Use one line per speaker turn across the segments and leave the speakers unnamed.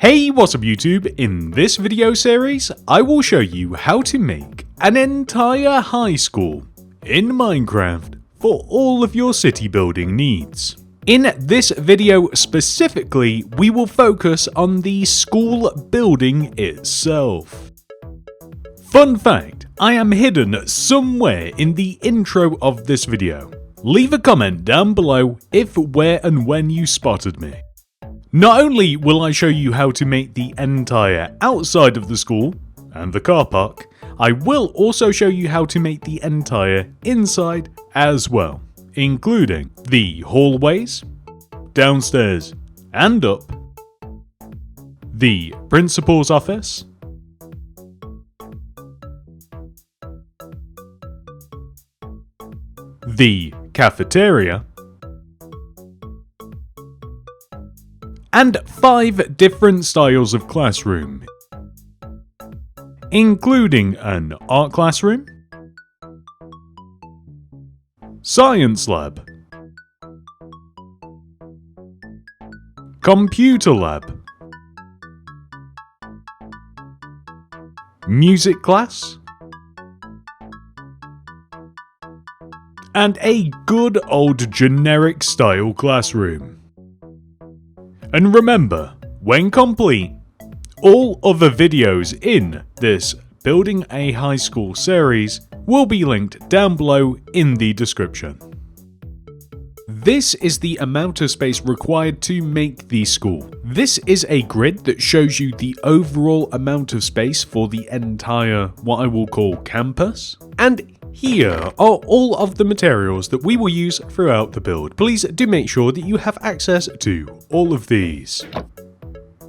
Hey, what's up YouTube? In this video series, I will show you how to make an entire high school in Minecraft for all of your city building needs. In this video specifically, we will focus on the school building itself. Fun fact, I am hidden somewhere in the intro of this video. Leave a comment down below if, where and when you spotted me. Not only will I show you how to make the entire outside of the school and the car park, I will also show you how to make the entire inside as well, including the hallways, downstairs and up, the principal's office, the cafeteria, and 5 different styles of classroom, including an art classroom, science lab, computer lab, music class, and a good old generic style classroom. And remember, when complete, all other videos in this Building a High School series will be linked down below in the description. This is the amount of space required to make the school. This is a grid that shows you the overall amount of space for the entire, what I will call campus. And here are all of the materials that we will use throughout the build. Please do make sure that you have access to all of these.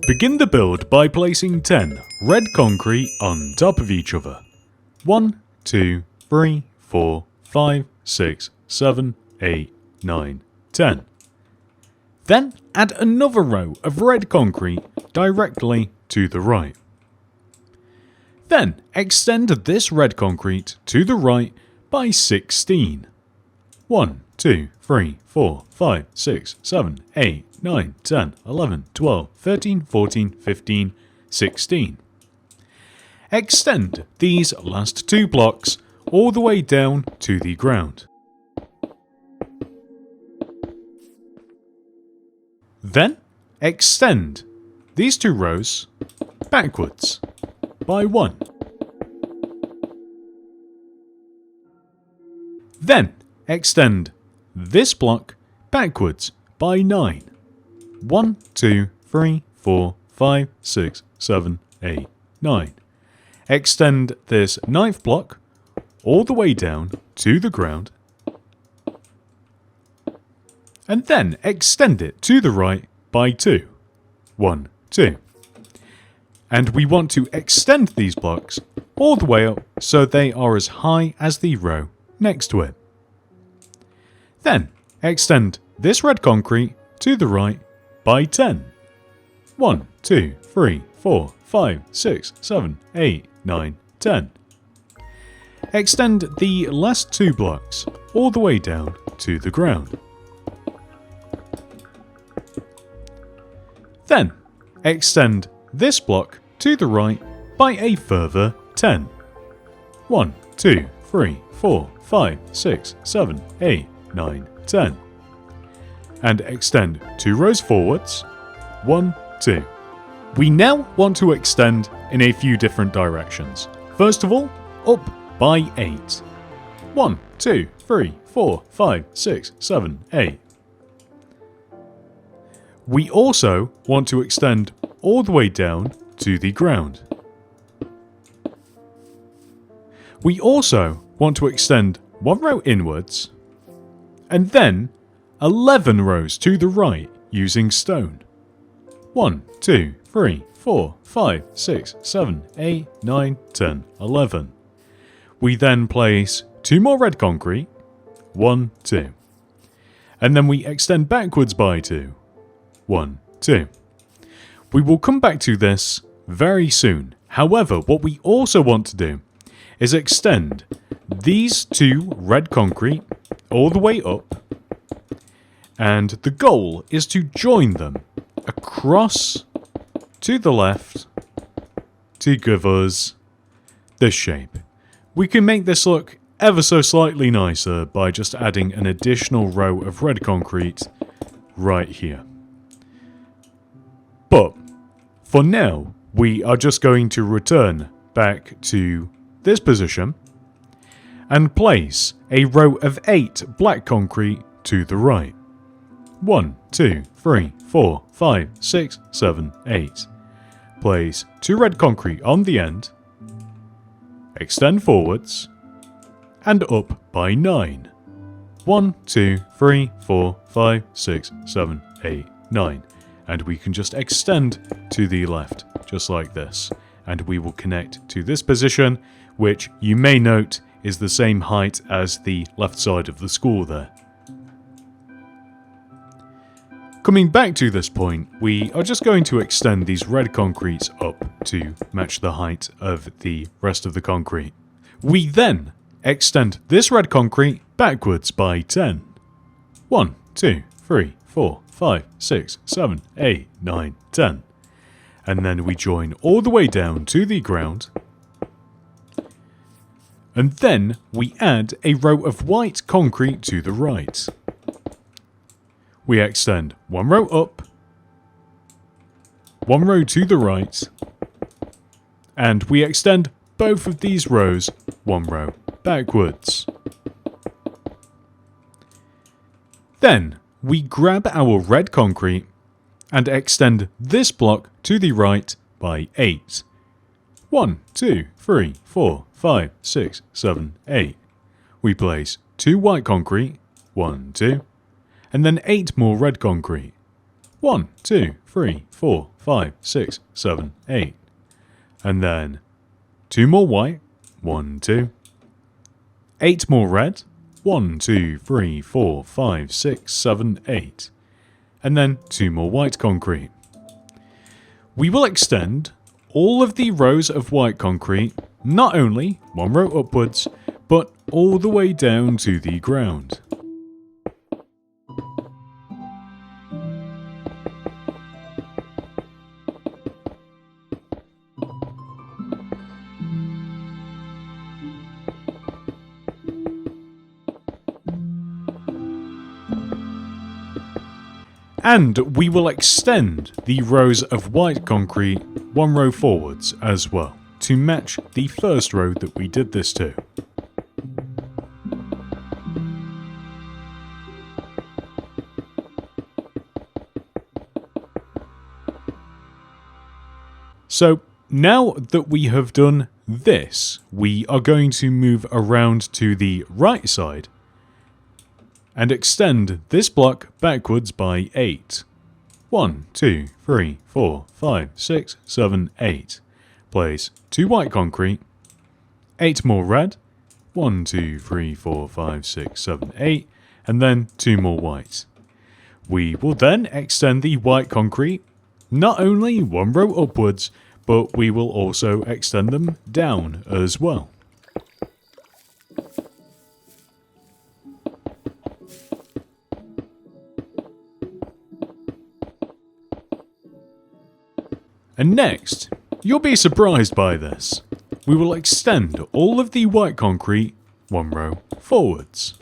Begin the build by placing 10 red concrete on top of each other. 1, 2, 3, 4, 5, 6, 7, 8, 9, 10. Then add another row of red concrete directly to the right. Then extend this red concrete to the right by 16. 1, 2, 3, 4, 5, 6, 7, 8, 9, 10, 11, 12, 13, 14, 15, 16. Extend these last 2 blocks all the way down to the ground. Then extend these 2 rows backwards by 1. Then extend this block backwards by 9. 1, 2, 3, 4, 5, 6, 7, 8, 9. Extend this 9th block all the way down to the ground. And then extend it to the right by 2. 1, 2. And we want to extend these blocks all the way up so they are as high as the row next to it. Then extend this red concrete to the right by 10. 1, 2, 3, 4, 5, 6, 7, 8, 9, 10. Extend the last 2 blocks all the way down to the ground. Then extend this block to the right by a further 10. 1, 2, 3, 4, 5, 6, 7, 8, 9, 10. And extend 2 rows forwards. 1, 2. We now want to extend in a few different directions. First of all, up by 8. 1, 2, 3, 4, 5, 6, 7, 8. We also want to extend all the way down to the ground. We also want to extend 1 row inwards, and then 11 rows to the right using stone. 1, 2, 3, 4, 5, 6, 7, 8, 9, 10, 11. We then place 2 more red concrete. 1, 2. And then we extend backwards by 2. 1, 2. We will come back to this very soon. However, what we also want to do is extend these 2 red concrete all the way up, and the goal is to join them across to the left to give us this shape. We can make this look ever so slightly nicer by just adding an additional row of red concrete right here. But for now, we are just going to return back to this position and place a row of 8 black concrete to the right. 1, 2, 3, 4, 5, 6, 7, 8. Place 2 red concrete on the end, extend forwards, and up by 9. 1, 2, 3, 4, 5, 6, 7, 8, 9. And we can just extend to the left, just like this. And we will connect to this position, which you may note is the same height as the left side of the school there. Coming back to this point, we are just going to extend these red concretes up to match the height of the rest of the concrete. We then extend this red concrete backwards by 10. 1, 2, 3, 4, 5, 6, 7, 8, 9, 10. And then we join all the way down to the ground. And then we add a row of white concrete to the right. We extend 1 row up, 1 row to the right, and we extend both of these rows 1 row backwards. Then we grab our red concrete and extend this block to the right by 8. 1, 2, 3, 4, 5, 6, 7, 8. We place 2 white concrete, 1, 2, and then 8 more red concrete. 1, 2, 3, 4, 5, 6, 7, 8. And then 2 more white, 1, 2. 8 more red, 1, 2, 3, 4, 5, 6, 7, 8. And then 2 more white concrete. We will extend all of the rows of white concrete, not only 1 row upwards, but all the way down to the ground. And we will extend the rows of white concrete 1 row forwards as well, to match the first row that we did this to. So now that we have done this, we are going to move around to the right side and extend this block backwards by 8. 1, 2, 3, 4, 5, 6, 7, 8. Place 2 white concrete, 8 more red, 1, 2, 3, 4, 5, 6, 7, 8, and then 2 more white. We will then extend the white concrete, not only 1 row upwards, but we will also extend them down as well. And next, you'll be surprised by this. We will extend all of the white concrete 1 row forwards.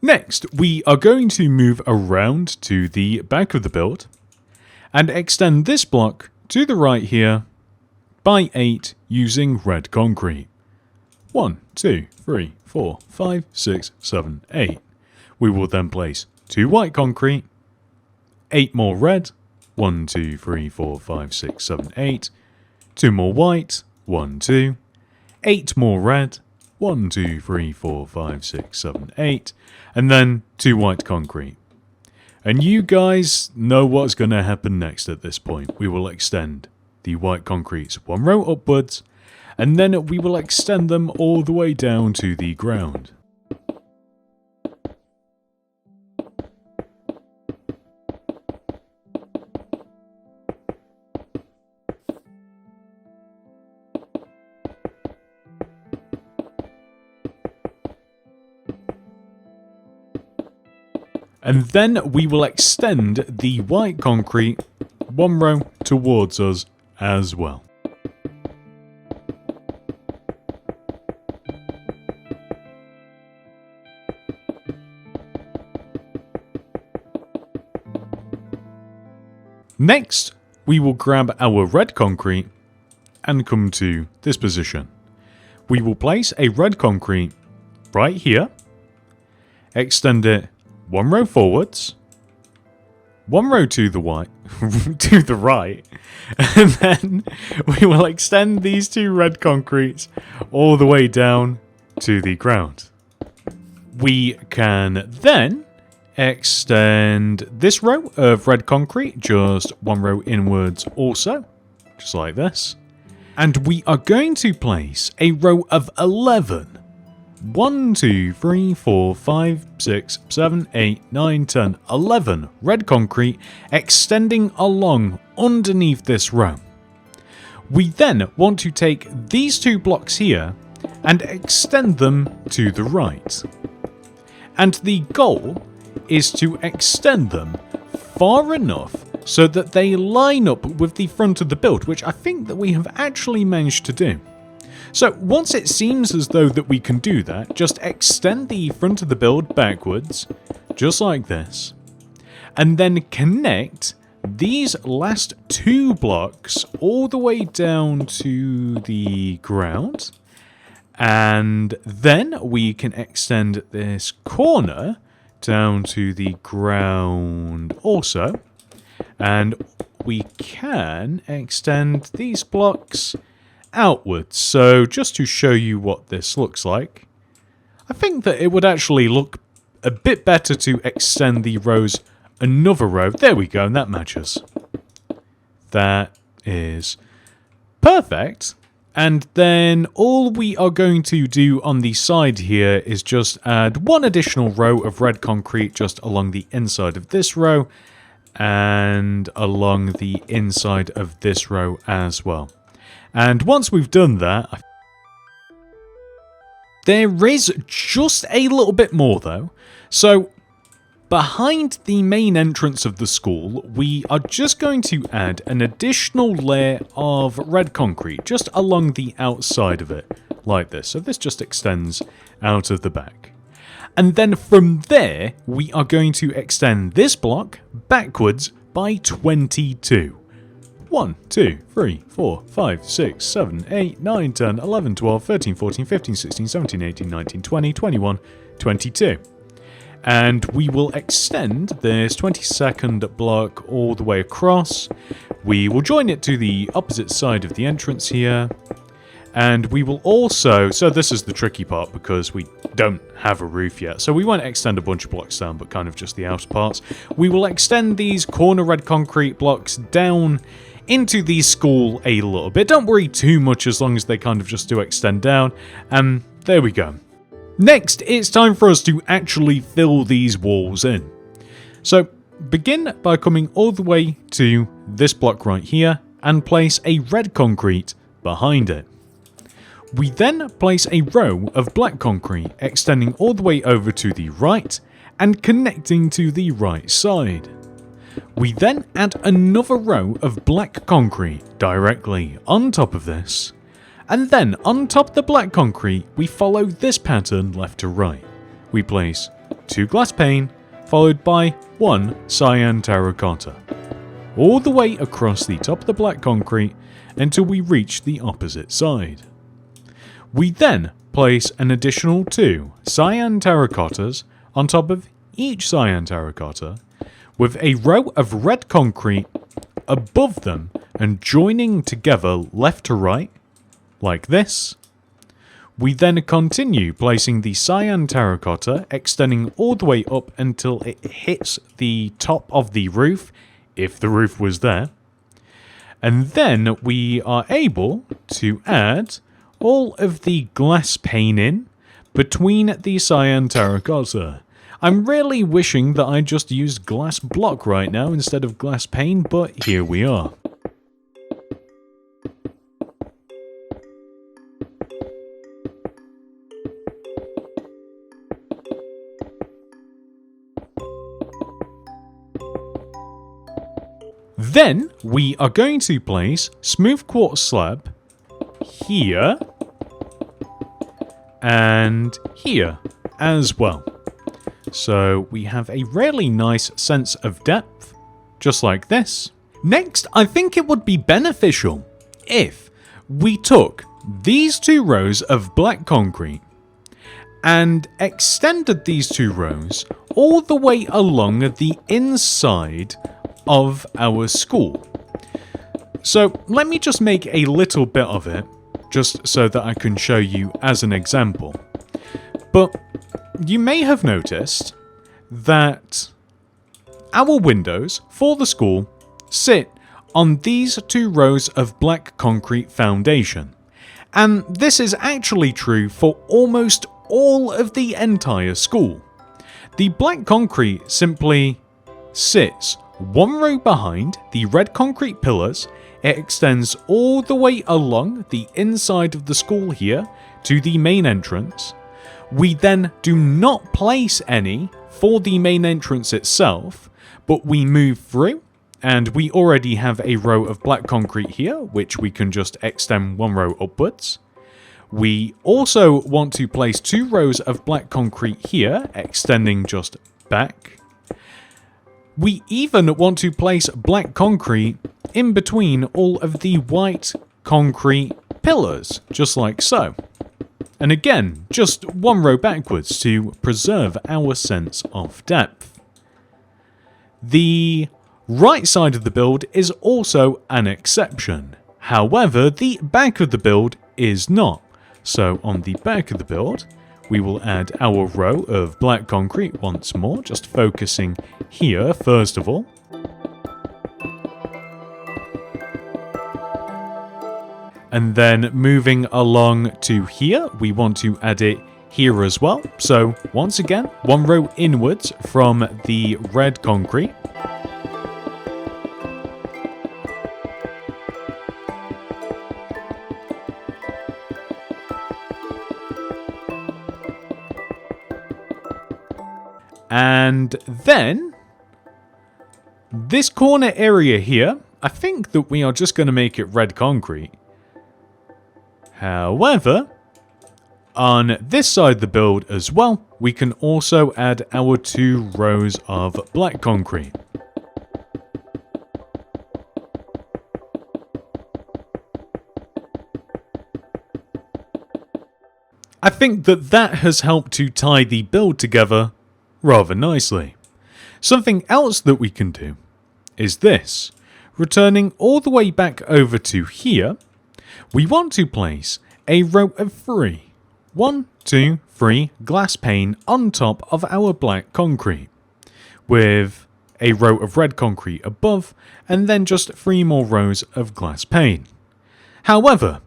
Next, we are going to move around to the back of the build and extend this block to the right here by 8 using red concrete. 1, 2, 3, 4, 5, 6, 7, 8. We will then place 2 white concrete, 8 more red, 1, 2, 3, 4, 5, 6, 7, 8, 2 more white, 1, 2, 8 more red, 1, 2, 3, 4, 5, 6, 7, 8, and then 2 white concrete. And you guys know what's going to happen next at this point. We will extend the white concretes 1 row upwards, and then we will extend them all the way down to the ground. And then we will extend the white concrete one row towards us as well. Next, we will grab our red concrete and come to this position. We will place a red concrete right here, extend it one row forwards, one row to the to the right, and then we will extend these two red concretes all the way down to the ground. We can then extend this row of red concrete just one row inwards also, just like this. And we are going to place a row of 11. 1, 2, 3, 4, 5, 6, 7, 8, 9, 10, 11 red concrete extending along underneath this row. We then want to take these two blocks here and extend them to the right. And the goal is to extend them far enough so that they line up with the front of the build, which I think that we have actually managed to do. So once it seems as though that we can do that, just extend the front of the build backwards, just like this, and then connect these last two blocks all the way down to the ground, and then we can extend this corner down to the ground also, and we can extend these blocks outwards. So just to show you what this looks like, I think that it would actually look a bit better to extend the rows another row. There we go, and that matches. That is perfect. And then all we are going to do on the side here is just add one additional row of red concrete just along the inside of this row and along the inside of this row as well. And once we've done that, there is just a little bit more though. So behind the main entrance of the school, we are just going to add an additional layer of red concrete just along the outside of it, like this. So this just extends out of the back. And then from there, we are going to extend this block backwards by 22. 1, 2, 3, 4, 5, 6, 7, 8, 9, 10, 11, 12, 13, 14, 15, 16, 17, 18, 19, 20, 21, 22. And we will extend this 22nd block all the way across. We will join it to the opposite side of the entrance here. And we will also, so this is the tricky part because we don't have a roof yet. So we won't extend a bunch of blocks down, but kind of just the outer parts. We will extend these corner red concrete blocks down into the school a little bit. Don't worry too much as long as they kind of just do extend down. And there we go. Next, it's time for us to actually fill these walls in. So begin by coming all the way to this block right here and place a red concrete behind it. We then place a row of black concrete extending all the way over to the right and connecting to the right side. We then add another row of black concrete directly on top of this. And then on top of the black concrete, we follow this pattern left to right. We place 2 glass pane, followed by 1 cyan terracotta, all the way across the top of the black concrete until we reach the opposite side. We then place an additional 2 cyan terracottas on top of each cyan terracotta, with a row of red concrete above them and joining together left to right, like this. We then continue placing the cyan terracotta, extending all the way up until it hits the top of the roof, if the roof was there. And then we are able to add all of the glass pane in between the cyan terracotta. I'm really wishing that I just used glass block right now instead of glass pane, but here we are. Then we are going to place smooth quartz slab here and here as well. So we have a really nice sense of depth, just like this. Next, I think it would be beneficial if we took these 2 rows of black concrete and extended these 2 rows all the way along the inside of our school. So let me just make a little bit of it, just so that I can show you as an example. But you may have noticed that our windows for the school sit on these 2 rows of black concrete foundation. And this is actually true for almost all of the entire school. The black concrete simply sits 1 row behind the red concrete pillars. It extends all the way along the inside of the school here to the main entrance. We then do not place any for the main entrance itself, but we move through, and we already have a row of black concrete here, which we can just extend 1 row upwards. We also want to place 2 rows of black concrete here, extending just back. We even want to place black concrete in between all of the white concrete pillars, just like so. And again, just 1 row backwards to preserve our sense of depth. The right side of the build is also an exception. However, the back of the build is not. So on the back of the build, we will add our row of black concrete once more, just focusing here first of all. And then moving along to here, we want to add it here as well. So once again, 1 row inwards from the red concrete. And then this corner area here, I think that we are just going to make it red concrete. However, on this side of the build as well, we can also add our 2 rows of black concrete. I think that that has helped to tie the build together rather nicely. Something else that we can do is this. Returning all the way back over to here, we want to place a row of 3. 1, 2, 3 glass pane on top of our black concrete, with a row of red concrete above, and then just 3 more rows of glass pane. However,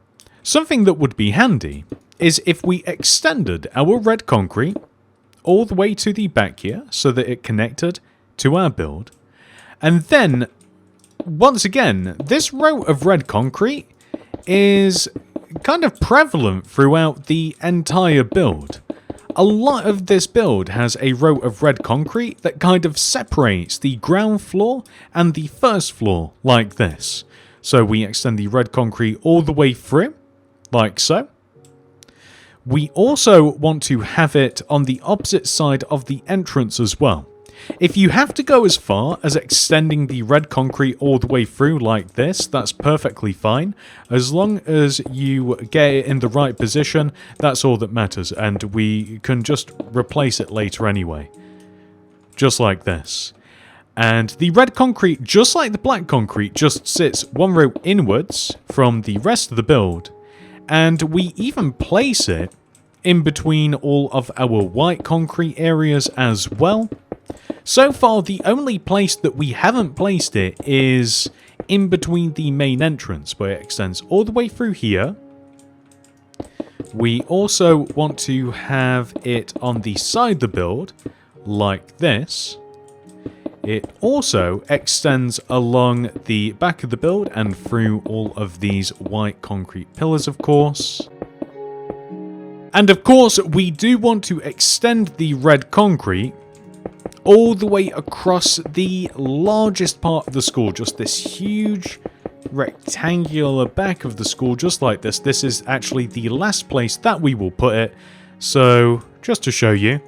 something that would be handy is if we extended our red concrete all the way to the back here so that it connected to our build. And then, once again, this row of red concrete is kind of prevalent throughout the entire build. A lot of this build has a row of red concrete that kind of separates the ground floor and the first floor like this. So we extend the red concrete all the way through, like so. We also want to have it on the opposite side of the entrance as well. If you have to go as far as extending the red concrete all the way through like this, that's perfectly fine. As long as you get it in the right position, that's all that matters, and we can just replace it later anyway. Just like this. And the red concrete, just like the black concrete, just sits 1 row inwards from the rest of the build. And we even place it in between all of our white concrete areas as well. So far, the only place that we haven't placed it is in between the main entrance, where it extends all the way through here. We also want to have it on the side of the build, like this. It also extends along the back of the build and through all of these white concrete pillars, of course. And of course, we do want to extend the red concrete all the way across the largest part of the school, just this huge rectangular back of the school, just like this. This is actually the last place that we will put it. So just to show you,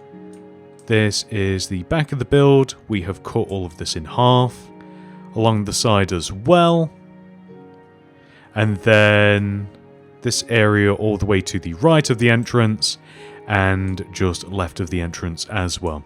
this is the back of the build. We have cut all of this in half along the side as well, and then this area all the way to the right of the entrance and just left of the entrance as well.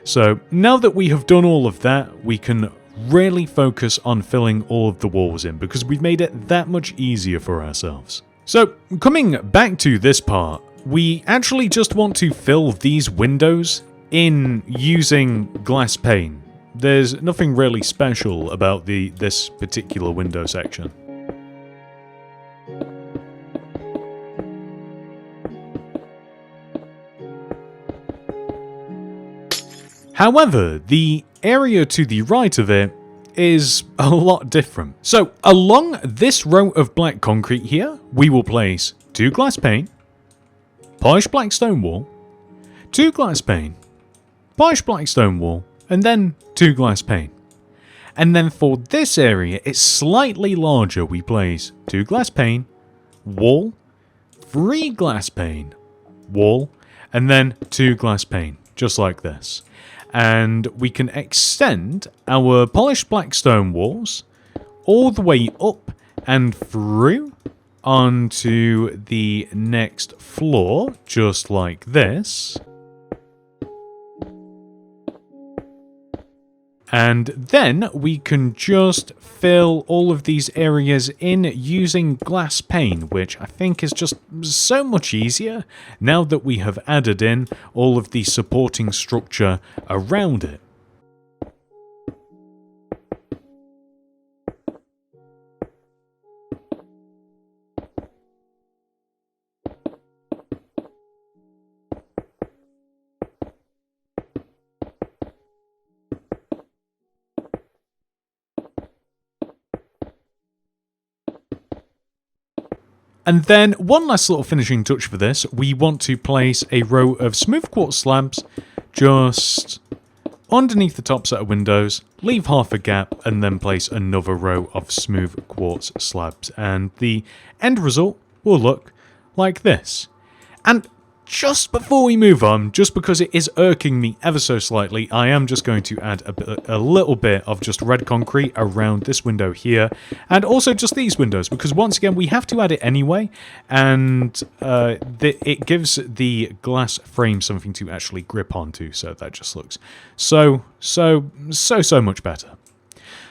So now that we have done all of that, we can really focus on filling all of the walls in, because we've made it that much easier for ourselves. So coming back to this part, we actually just want to fill these windows in using glass pane. There's nothing really special about this particular window section. However, the area to the right of it is a lot different. So along this row of black concrete here, we will place 2 glass pane, polished black stone wall, 2 glass pane, polished black stone wall, and then 2 glass pane. And then for this area, it's slightly larger. We place 2 glass pane, wall, 3 glass pane, wall, and then 2 glass pane, just like this. And we can extend our polished black stone walls all the way up and through onto the next floor, just like this. And then we can just fill all of these areas in using glass pane, which I think is just so much easier now that we have added in all of the supporting structure around it. And then one last little finishing touch for this, we want to place a row of smooth quartz slabs just underneath the top set of windows, leave half a gap, and then place another row of smooth quartz slabs. And the end result will look like this. And just before we move on, just because it is irking me ever so slightly, I am just going to add a little bit of just red concrete around this window here, and also just these windows, because once again, we have to add it anyway, and it gives the glass frame something to actually grip onto, so that just looks so much better.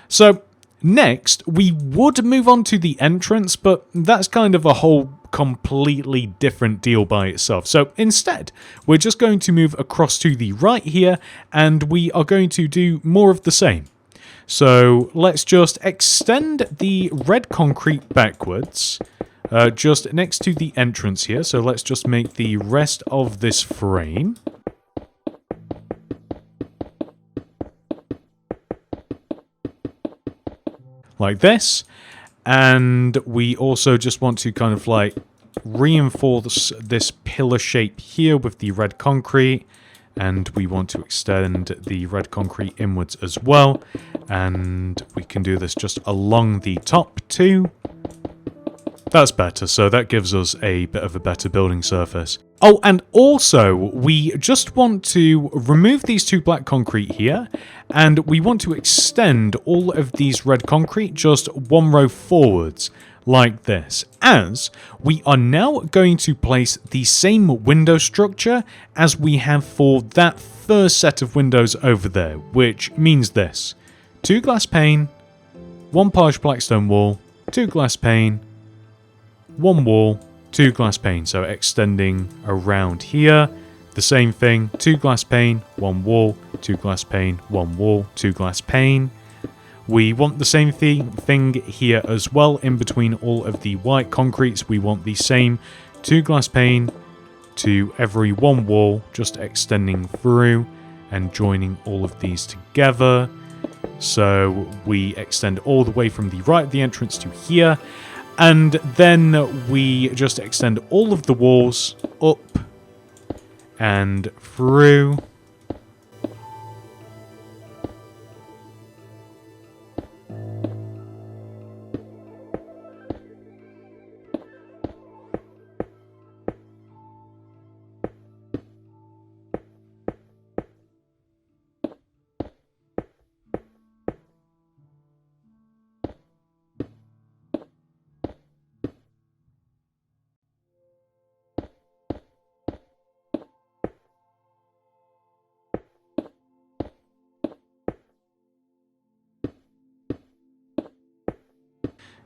So next, we would move on to the entrance, but that's kind of a whole completely different deal by itself. So instead, we're just going to move across to the right here, and we are going to do more of the same. So let's just extend the red concrete backwards, just next to the entrance here. So let's just make the rest of this frame like this. And we also just want to kind of like reinforce this pillar shape here with the red concrete, and we want to extend the red concrete inwards as well, and we can do this just along the top too. That's better, so that gives us a bit of a better building surface. Oh, and also, we just want to remove these 2 black concrete here, and we want to extend all of these red concrete just 1 row forwards, like this, as we are now going to place the same window structure as we have for that first set of windows over there, which means this: 2 glass pane, 1 polished black stone wall, 2 glass pane, 1 wall, 2 glass pane. So extending around here, the same thing: 2 glass pane, 1 wall, 2 glass pane, 1 wall, 2 glass pane. We want the same thing here as well. In between all of the white concretes, we want the same 2 glass pane to every 1 wall, just extending through and joining all of these together. So we extend all the way from the right of the entrance to here. And then we just extend all of the walls up and through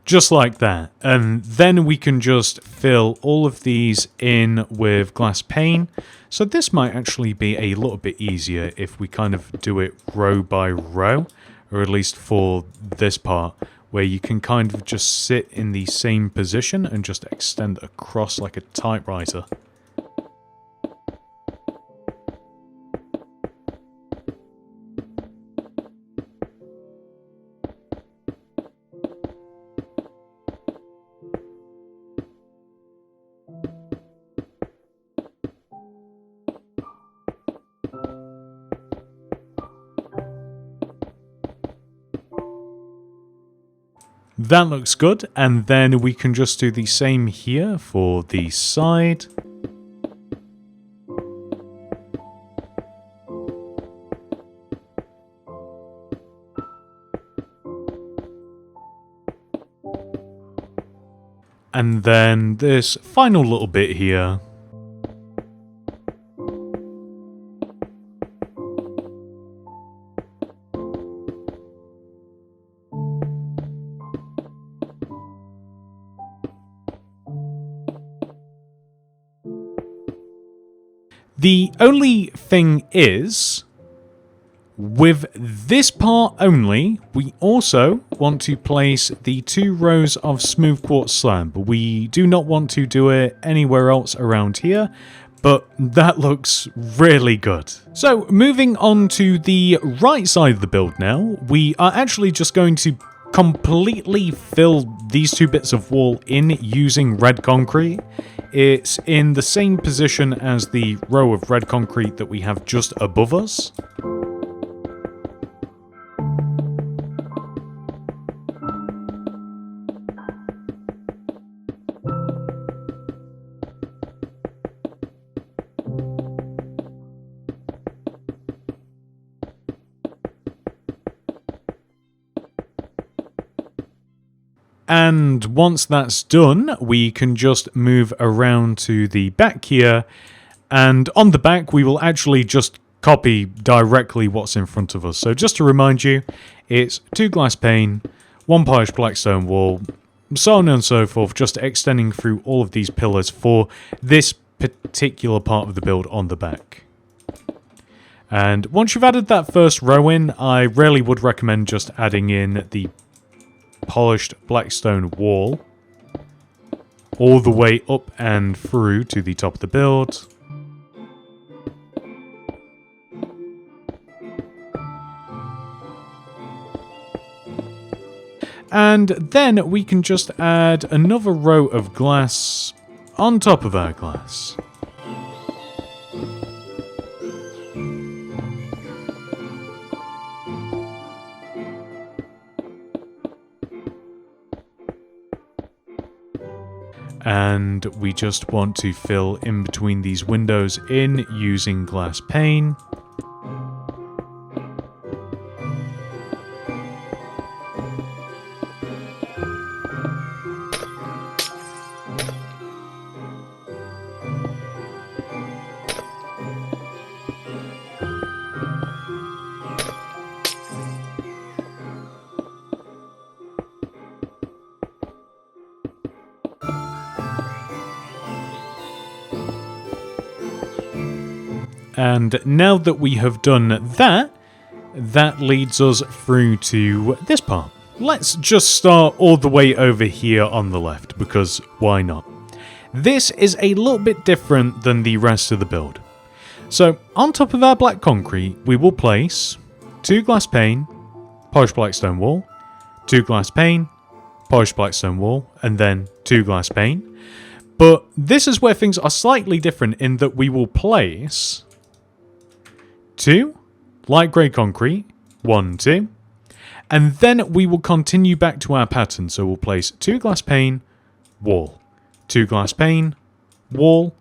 Just like that. And then we can just fill all of these in with glass pane. So this might actually be a little bit easier if we kind of do it row by row, or at least for this part, where you can kind of just sit in the same position and just extend across like a typewriter. That looks good, and then we can just do the same here for the side. And then this final little bit here. The only thing is, with this part only, we also want to place the 2 rows of smooth quartz slab. We do not want to do it anywhere else around here, but that looks really good. So moving on to the right side of the build now, we are actually just going to completely fill these 2 bits of wall in using red concrete. It's in the same position as the row of red concrete that we have just above us. And once that's done, we can just move around to the back here, and on the back we will actually just copy directly what's in front of us. So just to remind you, it's 2 glass pane, 1 polished black stone wall, so on and so forth, just extending through all of these pillars for this particular part of the build on the back. And once you've added that first row in, I really would recommend just adding in the polished black stone wall all the way up and through to the top of the build. And then we can just add another row of glass on top of our glass. And we just want to fill in between these windows in using glass pane. And now that we have done that, that leads us through to this part. Let's just start all the way over here on the left, because why not? This is a little bit different than the rest of the build. So on top of our black concrete, we will place 2 glass pane, polished black stone wall, 2 glass pane, polished black stone wall, and then 2 glass pane. But this is where things are slightly different in that we will place 2 light grey concrete, 1, 2, and then we will continue back to our pattern. So we'll place 2 glass pane, wall, 2 glass pane, wall,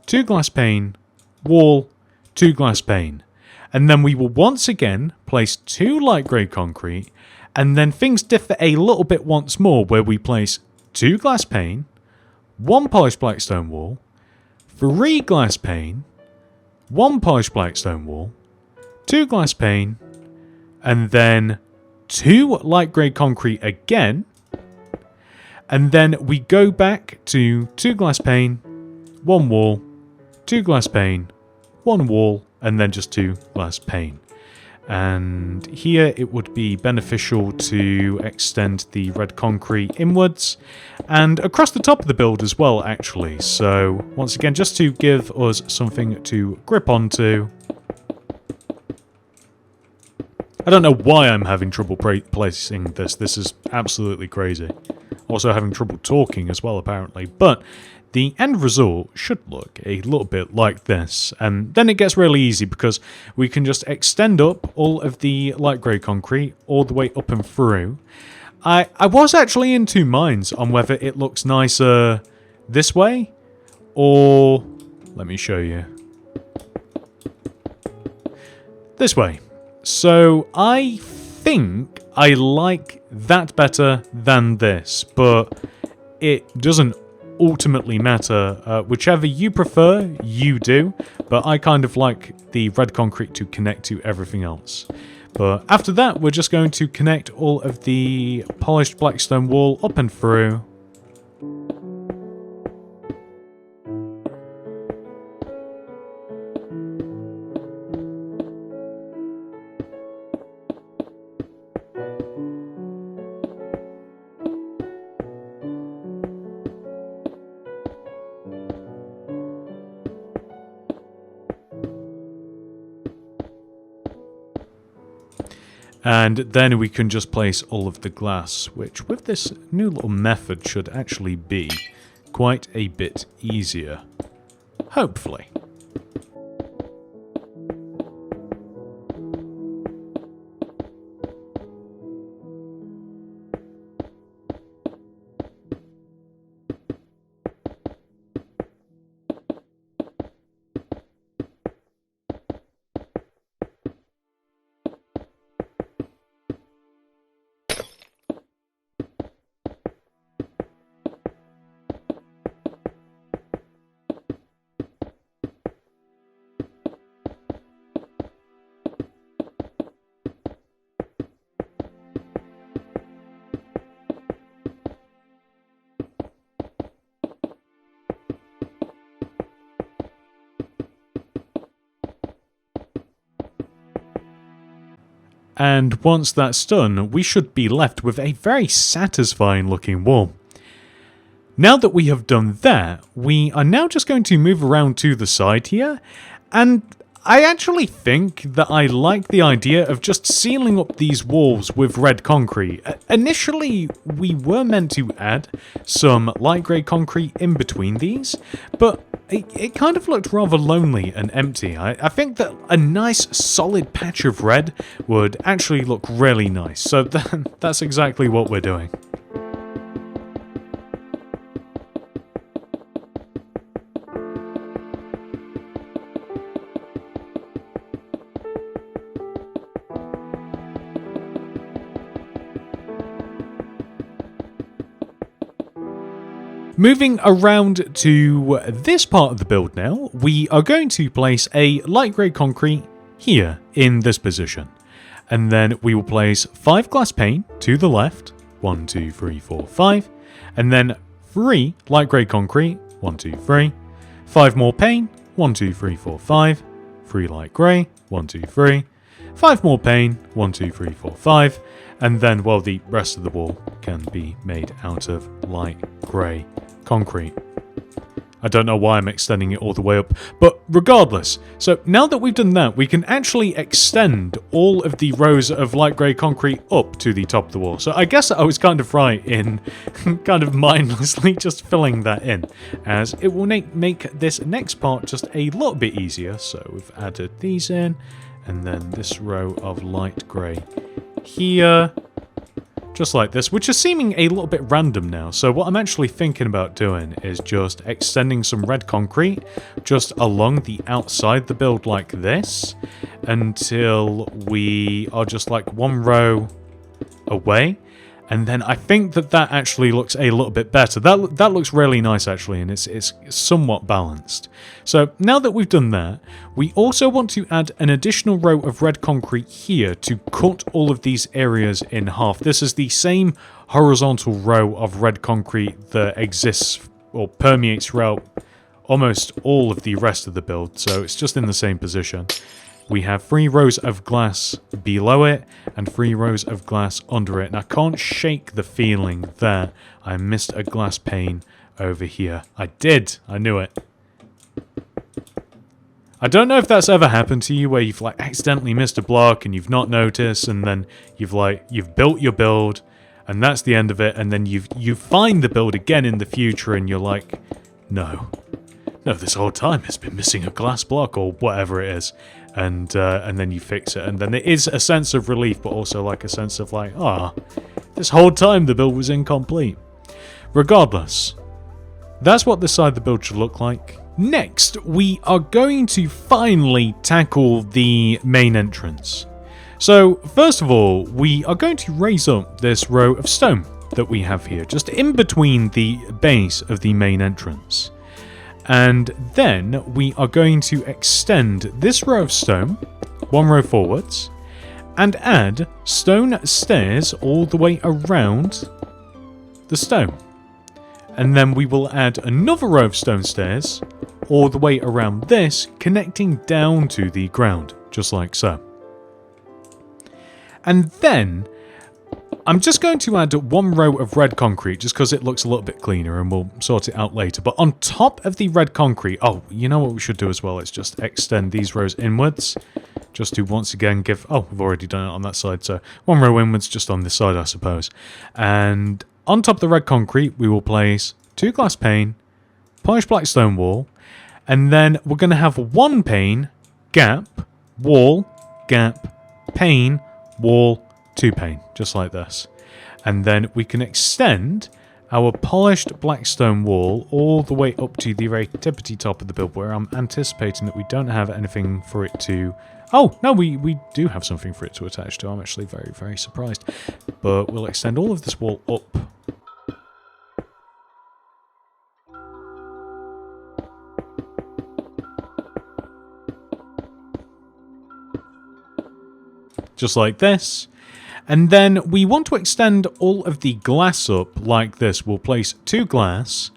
2 glass pane, wall, 2 glass pane. And then we will once again place 2 light grey concrete, and then things differ a little bit once more, where we place 2 glass pane, 1 polished black stone wall, 3 glass pane, 1 polished black stone wall, 2 glass pane, and then 2 light grey concrete again, And then we go back to 2 glass pane, 1 wall, 2 glass pane, 1 wall, and then just 2 glass pane. And here it would be beneficial to extend the red concrete inwards and across the top of the build as well, actually. So once again, just to give us something to grip onto. I don't know why I'm having trouble placing this. This is absolutely crazy. Also having trouble talking as well, apparently. But the end result should look a little bit like this. And then it gets really easy because we can just extend up all of the light grey concrete all the way up and through. I was actually in two minds on whether it looks nicer this way or... let me show you. This way. So I think I like that better than this, but it doesn't ultimately matter. Whichever you prefer, you do, but I kind of like the red concrete to connect to everything else. But after that, we're just going to connect all of the polished blackstone wall up and through. And then we can just place all of the glass, which with this new little method should actually be quite a bit easier. Hopefully. And once that's done, we should be left with a very satisfying looking wall. Now that we have done that, we are now just going to move around to the side here, and I actually think that I like the idea of just sealing up these walls with red concrete. Initially, we were meant to add some light grey concrete in between these, but it kind of looked rather lonely and empty. I think that a nice solid patch of red would actually look really nice, so that's exactly what we're doing. Moving around to this part of the build now, we are going to place a light grey concrete here in this position. And then we will place 5 glass pane to the left, 1, 2, 3, 4, 5. And then 3 light grey concrete, 1, 2, 3. 5 more pane, 1, 2, 3, 4, 5. 3 light grey, 1, 2, 3. 5 more pane, 1, 2, 3, 4, 5. And then, well, the rest of the wall can be made out of light grey concrete. I don't know why I'm extending it all the way up, but regardless. So now that we've done that, we can actually extend all of the rows of light grey concrete up to the top of the wall. So I guess I was kind of right in kind of mindlessly just filling that in, as it will make this next part just a little bit easier. So we've added these in, and then this row of light grey here, just like this, which is seeming a little bit random now. So what I'm actually thinking about doing is just extending some red concrete just along the outside the build like this until we are just like one row away. And then I think that that actually looks a little bit better. That looks really nice actually, and it's somewhat balanced. So now that we've done that, we also want to add an additional row of red concrete here to cut all of these areas in half. This is the same horizontal row of red concrete that exists or permeates throughout almost all of the rest of the build, so it's just in the same position. We have 3 rows of glass below it and 3 rows of glass under it. And I can't shake the feeling that I missed a glass pane over here. I did. I knew it. I don't know if that's ever happened to you where you've like accidentally missed a block and you've not noticed, and then you've built your build and that's the end of it, and then you find the build again in the future and you're like, no, this whole time it's been missing a glass block or whatever it is. And then you fix it, and then it is a sense of relief, but also like a sense of like, this whole time the build was incomplete. Regardless, that's what this side of the build should look like. Next, we are going to finally tackle the main entrance. So first of all, we are going to raise up this row of stone that we have here, just in between the base of the main entrance. And then we are going to extend this row of stone, 1 row forwards, and add stone stairs all the way around the stone. And then we will add another row of stone stairs all the way around this, connecting down to the ground, just like so. And then I'm just going to add 1 row of red concrete just because it looks a little bit cleaner, and we'll sort it out later. But on top of the red concrete, you know what we should do as well? It's just extend these rows inwards just to once again give... we've already done it on that side, so 1 row inwards just on this side, I suppose. And on top of the red concrete, we will place 2 glass pane, polished black stone wall, and then we're going to have 1 pane, gap, wall, gap, pane, wall, 2 pane, just like this. And then we can extend our polished black stone wall all the way up to the very tippity top of the build, where I'm anticipating that we don't have anything for it to... Oh, no, we do have something for it to attach to. I'm actually very, very surprised. But we'll extend all of this wall up. Just like this. And then we want to extend all of the glass up like this. We'll place 2 glass,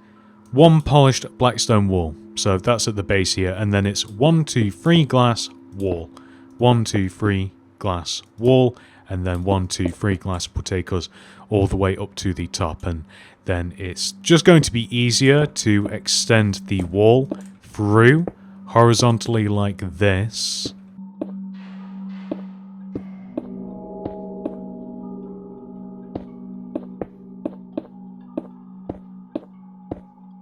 1 polished black stone wall. So that's at the base here. And then it's 1, 2, 3 glass, wall. 1, 2, 3 glass, wall. And then 1, 2, 3 glass will take us all the way up to the top. And then it's just going to be easier to extend the wall through horizontally like this.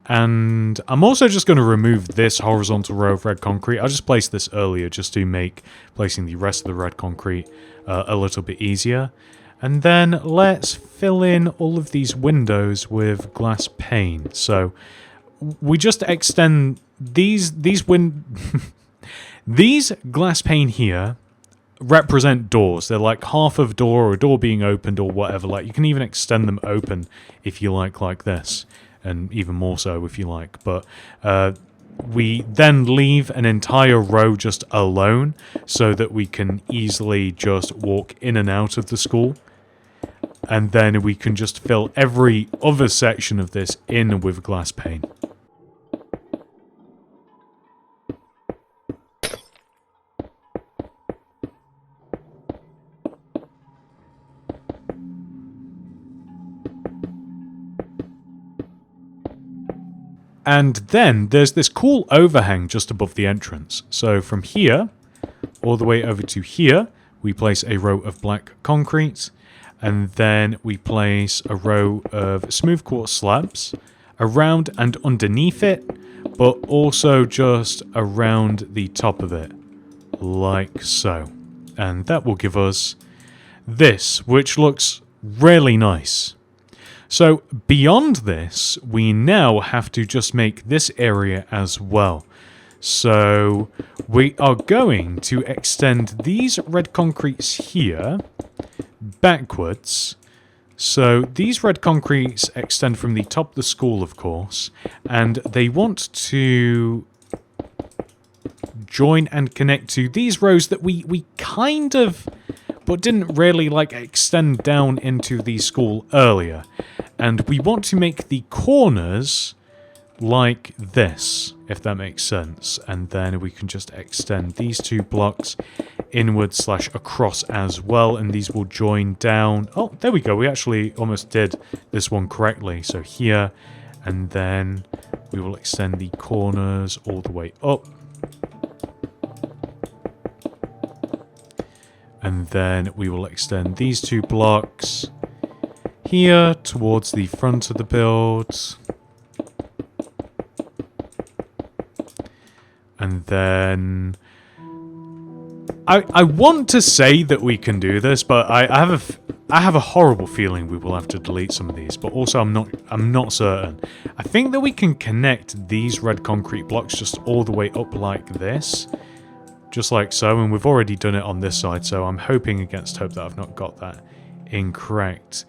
And I'm also just going to remove this horizontal row of red concrete. I just placed this earlier just to make placing the rest of the red concrete a little bit easier. And then let's fill in all of these windows with glass pane. So we just extend these glass pane here represent doors. They're like half of door or a door being opened or whatever. Like you can even extend them open if you like this. And even more so if you like. But we then leave an entire row just alone so that we can easily just walk in and out of the school. And then we can just fill every other section of this in with glass pane. And then there's this cool overhang just above the entrance. So from here, all the way over to here, we place a row of black concrete. And then we place a row of smooth quartz slabs around and underneath it, but also just around the top of it, like so. And that will give us this, which looks really nice. So beyond this, we now have to just make this area as well. So we are going to extend these red concretes here backwards So these red concretes extend from the top of the school, of course, and they want to join and connect to these rows that we kind of, but didn't really like extend down into the school earlier. And we want to make the corners like this, if that makes sense. And then we can just extend these two blocks inward / across as well, and these will join down. Oh, there we go. We actually almost did this one correctly. So here, and then we will extend the corners all the way up. And then we will extend these two blocks here towards the front of the build. And then I want to say that we can do this, but I have a horrible feeling we will have to delete some of these, but also I'm not certain. I think that we can connect these red concrete blocks just all the way up like this. Just like so, and we've already done it on this side, so I'm hoping against hope that I've not got that incorrect.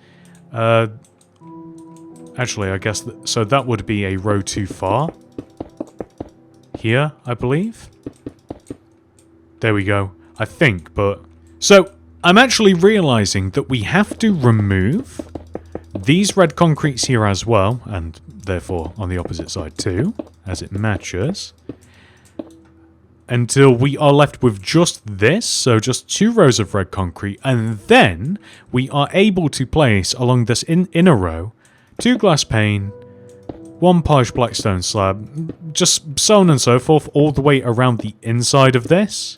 Actually, I guess, so that would be a row too far. Here, I believe. There we go. I think, but... So, I'm actually realizing that we have to remove these red concretes here as well, and therefore on the opposite side too, as it matches, until we are left with just this, so just 2 rows of red concrete, and then we are able to place along this inner row 2 glass pane, 1 polished blackstone slab, just so on and so forth, all the way around the inside of this.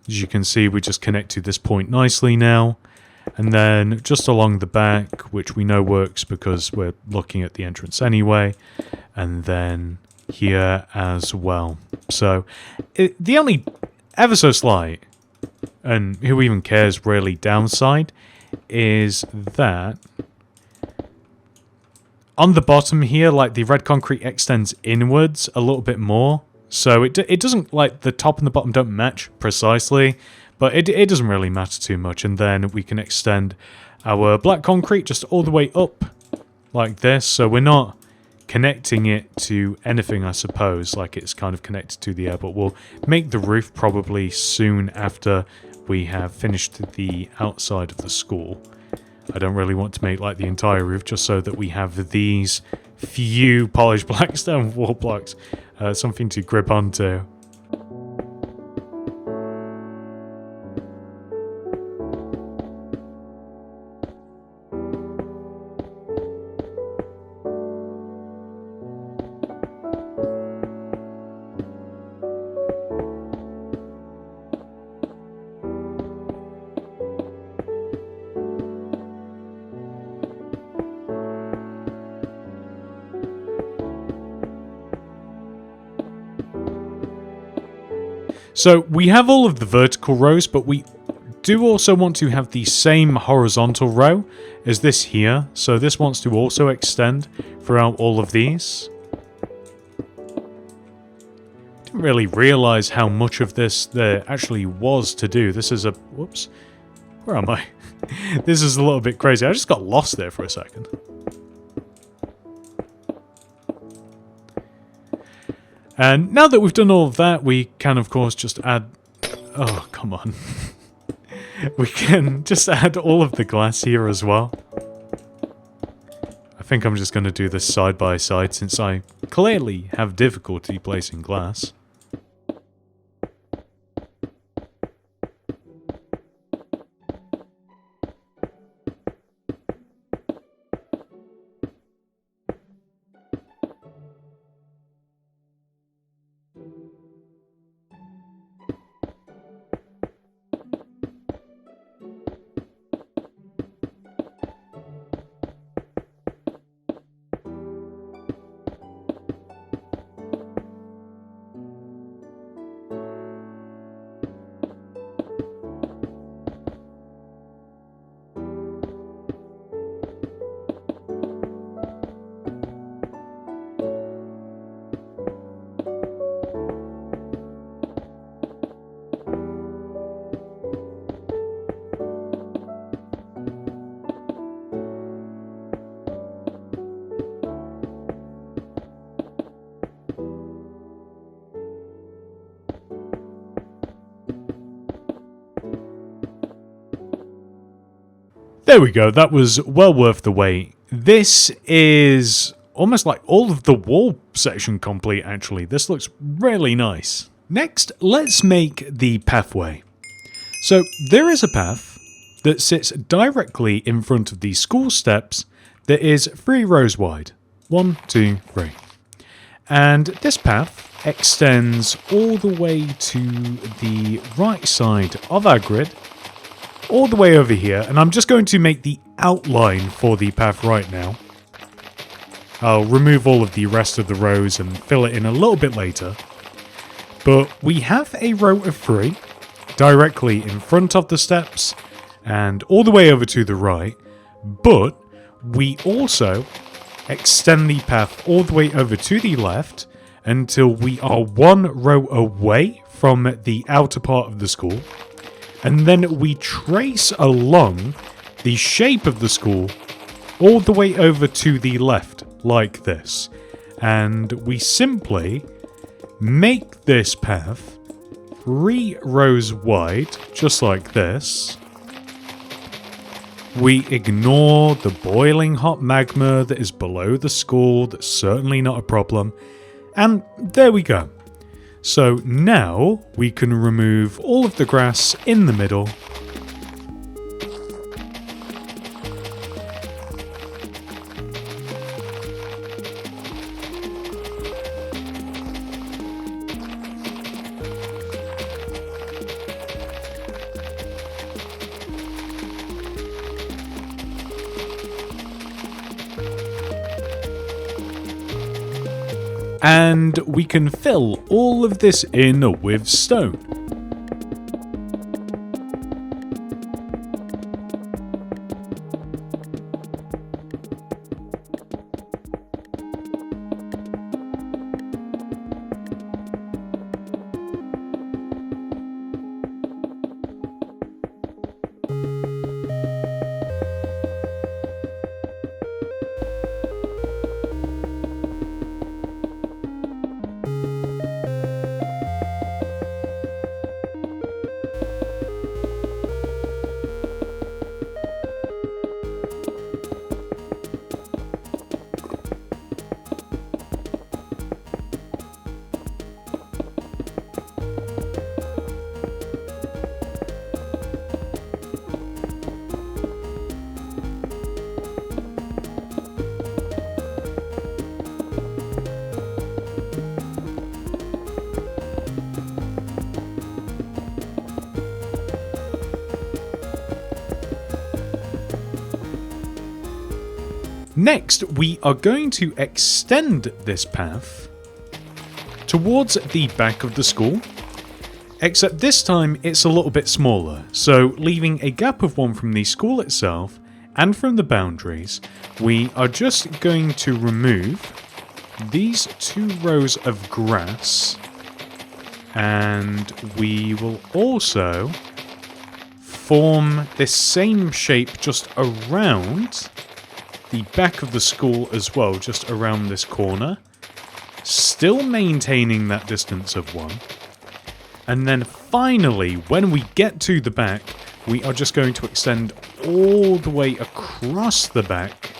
As you can see, we just connect to this point nicely now, and then just along the back, which we know works because we're looking at the entrance anyway, and then here as well. So the only ever so slight, and who even cares really, downside is that on the bottom here, like, the red concrete extends inwards a little bit more, so it doesn't, like, the top and the bottom don't match precisely, but it doesn't really matter too much. And then we can extend our black concrete just all the way up like this, so we're not connecting it to anything, I suppose, like it's kind of connected to the air, but we'll make the roof probably soon after we have finished the outside of the school. I don't really want to make like the entire roof, just so that we have these few polished blackstone wall blocks, something to grip onto. So we have all of the vertical rows, but we do also want to have the same horizontal row as this here. So this wants to also extend throughout all of these. Didn't really realize how much of this there actually was to do. This is a... Whoops. Where am I? This is a little bit crazy. I just got lost there for a second. And now that we've done all of that, we can, of course, just add... Oh, come on. We can just add all of the glass here as well. I think I'm just going to do this side by side, since I clearly have difficulty placing glass. There we go, that was well worth the wait. This is almost like all of the wall section complete actually. This looks really nice. Next, let's make the pathway. So there is a path that sits directly in front of the school steps that is 3 rows wide. 1, 2, 3. And this path extends all the way to the right side of our grid, all the way over here, and I'm just going to make the outline for the path right now. I'll remove all of the rest of the rows and fill it in a little bit later. But we have a row of 3 directly in front of the steps and all the way over to the right, but we also extend the path all the way over to the left until we are 1 row away from the outer part of the school, and then we trace along the shape of the school all the way over to the left like this, and we simply make this path 3 rows wide just like this. We ignore the boiling hot magma that is below the school. That's certainly not a problem. And there we go. So now we can remove all of the grass in the middle. And we can fill all of this in with stone. Next, we are going to extend this path towards the back of the school, except this time it's a little bit smaller, so leaving a gap of 1 from the school itself and from the boundaries, we are just going to remove these 2 rows of grass, and we will also form this same shape just around the back of the school as well, just around this corner, still maintaining that distance of 1. And then finally, when we get to the back, we are just going to extend all the way across the back.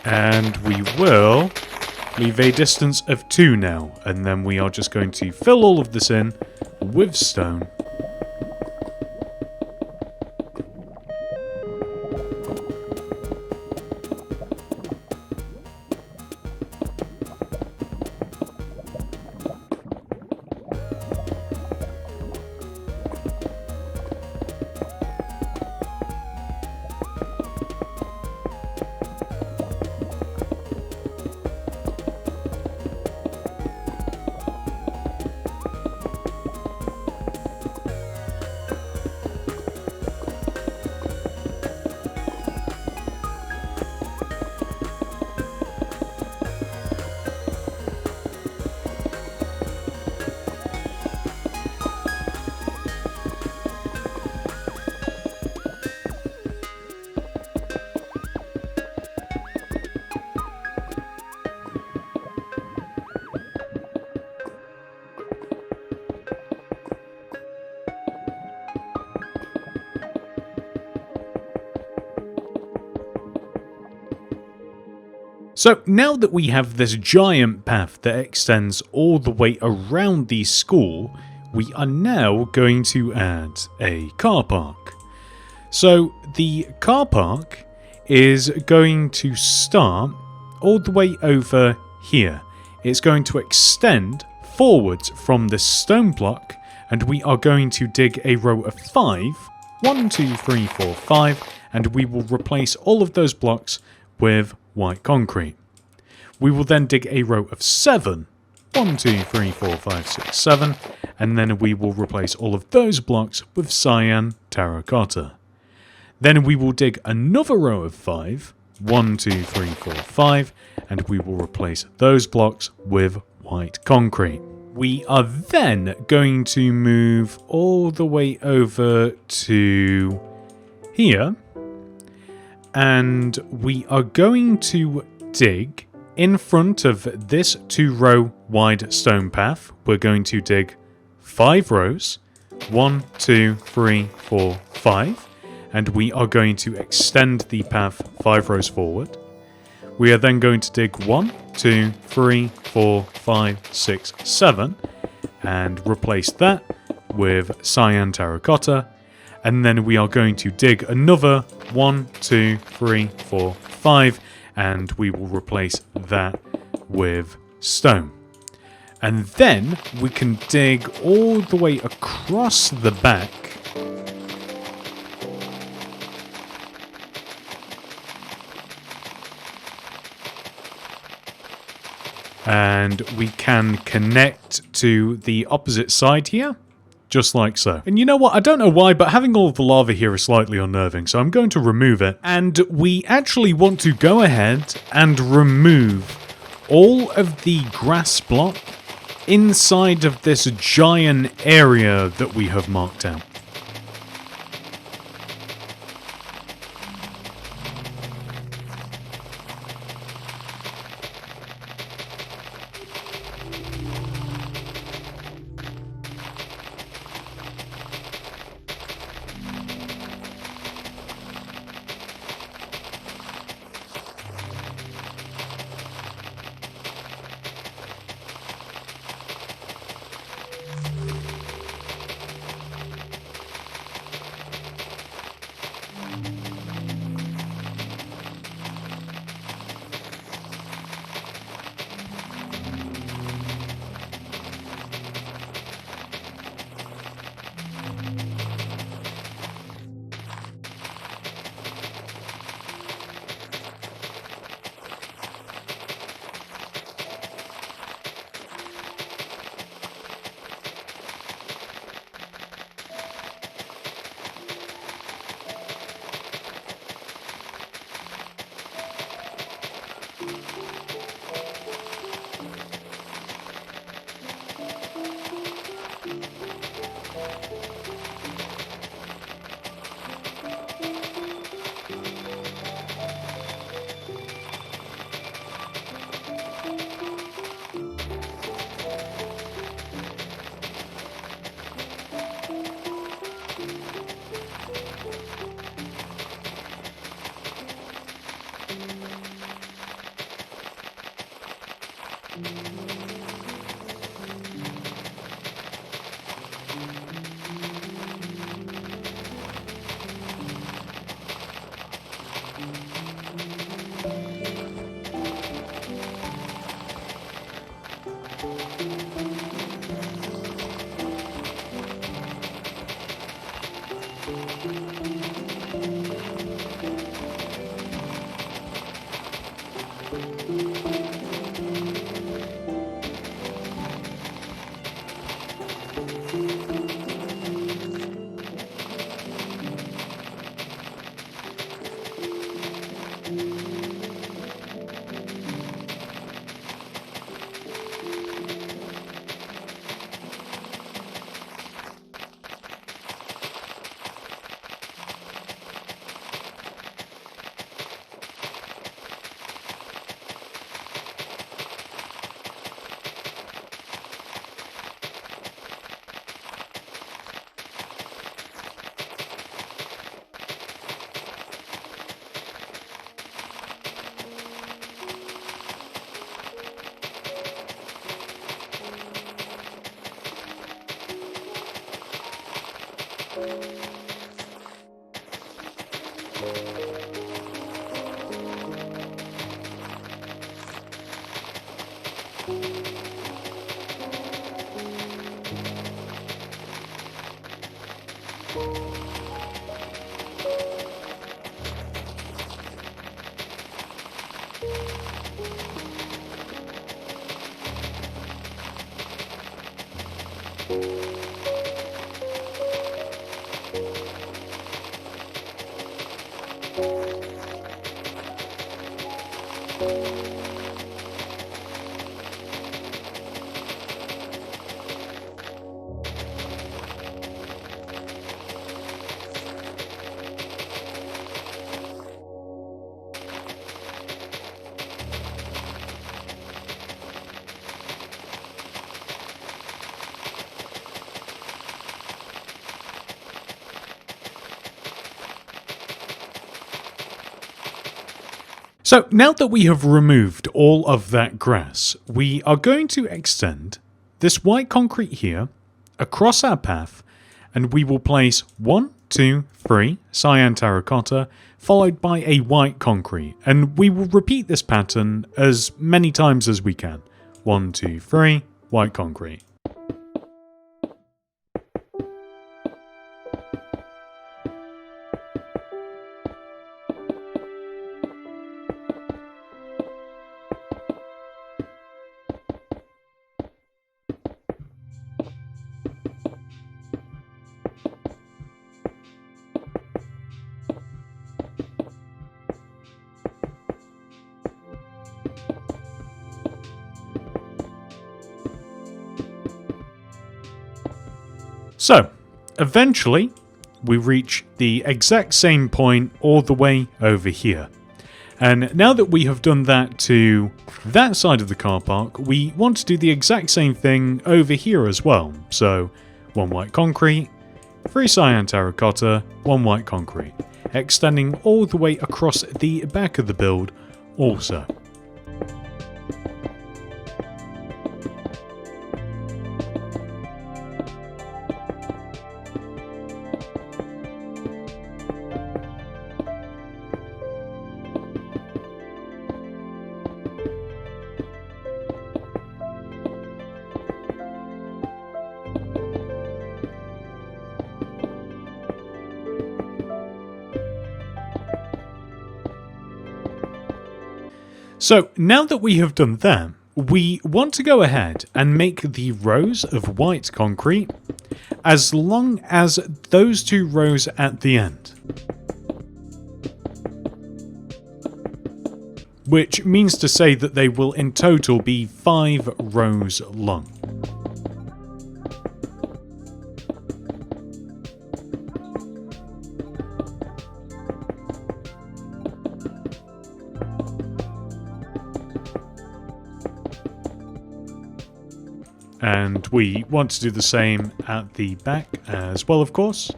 And we will leave a distance of 2 now, and then we are just going to fill all of this in with stone. So now that we have this giant path that extends all the way around the school, we are now going to add a car park. So the car park is going to start all the way over here. It's going to extend forwards from the stone block, and we are going to dig a row of 5, 1, 2, 3, 4, 5, and we will replace all of those blocks with white concrete. We will then dig a row of 7, 1, 2, 3, 4, 5, 6, 7, and then we will replace all of those blocks with cyan terracotta. Then we will dig another row of 5, 1, 2, 3, 4, 5, and we will replace those blocks with white concrete. We are then going to move all the way over to here, and we are going to dig in front of this 2-row wide stone path. We're going to dig 5 rows, 1, 2, 3, 4, 5, and we are going to extend the path 5 rows forward. We are then going to dig 1, 2, 3, 4, 5, 6, 7, and replace that with cyan terracotta. And then we are going to dig another 1, 2, 3, 4, 5, and we will replace that with stone. And then we can dig all the way across the back. And we can connect to the opposite side here, just like so. And you know what? I don't know why, but having all of the lava here is slightly unnerving, so I'm going to remove it. And we actually want to go ahead and remove all of the grass block inside of this giant area that we have marked out. So now that we have removed all of that grass, we are going to extend this white concrete here across our path, and we will place 1, 2, 3 cyan terracotta followed by a white concrete, and we will repeat this pattern as many times as we can. 1, 2, 3 white concrete. So, eventually, we reach the exact same point all the way over here. And now that we have done that to that side of the car park, we want to do the exact same thing over here as well. So, 1 white concrete, 3 cyan terracotta, 1 white concrete, extending all the way across the back of the build also. So now that we have done that, we want to go ahead and make the rows of white concrete as long as those 2 rows at the end. Which means to say that they will in total be 5 rows long. And we want to do the same at the back as well, of course.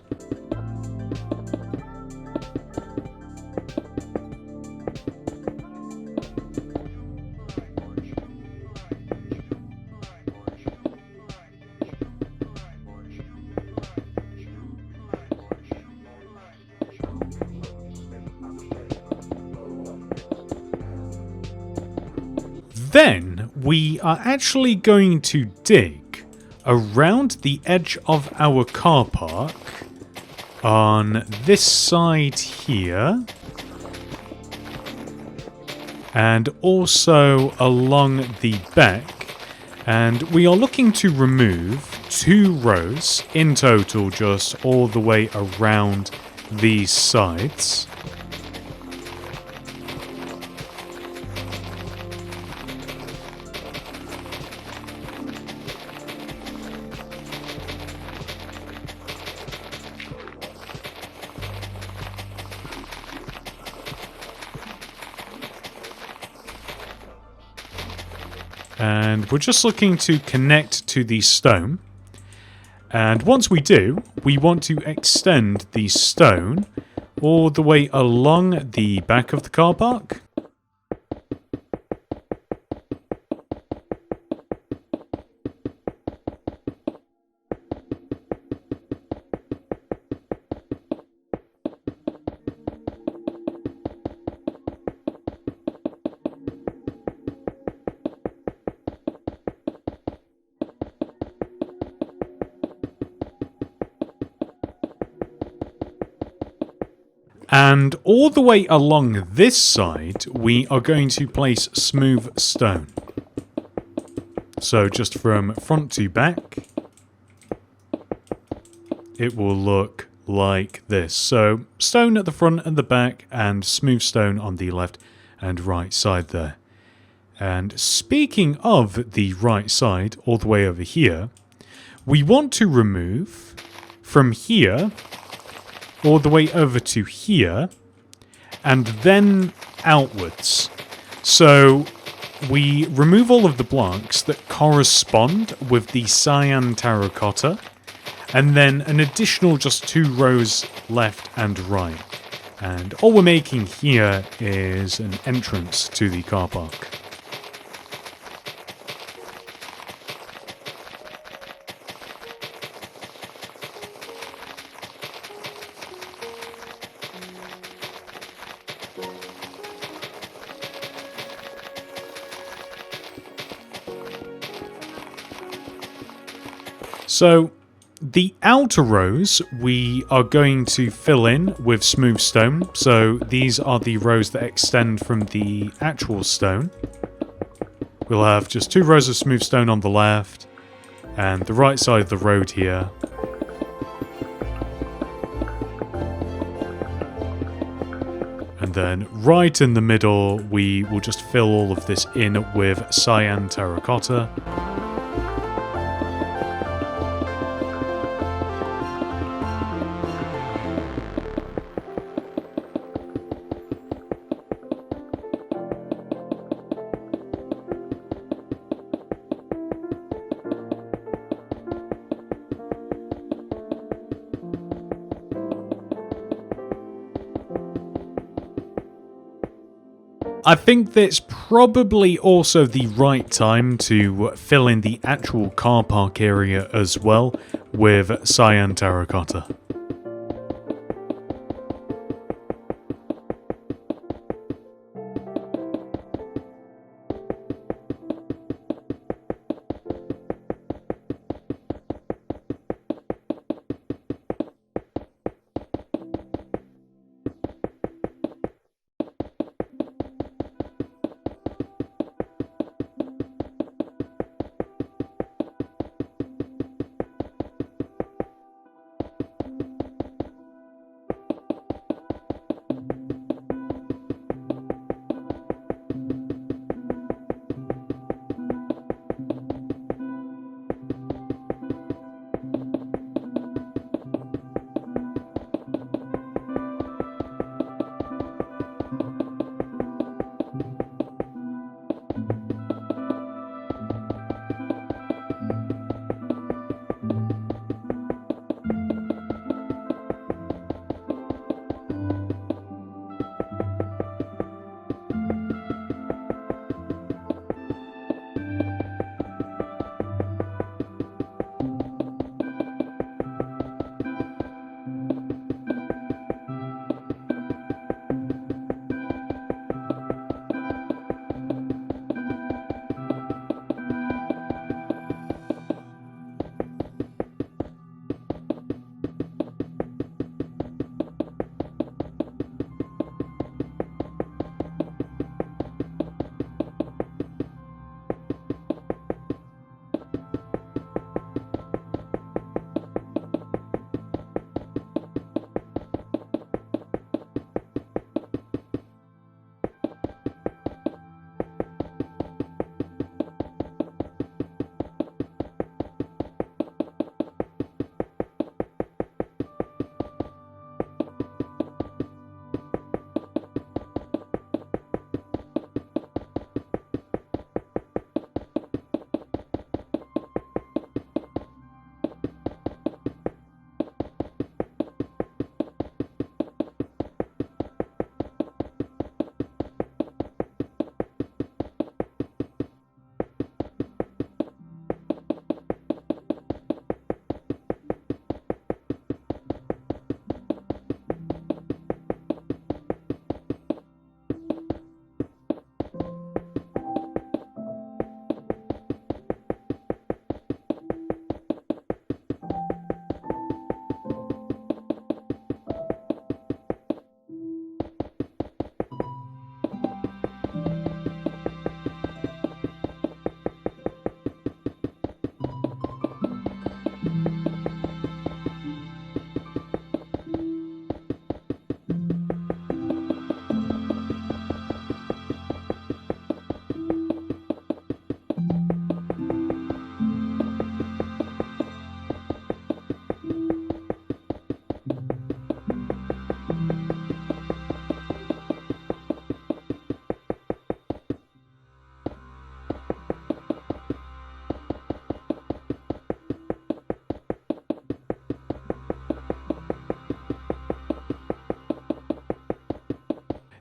Then we are actually going to dig around the edge of our car park on this side here, and also along the back, and we are looking to remove 2 rows in total, just all the way around these sides. And we're just looking to connect to the stone. And once we do, we want to extend the stone all the way along the back of the car park. And all the way along this side, we are going to place smooth stone. So just from front to back, it will look like this. So stone at the front and the back, and smooth stone on the left and right side there. And speaking of the right side, all the way over here, we want to remove from here all the way over to here, and then outwards. So we remove all of the blocks that correspond with the cyan terracotta, and then an additional just 2 rows left and right. And all we're making here is an entrance to the car park. So the outer rows we are going to fill in with smooth stone. So these are the rows that extend from the actual stone. We'll have just 2 rows of smooth stone on the left and the right side of the road here. And then right in the middle, we will just fill all of this in with cyan terracotta. I think that's probably also the right time to fill in the actual car park area as well with cyan terracotta.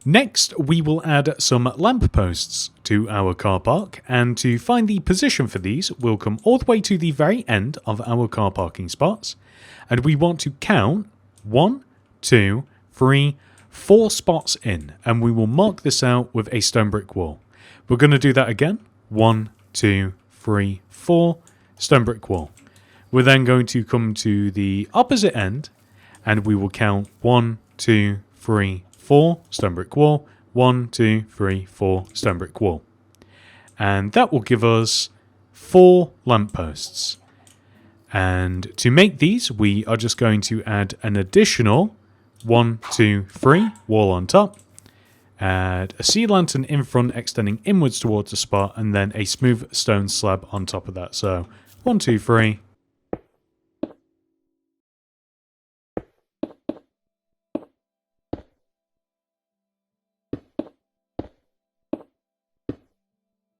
Next, we will add some lampposts to our car park, and to find the position for these, we'll come all the way to the very end of our car parking spots, and we want to count 1, 2, 3, 4 spots in, and we will mark this out with a stone brick wall. We're going to do that again. 1, 2, 3, 4, stone brick wall. We're then going to come to the opposite end, and we will count 1, 2, 3, 4, stone brick wall, 1, 2, 3, 4, stone brick wall. And that will give us 4 lampposts. And to make these, we are just going to add an additional 1, 2, 3 wall on top. Add a sea lantern in front extending inwards towards the spot, and then a smooth stone slab on top of that. So 1, 2, 3.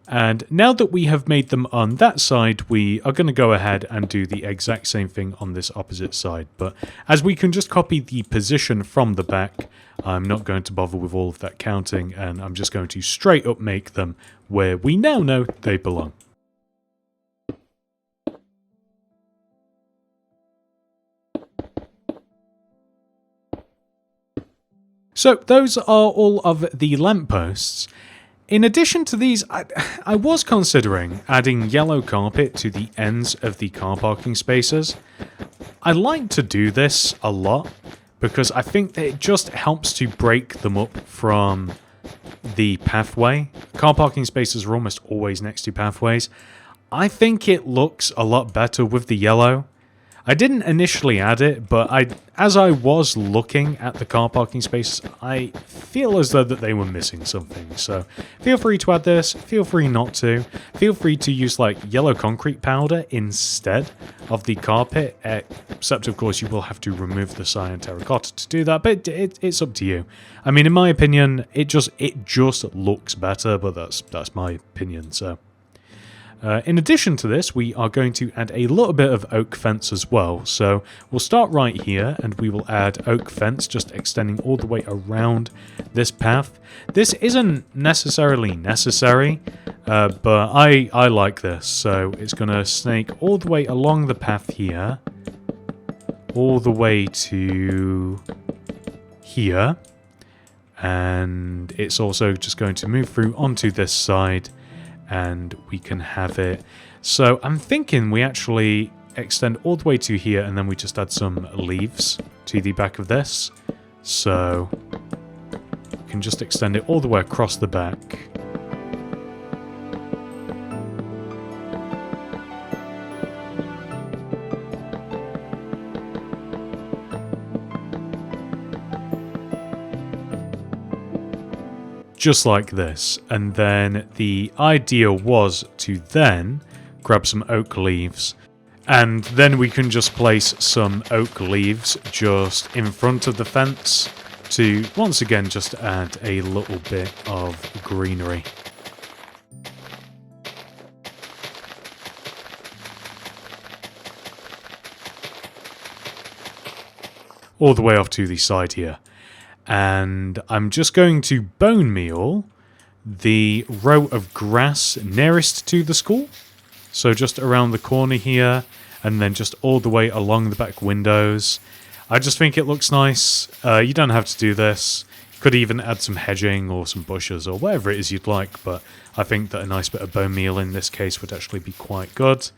And now that we have made them on that side, we are going to go ahead and do the exact same thing on this opposite side. But as we can just copy the position from the back, I'm not going to bother with all of that counting, and I'm just going to straight up make them where we now know they belong. So those are all of the lampposts. In addition to these, I was considering adding yellow carpet to the ends of the car parking spaces. I like to do this a lot because I think that it just helps to break them up from the pathway. Car parking spaces are almost always next to pathways. I think it looks a lot better with the yellow. I didn't initially add it, but as I was looking at the car parking spaces, I feel as though that they were missing something. So feel free to add this, feel free not to. Feel free to use like yellow concrete powder instead of the carpet, except of course you will have to remove the cyan terracotta to do that, but it's up to you. I mean, in my opinion, it just looks better, but that's my opinion, so... in addition to this, we are going to add a little bit of oak fence as well. So we'll start right here and we will add oak fence, just extending all the way around this path. This isn't necessarily necessary, but I like this. So it's going to snake all the way along the path here, all the way to here. And it's also just going to move through onto this side. And we can have it. So I'm thinking we actually extend all the way to here, and then we just add some leaves to the back of this. So we can just extend it all the way across the back. Just like this, and then the idea was to then grab some oak leaves, and then we can just place some oak leaves just in front of the fence to once again just add a little bit of greenery. All the way off to the side here. And I'm just going to bone meal the row of grass nearest to the school. So just around the corner here, and then just all the way along the back windows. I just think it looks nice. You don't have to do this. You could even add some hedging or some bushes or whatever it is you'd like, but I think that a nice bit of bone meal in this case would actually be quite good.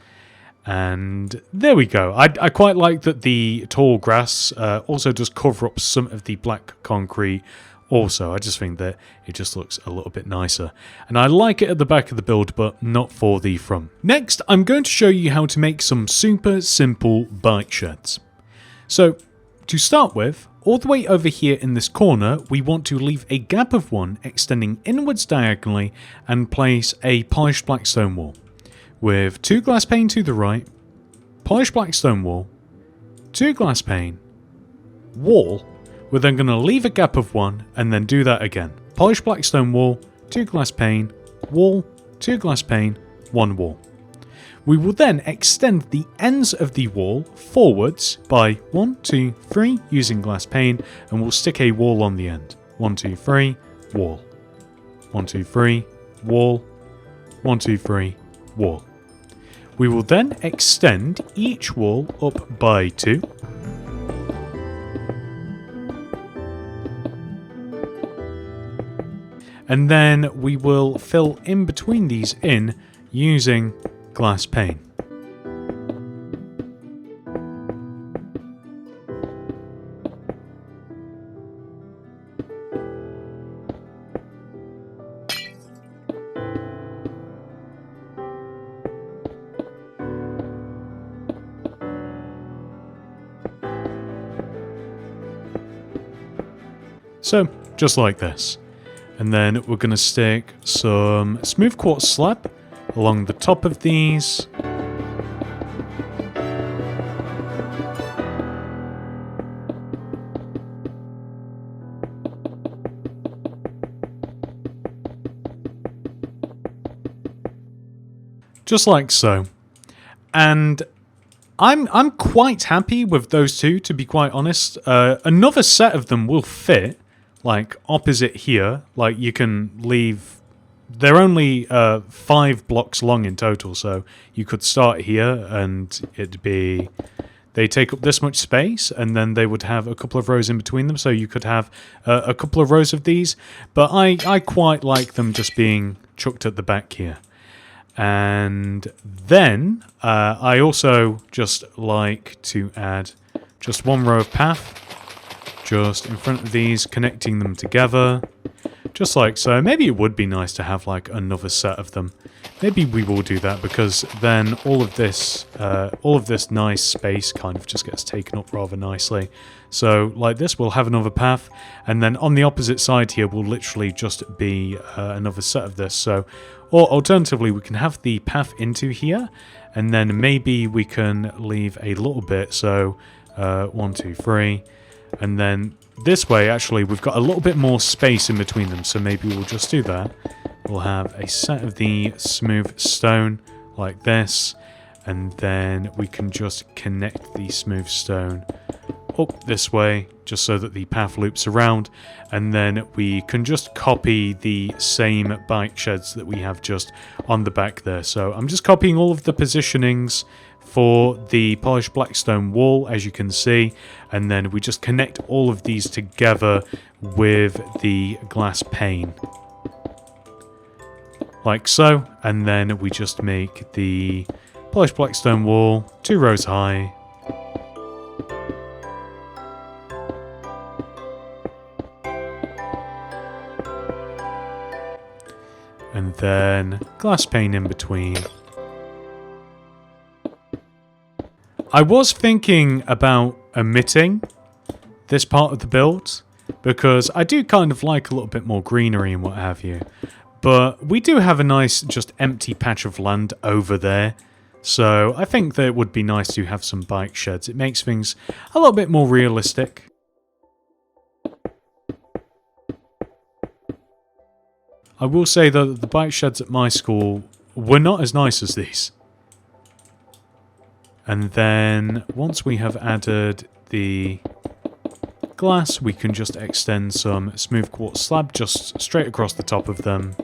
And there we go. I quite like that the tall grass also does cover up some of the black concrete also. I just think that it just looks a little bit nicer. And I like it at the back of the build, but not for the front. Next, I'm going to show you how to make some super simple bike sheds. So, to start with, all the way over here in this corner, we want to leave a gap of 1 extending inwards diagonally and place a polished black stone wall. With 2 glass pane to the right, polished black stone wall, 2 glass pane, wall. We're then going to leave a gap of 1 and then do that again. Polished black stone wall, 2 glass pane, wall, 2 glass pane, 1 wall. We will then extend the ends of the wall forwards by 1, 2, 3 using glass pane, and we'll stick a wall on the end. 1, 2, 3, wall. 1, 2, 3, wall. 1, 2, 3, wall. We will then extend each wall up by 2. And then we will fill in between these in using glass pane. So, just like this. And then we're going to stick some smooth quartz slab along the top of these. Just like so. And I'm quite happy with those two, to be quite honest. Another set of them will fit, like, opposite here. Like, you can leave... They're only 5 blocks long in total, so you could start here and it'd be... They take up this much space, and then they would have a couple of rows in between them, so you could have a couple of rows of these. But I quite like them just being chucked at the back here. And then I also just like to add just one row of path just in front of these, connecting them together, just like so. Maybe it would be nice to have like another set of them. Maybe we will do that, because then all of this nice space kind of just gets taken up rather nicely. So like this, we'll have another path, and then on the opposite side here will literally just be another set of this. So, or alternatively, we can have the path into here, and then maybe we can leave a little bit. So 1, 2, 3, and then this way, actually, we've got a little bit more space in between them. So maybe we'll just do that. We'll have a set of the smooth stone like this, and then we can just connect the smooth stone up this way, just so that the path loops around, and then we can just copy the same bike sheds that we have just on the back there. So I'm just copying all of the positionings for the polished black stone wall, as you can see, and then we just connect all of these together with the glass pane. Like so, and then we just make the polished black stone wall 2 rows high. And then glass pane in between. I was thinking about omitting this part of the build, because I do kind of like a little bit more greenery and what have you. But we do have a nice just empty patch of land over there. So I think that it would be nice to have some bike sheds. It makes things a little bit more realistic. I will say though that the bike sheds at my school were not as nice as these. And then once we have added the glass, we can just extend some smooth quartz slab just straight across the top of them.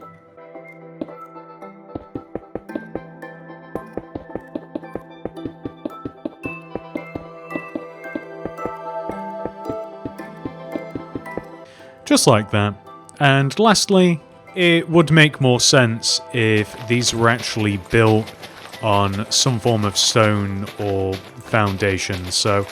Just like that. And lastly, it would make more sense if these were actually built on some form of stone or foundation. So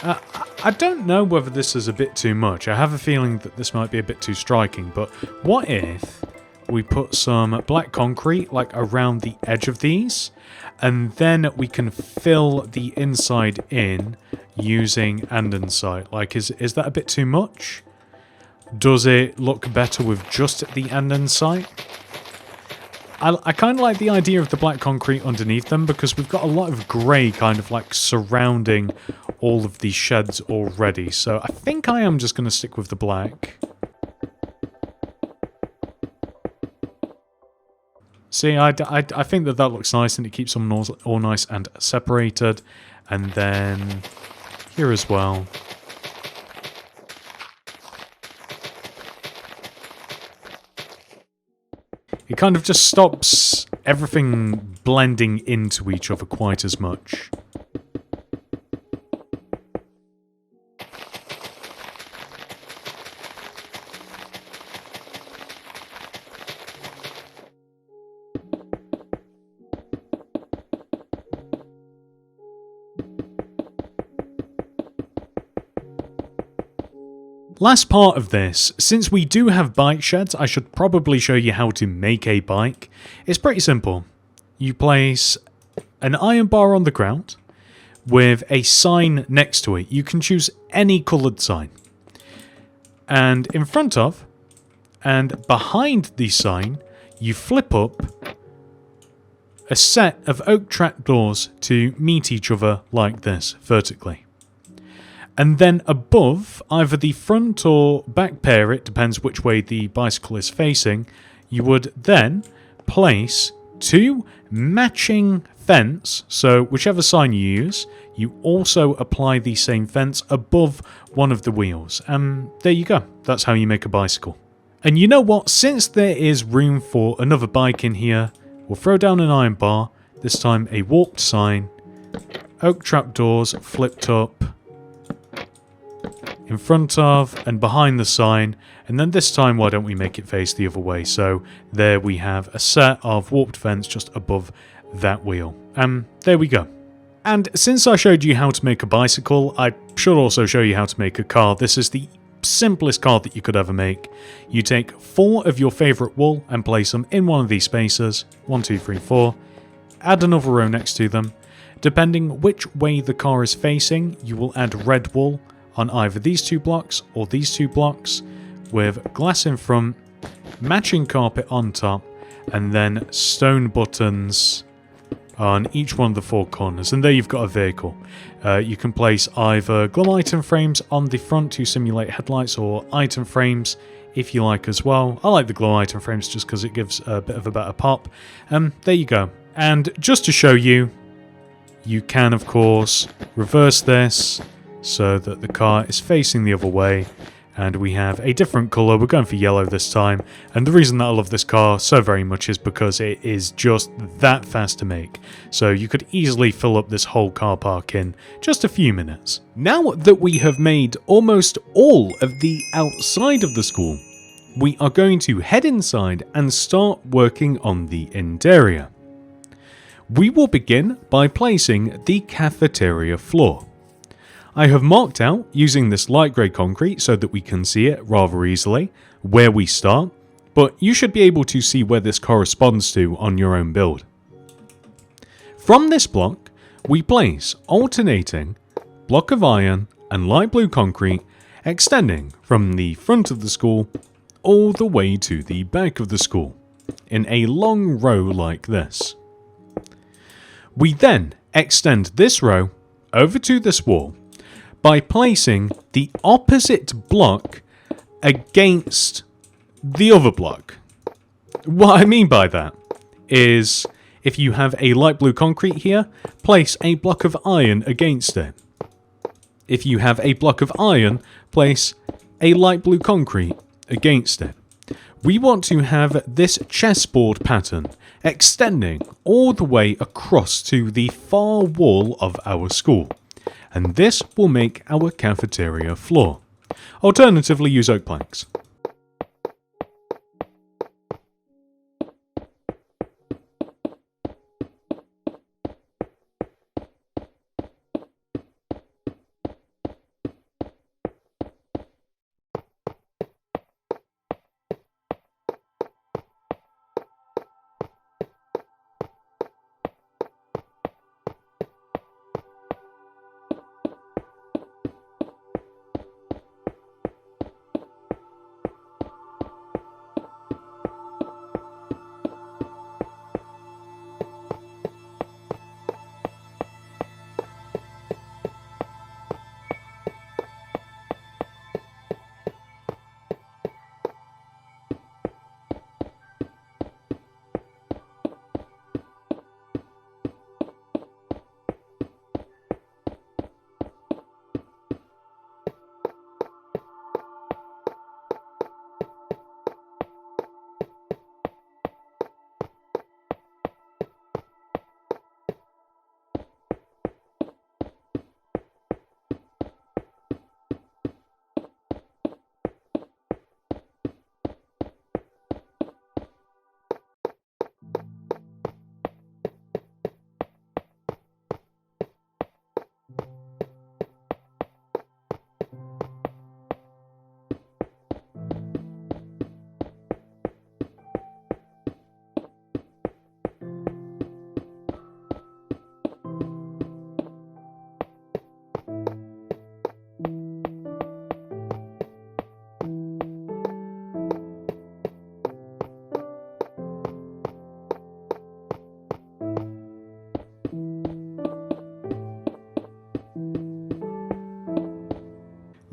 I don't know whether this is a bit too much. I have a feeling that this might be a bit too striking, but what if we put some black concrete like around the edge of these, and then we can fill the inside in using andesite? Like, is that a bit too much? Does it look better with just the andesite? I kind of like the idea of the black concrete underneath them, because we've got a lot of grey kind of like surrounding all of these sheds already. So I think I am just going to stick with the black. See, I think that looks nice, and it keeps them all nice and separated. And then here as well. It kind of just stops everything blending into each other quite as much. Last part of this, since we do have bike sheds, I should probably show you how to make a bike. It's pretty simple. You place an iron bar on the ground with a sign next to it. You can choose any coloured sign. And in front of and behind the sign, you flip up a set of oak trapdoors to meet each other like this, vertically. And then above, either the front or back pair, it depends which way the bicycle is facing, you would then place two matching fence, so whichever sign you use, you also apply the same fence above one of the wheels. And there you go, that's how you make a bicycle. And you know what, since there is room for another bike in here, we'll throw down an iron bar, this time a warped sign, oak trapdoors flipped up, in front of and behind the sign, and then this time why don't we make it face the other way, so there we have a set of warped fence just above that wheel. There we go. And since I showed you how to make a bicycle, I should also show you how to make a car. This is the simplest car that you could ever make. You take 4 of your favourite wool and place them in one of these spaces, 1, 2, 3, 4, add another row next to them. Depending which way the car is facing, you will add red wool on either these 2 blocks or these 2 blocks, with glass in front, matching carpet on top, and then stone buttons on each one of the 4 corners, and there you've got a vehicle. You can place either glow item frames on the front to simulate headlights, or item frames if you like as well. I like the glow item frames just because it gives a bit of a better pop. There you go. And just to show you, you can of course reverse this so that the car is facing the other way, and we have a different colour. We're going for yellow this time, and the reason that I love this car so very much is because it is just that fast to make. So you could easily fill up this whole car park in just a few minutes. Now that we have made almost all of the outside of the school, we are going to head inside and start working on the interior. We will begin by placing the cafeteria floor. I have marked out, using this light grey concrete so that we can see it rather easily, where we start, but you should be able to see where this corresponds to on your own build. From this block, we place alternating block of iron and light blue concrete extending from the front of the school all the way to the back of the school, in a long row like this. We then extend this row over to this wall by placing the opposite block against the other block. What I mean by that is, if you have a light blue concrete here, place a block of iron against it. If you have a block of iron, place a light blue concrete against it. We want to have this chessboard pattern extending all the way across to the far wall of our school, and this will make our cafeteria floor. Alternatively, use oak planks.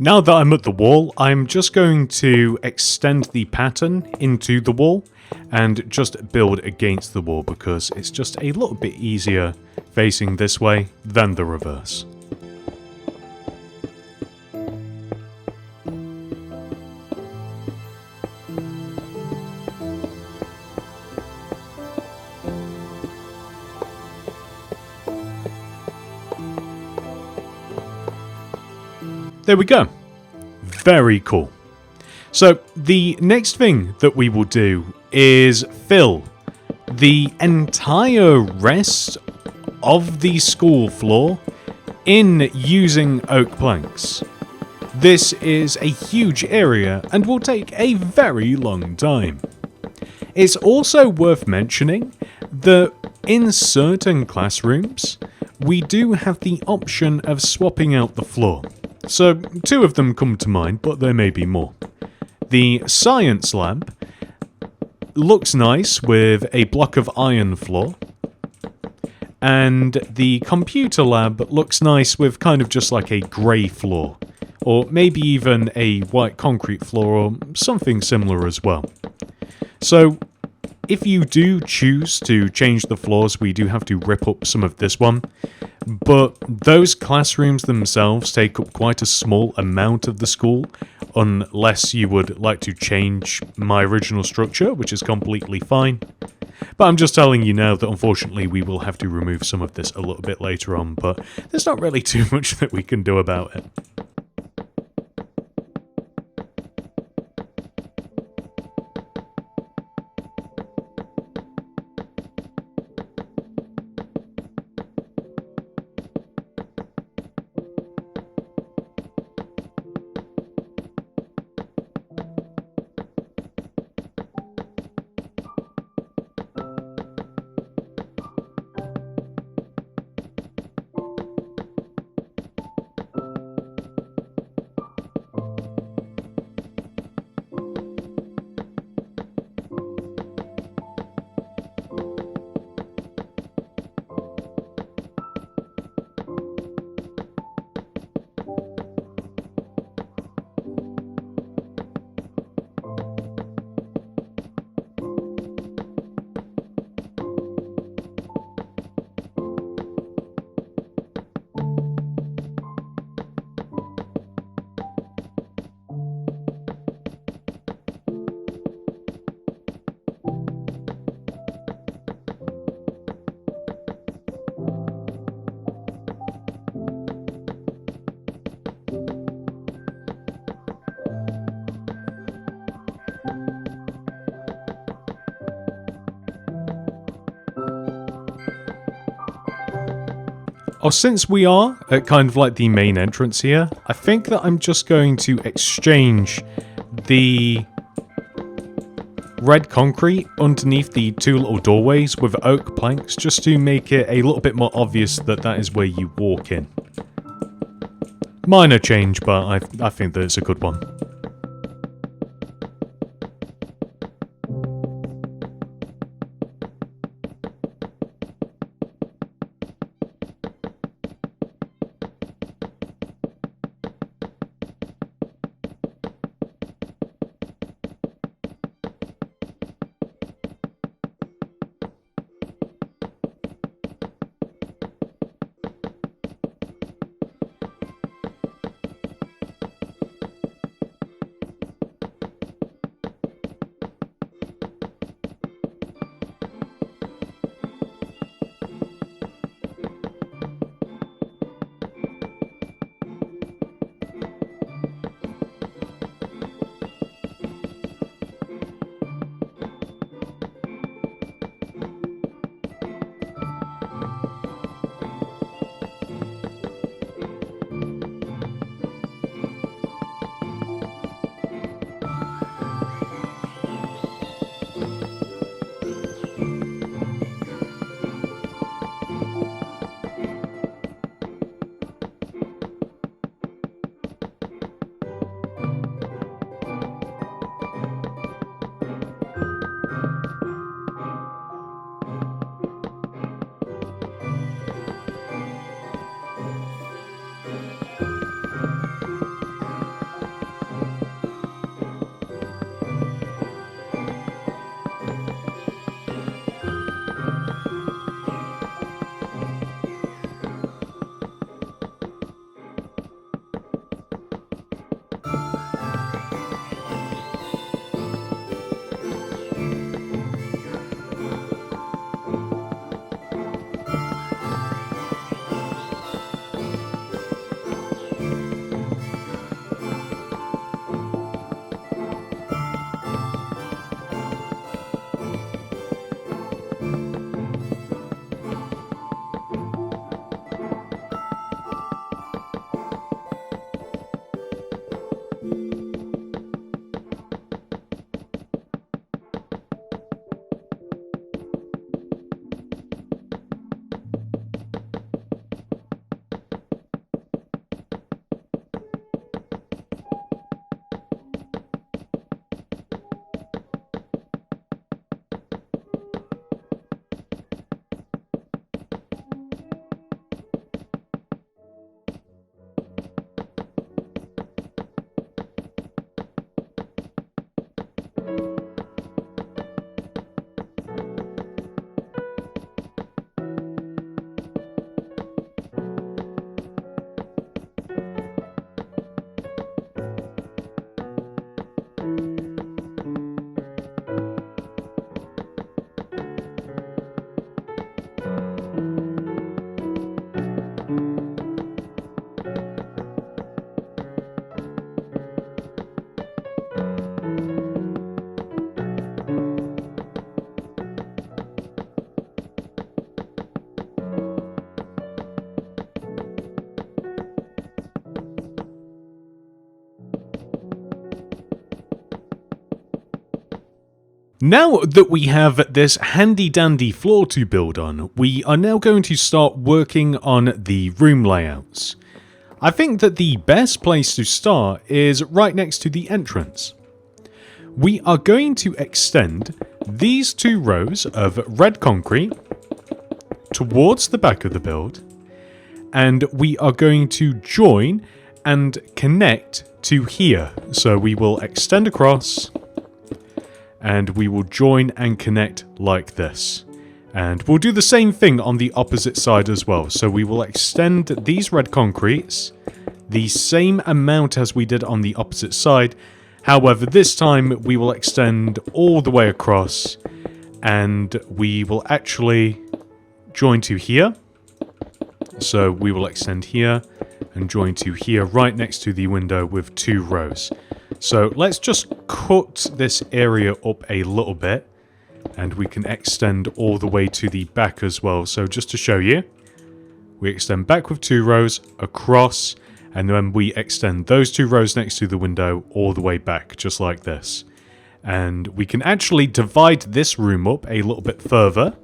Now that I'm at the wall, I'm just going to extend the pattern into the wall and just build against the wall because it's just a little bit easier facing this way than the reverse. There we go. Very cool. So the next thing that we will do is fill the entire rest of the school floor in using oak planks. This is a huge area and will take a very long time. It's also worth mentioning that in certain classrooms, we do have the option of swapping out the floor. So, 2 of them come to mind, but there may be more. The science lab looks nice with a block of iron floor, and the computer lab looks nice with kind of just like a grey floor, or maybe even a white concrete floor or something similar as well. So, if you do choose to change the floors, we do have to rip up some of this one. But those classrooms themselves take up quite a small amount of the school, unless you would like to change my original structure, which is completely fine. But I'm just telling you now that unfortunately we will have to remove some of this a little bit later on, but there's not really too much that we can do about it. Oh, since we are at kind of like the main entrance here, I think that I'm just going to exchange the red concrete underneath the 2 little doorways with oak planks just to make it a little bit more obvious that that is where you walk in. Minor change, but I think that it's a good one. Now that we have this handy dandy floor to build on, we are now going to start working on the room layouts. I think that the best place to start is right next to the entrance. We are going to extend these 2 rows of red concrete towards the back of the build, and we are going to join and connect to here. So we will extend across, and we will join and connect like this. And we'll do the same thing on the opposite side as well. So we will extend these red concretes the same amount as we did on the opposite side. However, this time we will extend all the way across, and we will actually join to here. So we will extend here and join to here right next to the window with 2 rows. So let's just cut this area up a little bit, and we can extend all the way to the back as well. So just to show you, we extend back with 2 rows across, and then we extend those 2 rows next to the window all the way back, just like this. And we can actually divide this room up a little bit further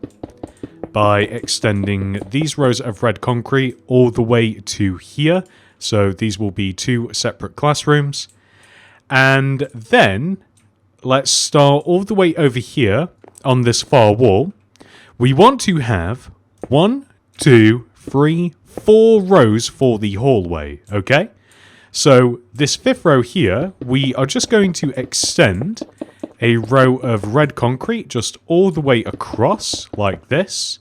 by extending these rows of red concrete all the way to here. So these will be 2 separate classrooms. And then let's start all the way over here on this far wall. We want to have 1, 2, 3, 4 rows for the hallway, okay? So this 5th row here, we are just going to extend a row of red concrete just all the way across like this.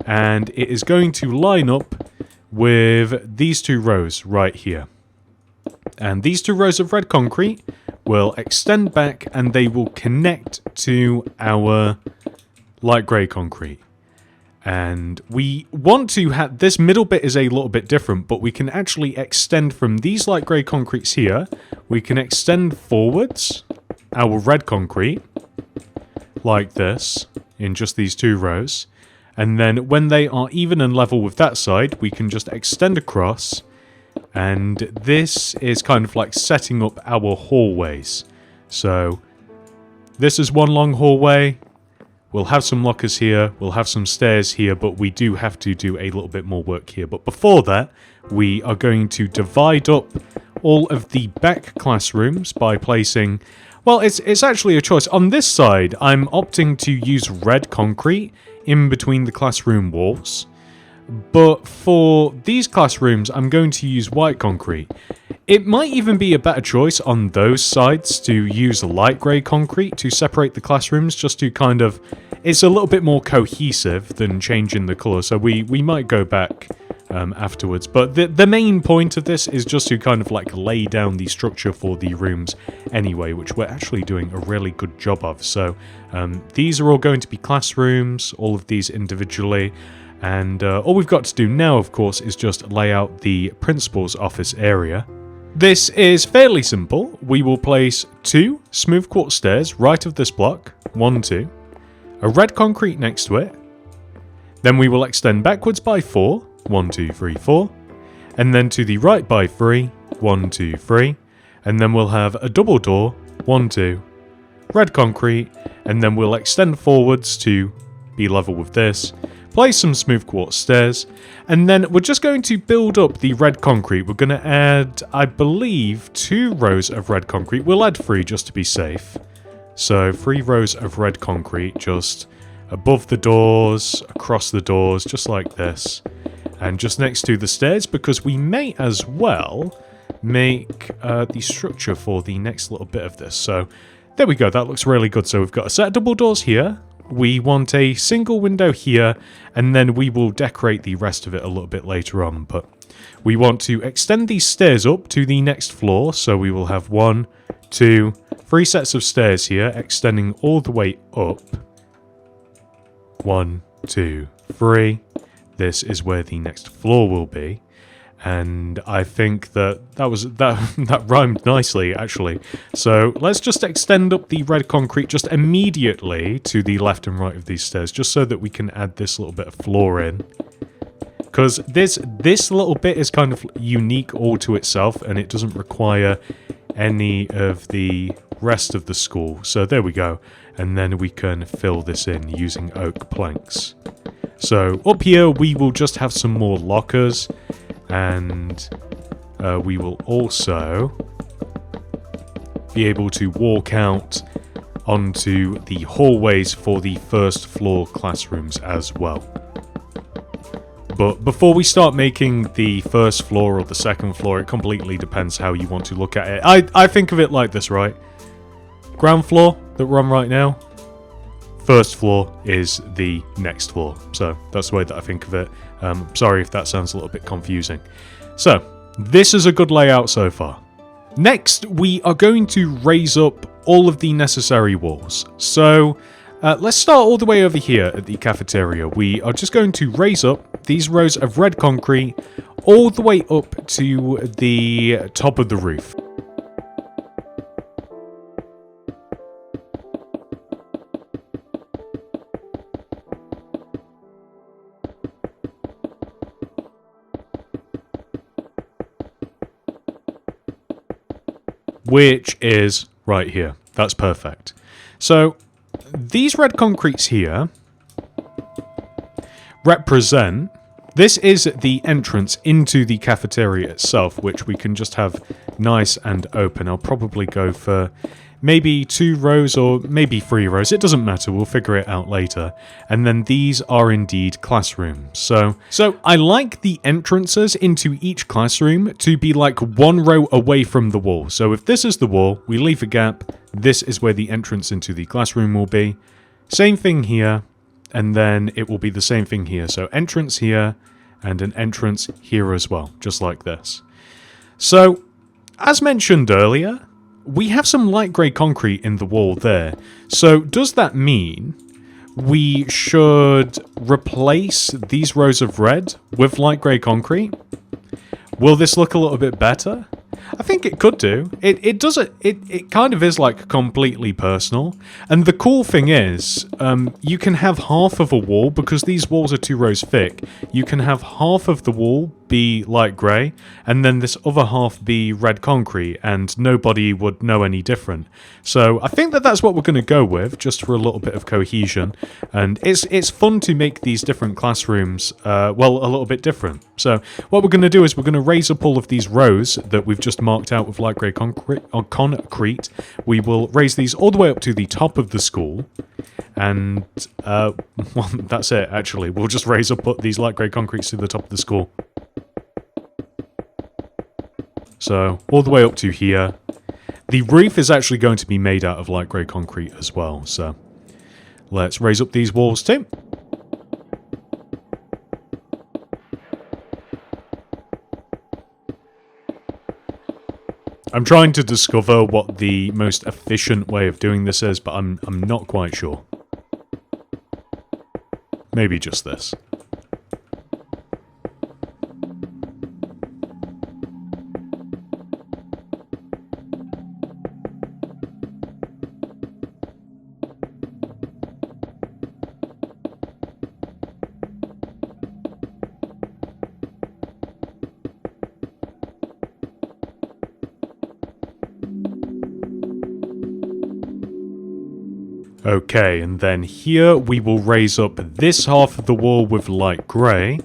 And it is going to line up with these 2 rows right here. And these 2 rows of red concrete will extend back, and they will connect to our light grey concrete. And we want to have... this middle bit is a little bit different, but we can actually extend from these light grey concretes here. We can extend forwards our red concrete like this in just these 2 rows. And then when they are even and level with that side, we can just extend across. And this is kind of like setting up our hallways. So this is one long hallway. We'll have some lockers here. We'll have some stairs here, but we do have to do a little bit more work here. But before that, we are going to divide up all of the back classrooms by placing... well, it's actually a choice. On this side, I'm opting to use red concrete in between the classroom walls. But for these classrooms, I'm going to use white concrete. It might even be a better choice on those sides to use light grey concrete to separate the classrooms, just to kind of... it's a little bit more cohesive than changing the colour, so we might go back afterwards. But the main point of this is just to kind of like lay down the structure for the rooms anyway, which we're actually doing a really good job of. So these are all going to be classrooms, all of these individually. And all we've got to do now, of course, is just lay out the principal's office area. This is fairly simple. We will place 2 smooth quartz stairs right of this block, 1, 2, a red concrete next to it. Then we will extend backwards by 4, 1, 2, 3, 4, and then to the right by 3, 1, 2, 3, and then we'll have a double door, 1, 2, red concrete, and then we'll extend forwards to be level with this. Place some smooth quartz stairs, and then we're just going to build up the red concrete. We're going to add, I believe, 2 rows of red concrete. We'll add 3 just to be safe. So 3 rows of red concrete just above the doors, across the doors, just like this. And just next to the stairs, because we may as well make the structure for the next little bit of this. So there we go, that looks really good. So we've got a set of double doors here. We want a single window here, and then we will decorate the rest of it a little bit later on. But we want to extend these stairs up to the next floor, so we will have 1, 2, 3 sets of stairs here, extending all the way up. 1, 2, 3. This is where the next floor will be. And I think that rhymed nicely, actually. So let's just extend up the red concrete just immediately to the left and right of these stairs, just so that we can add this little bit of floor in. Because this little bit is kind of unique all to itself, and it doesn't require any of the rest of the school. So there we go. And then we can fill this in using oak planks. So up here we will just have some more lockers, and we will also be able to walk out onto the hallways for the first floor classrooms as well. But before we start making the first floor or the second floor, it completely depends how you want to look at it. I think of it like this, right? Ground floor that we're on right now, first floor is the next floor. So that's the way that I think of it. Sorry if that sounds a little bit confusing. So this is a good layout so far. Next, we are going to raise up all of the necessary walls. So let's start all the way over here at the cafeteria. We are just going to raise up these rows of red concrete all the way up to the top of the roof. Which is right here. That's perfect. So these red concretes here represent, this is the entrance into the cafeteria itself, which we can just have nice and open. I'll probably go for maybe 2 rows or maybe 3 rows. It doesn't matter. We'll figure it out later. And then these are indeed classrooms. So I like the entrances into each classroom to be like 1 row away from the wall. So if this is the wall, we leave a gap. This is where the entrance into the classroom will be. Same thing here. And then it will be the same thing here. So entrance here and an entrance here as well, just like this. So as mentioned earlier, we have some light grey concrete in the wall there. So does that mean we should replace these rows of red with light grey concrete? Will this look a little bit better? I think it could do. It kind of is like completely personal. And the cool thing is, you can have half of a wall, because these walls are 2 rows thick, you can have half of the wall be light grey, and then this other half be red concrete, and nobody would know any different. So I think that that's what we're going to go with, just for a little bit of cohesion. And it's fun to make these different classrooms, well, a little bit different. So what we're going to do is we're going to raise up all of these rows that we've just marked out with light grey concrete. We will raise these all the way up to the top of the school. And, well, that's it, actually. We'll just raise up these light grey concretes to the top of the school. So, all the way up to here. The roof is actually going to be made out of light grey concrete as well. So, let's raise up these walls too. I'm trying to discover what the most efficient way of doing this is, but I'm not quite sure. Maybe just this. Okay, and then here we will raise up this half of the wall with light grey.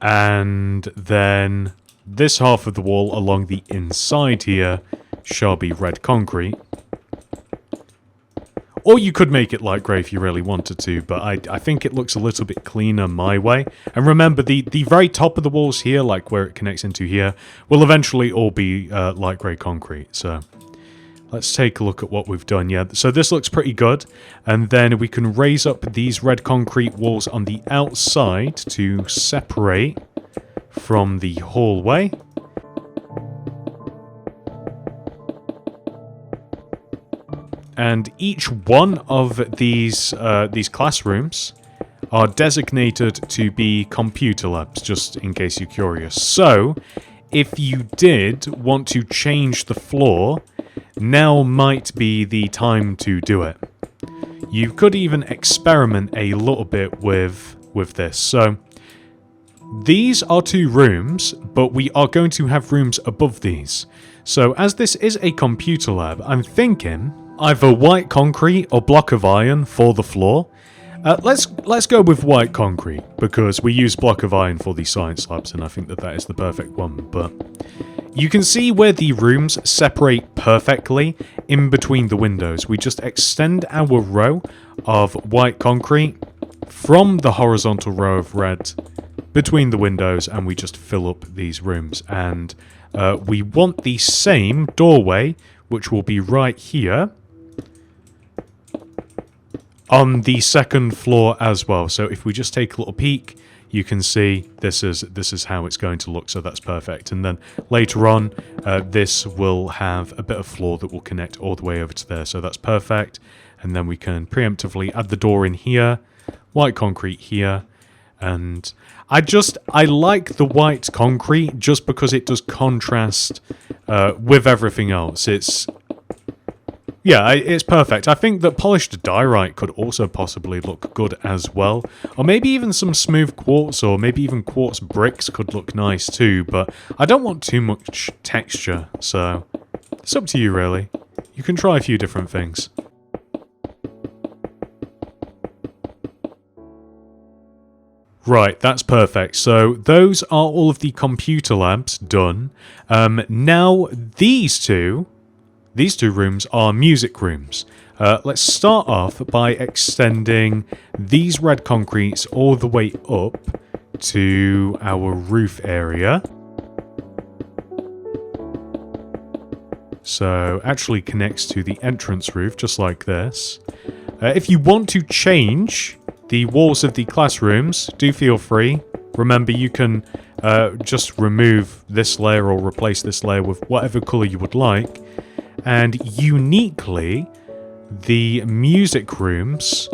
And then this half of the wall along the inside here shall be red concrete. Or you could make it light grey if you really wanted to, but I think it looks a little bit cleaner my way. And remember, the very top of the walls here, like where it connects into here, will eventually all be light grey concrete. So let's take a look at what we've done. Yeah, so this looks pretty good. And then we can raise up these red concrete walls on the outside to separate from the hallway. And each one of these classrooms are designated to be computer labs, just in case you're curious. So, if you did want to change the floor now might be the time to do it. You could even experiment a little bit with this. So these are 2 rooms, but we are going to have rooms above these. So as this is a computer lab, I'm thinking either white concrete or block of iron for the floor. Let's go with white concrete, because we use block of iron for the science labs, and I think that is the perfect one. But you can see where the rooms separate perfectly in between the windows. We just extend our row of white concrete from the horizontal row of red between the windows, and we just fill up these rooms. And we want the same doorway, which will be right here, on the second floor as well. So if we just take a little peek, you can see this is how it's going to look. So that's perfect. And then later on, this will have a bit of floor that will connect all the way over to there. So that's perfect. And then we can preemptively add the door in here, white concrete here. And I like the white concrete just because it does contrast with everything else. Yeah, it's perfect. I think that polished diorite could also possibly look good as well. Or maybe even some smooth quartz, or maybe even quartz bricks could look nice too. But I don't want too much texture, so it's up to you really. You can try a few different things. Right, that's perfect. So those are all of the computer labs done. Now these two rooms are music rooms. Let's start off by extending these red concretes all the way up to our roof area. So actually connects to the entrance roof, just like this. If you want to change the walls of the classrooms, do feel free. Remember, you can just remove this layer or replace this layer with whatever colour you would like. And uniquely, the music rooms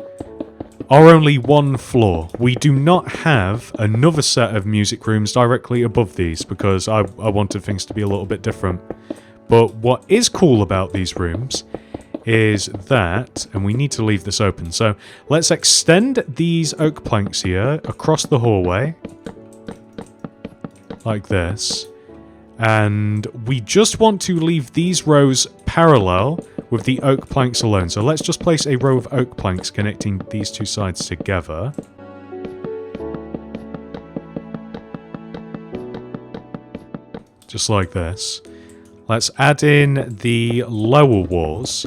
are only 1 floor. We do not have another set of music rooms directly above these because I wanted things to be a little bit different. But what is cool about these rooms is that, and we need to leave this open, so let's extend these oak planks here across the hallway, like this. And we just want to leave these rows parallel with the oak planks alone. So let's just place a row of oak planks connecting these 2 sides together. Just like this. Let's add in the lower walls,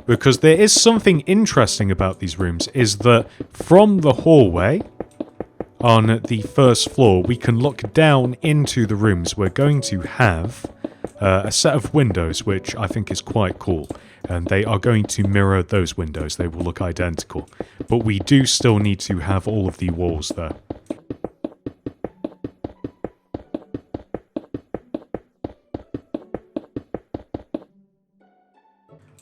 because there is something interesting about these rooms, is that from the hallway on the first floor, we can look down into the rooms. We're going to have a set of windows, which I think is quite cool. And they are going to mirror those windows. They will look identical. But we do still need to have all of the walls there.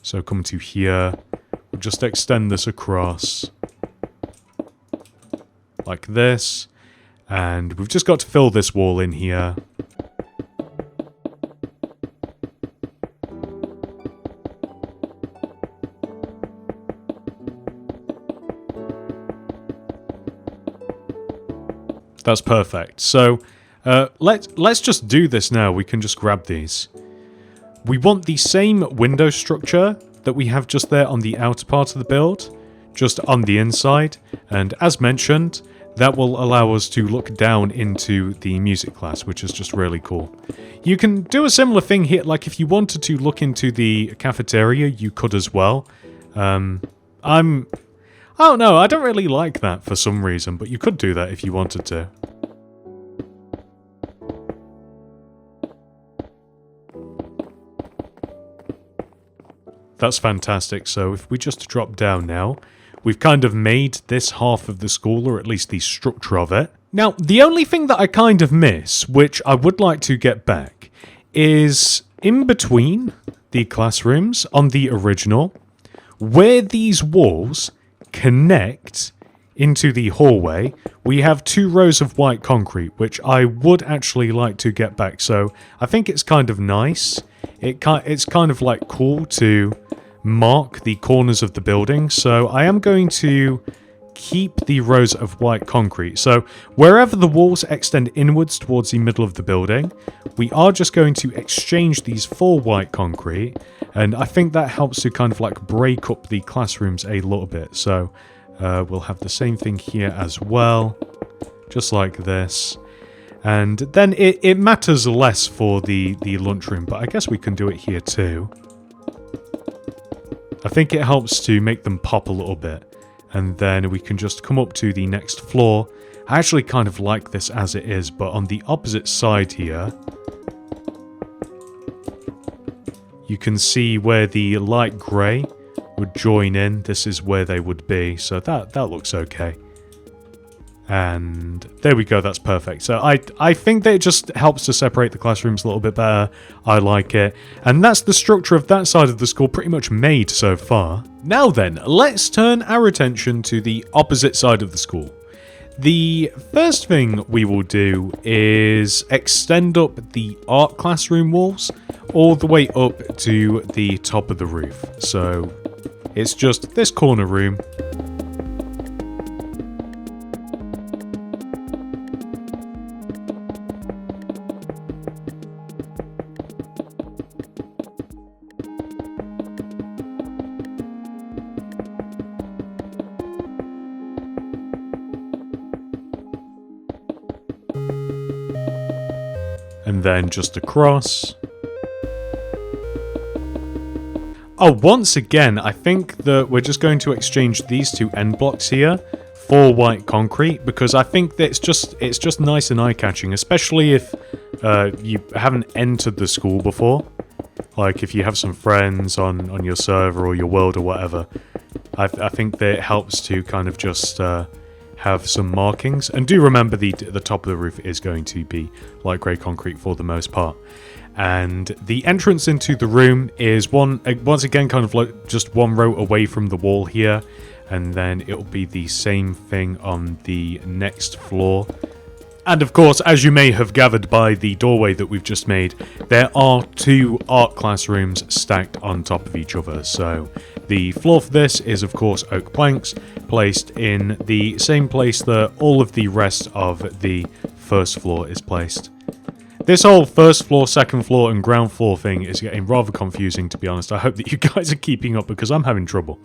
So come to here. We'll just extend this across. Like this, and we've just got to fill this wall in here. That's perfect. So let's just do this now. We can just grab these. We want the same window structure that we have just there on the outer part of the build, just on the inside, and as mentioned, that will allow us to look down into the music class, which is just really cool. You can do a similar thing here, like if you wanted to look into the cafeteria, you could as well. I don't know, I don't really like that for some reason, but you could do that if you wanted to. That's fantastic. So if we just drop down now, we've kind of made this half of the school, or at least the structure of it. Now, the only thing that I kind of miss, which I would like to get back, is in between the classrooms on the original, where these walls connect into the hallway, we have 2 rows of white concrete, which I would actually like to get back. So I think it's kind of nice it's kind of like cool to mark the corners of the building. So I am going to keep the rows of white concrete. So wherever the walls extend inwards towards the middle of the building, we are just going to exchange these for white concrete. And I think that helps to kind of like break up the classrooms a little bit. So we'll have the same thing here as well, just like this. And then it matters less for the lunchroom, but I guess we can do it here too. I think it helps to make them pop a little bit. And then we can just come up to the next floor. I actually kind of like this as it is, but on the opposite side here, you can see where the light grey would join in. This is where they would be, so that looks okay. And there we go, that's perfect. So I think that it just helps to separate the classrooms a little bit better. I like it. And that's the structure of that side of the school pretty much made so far. Now then, let's turn our attention to the opposite side of the school. The first thing we will do is extend up the art classroom walls all the way up to the top of the roof. So it's just this corner room. And then just across. Oh, once again, I think that we're just going to exchange these two end blocks here for white concrete, because I think that it's just nice and eye-catching, especially if you haven't entered the school before. Like if you have some friends on your server or your world or whatever. I think that it helps to kind of just have some markings. And do remember the top of the roof is going to be light grey concrete for the most part. And the entrance into the room is once again kind of like just one row away from the wall here, and then it'll be the same thing on the next floor. And of course, as you may have gathered by the doorway that we've just made, there are two art classrooms stacked on top of each other. So the floor for this is of course oak planks, placed in the same place that all of the rest of the first floor is placed. This whole first floor, second floor, and ground floor thing is getting rather confusing, to be honest. I hope that you guys are keeping up, because I'm having trouble.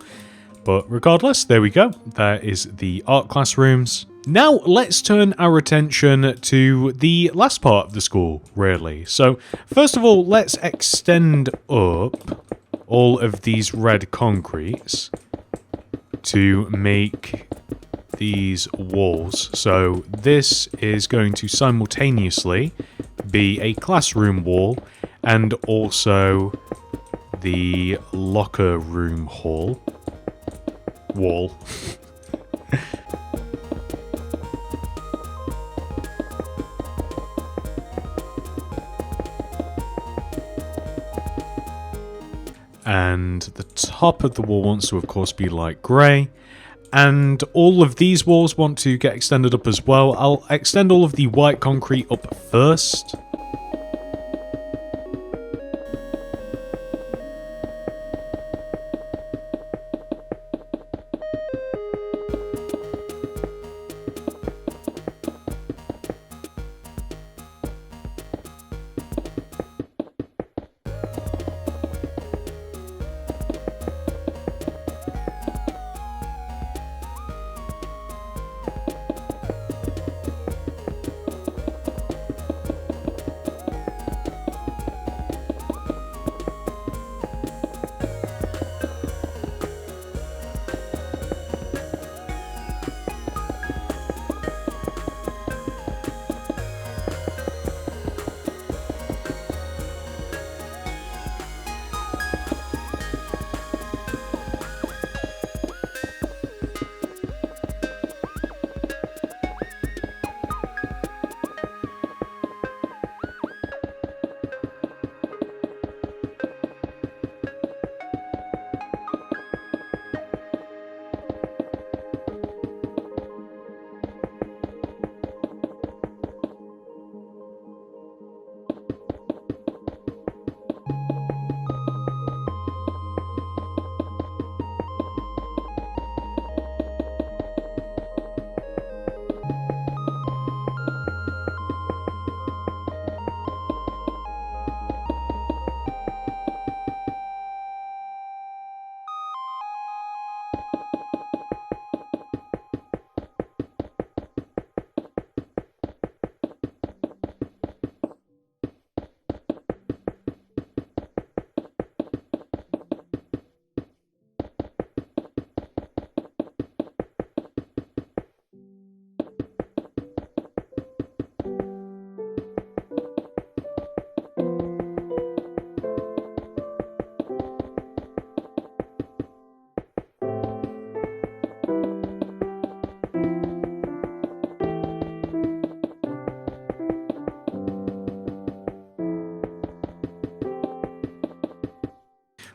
But regardless, there we go. That is the art classrooms. Now, let's turn our attention to the last part of the school, really. So, first of all, let's extend up all of these red concretes to make these walls. So, this is going to simultaneously be a classroom wall and also the locker room wall. And the top of the wall wants to of course be light grey. And all of these walls want to get extended up as well. I'll extend all of the white concrete up first.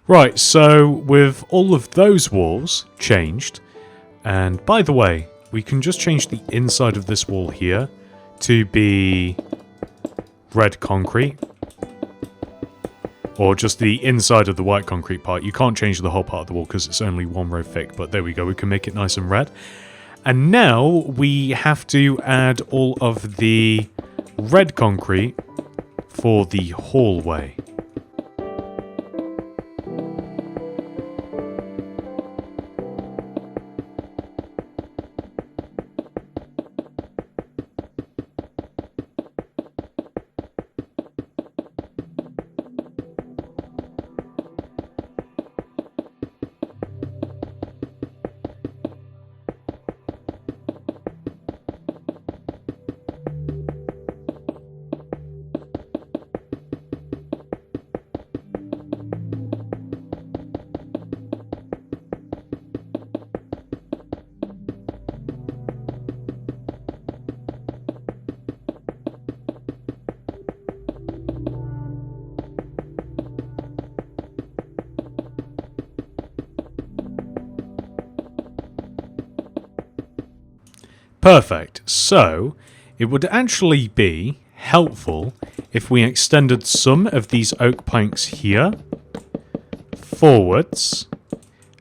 Right, so with all of those walls changed, and by the way, we can just change the inside of this wall here to be red concrete. Or just the inside of the white concrete part. You can't change the whole part of the wall because it's only one row thick, but there we go, we can make it nice and red. And now we have to add all of the red concrete for the hallway. Perfect. So, it would actually be helpful if we extended some of these oak planks here, forwards,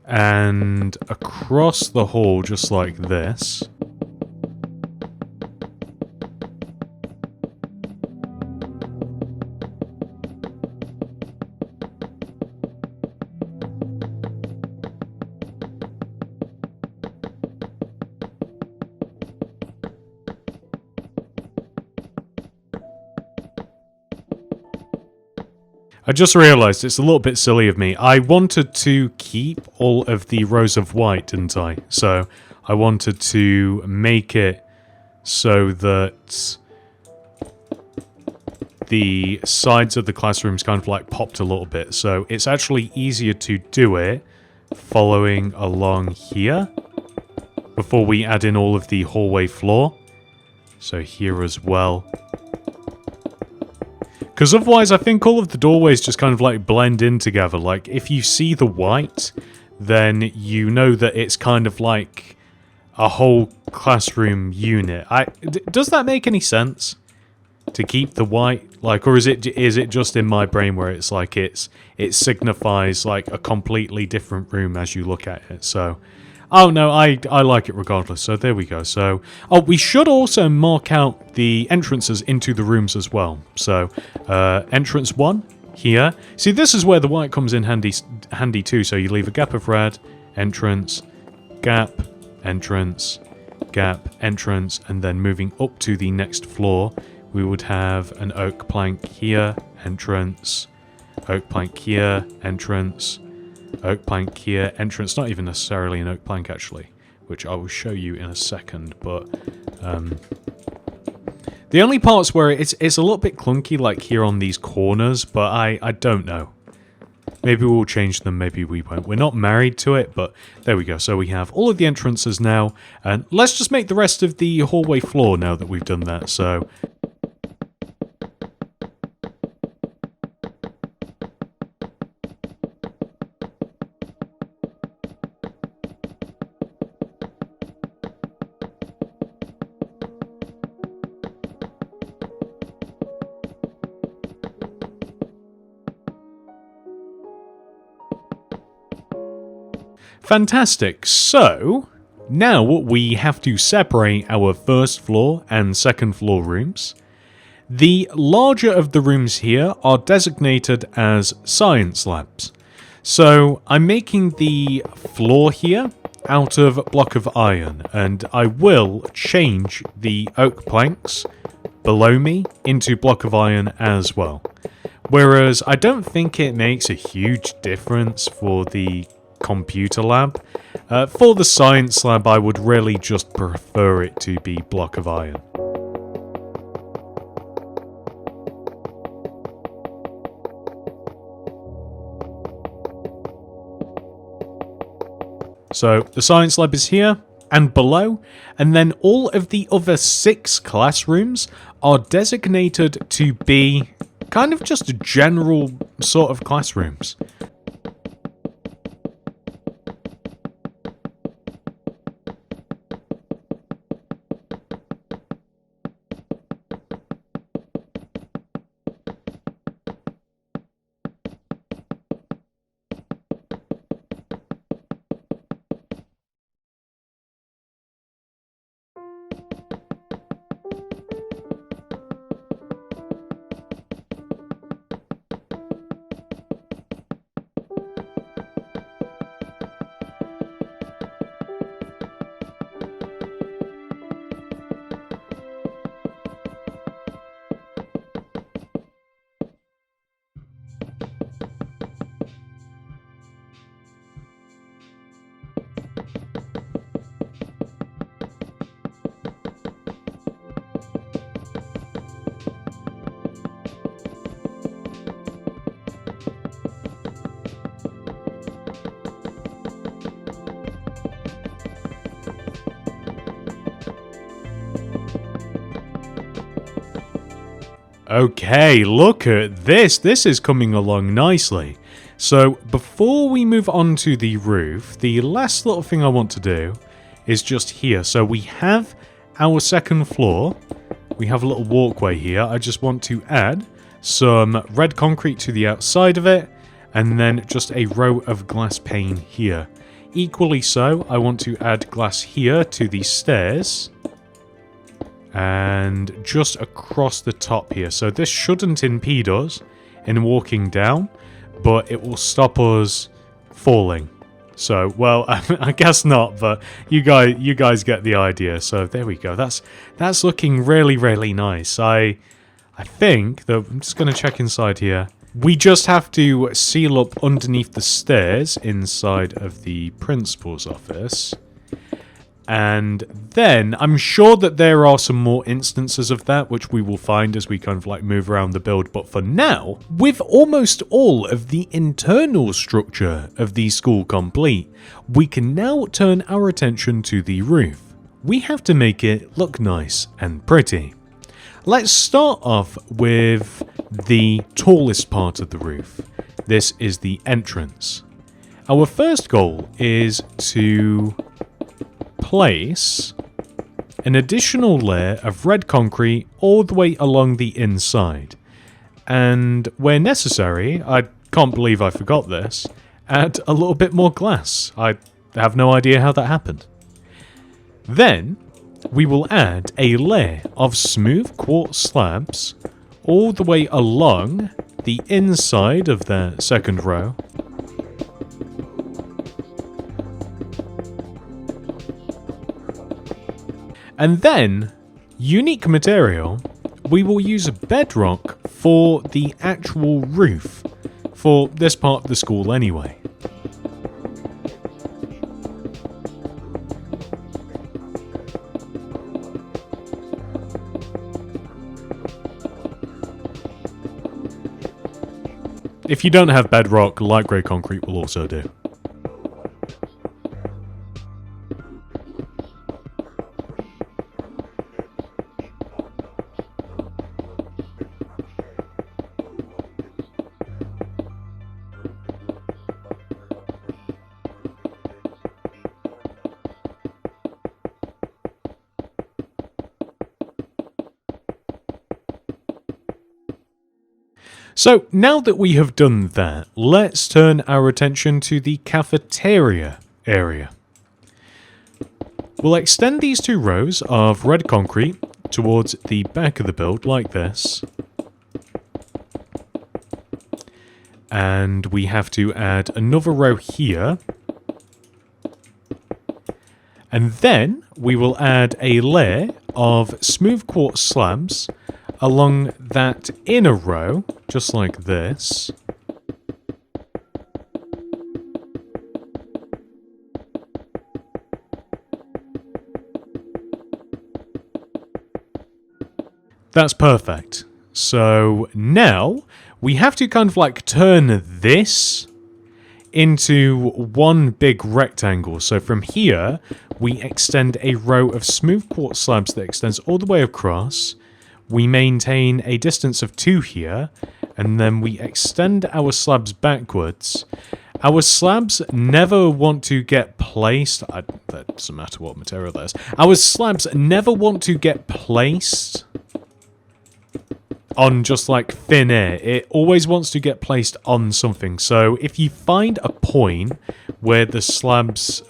and across the hall just like this. I just realised it's a little bit silly of me. I wanted to keep all of the rows of white, didn't I? So I wanted to make it so that the sides of the classrooms kind of like popped a little bit. So it's actually easier to do it following along here before we add in all of the hallway floor. So here as well. Because otherwise I think all of the doorways just kind of like blend in together. Like if you see the white, then you know that it's kind of like a whole classroom unit. Does that make any sense? To keep the white? Like, or is it just in my brain where it's like it signifies like a completely different room as you look at it? So, oh no, I like it regardless. So there we go. So, oh, we should also mark out the entrances into the rooms as well. So, entrance 1 here. See, this is where the white comes in handy too. So you leave a gap of red, entrance, gap, entrance, gap, entrance, and then moving up to the next floor, we would have an oak plank here, entrance, oak plank here, entrance, oak plank here, entrance. Not even necessarily an oak plank actually, which I will show you in a second, but the only parts where it's a little bit clunky, like here on these corners, but I don't know. Maybe we'll change them, maybe we won't. We're not married to it, but there we go. So we have all of the entrances now, and let's just make the rest of the hallway floor now that we've done that. So fantastic. So now we have to separate our first floor and second floor rooms. The larger of the rooms here are designated as science labs. So I'm making the floor here out of a block of iron, and I will change the oak planks below me into block of iron as well. Whereas I don't think it makes a huge difference for the computer lab. For the science lab, I would really just prefer it to be block of iron. So the science lab is here and below, and then all of the other 6 classrooms are designated to be kind of just general sort of classrooms. Okay, look at this. This is coming along nicely. So before we move on to the roof, the last little thing I want to do is just here. So we have our second floor. We have a little walkway here. I just want to add some red concrete to the outside of it, and then just a row of glass pane here. Equally so, I want to add glass here to the stairs, and just across the top here. So this shouldn't impede us in walking down, but it will stop us falling. So, well, I guess not, but you guys get the idea. So there we go. That's looking really, really nice. I think that I'm just going to check inside here. We just have to seal up underneath the stairs inside of the principal's office. And then I'm sure that there are some more instances of that, which we will find as we kind of like move around the build. But for now, with almost all of the internal structure of the school complete, we can now turn our attention to the roof. We have to make it look nice and pretty. Let's start off with the tallest part of the roof. This is the entrance. Our first goal is to place an additional layer of red concrete all the way along the inside. And where necessary, I can't believe I forgot this, add a little bit more glass. I have no idea how that happened. Then we will add a layer of smooth quartz slabs all the way along the inside of the second row. And then, unique material, we will use bedrock for the actual roof, for this part of the school anyway. If you don't have bedrock, light grey concrete will also do. So, now that we have done that, let's turn our attention to the cafeteria area. We'll extend these two rows of red concrete towards the back of the build like this. And we have to add another row here. And then we will add a layer of smooth quartz slabs along that inner row, just like this. That's perfect. So now we have to kind of like turn this into one big rectangle. So from here, we extend a row of smooth quartz slabs that extends all the way across. We maintain a distance of 2 here, and then we extend our slabs backwards. Our slabs never want to get placed... that doesn't matter what material that is. Our slabs never want to get placed on just like thin air. It always wants to get placed on something. So if you find a point where the slabs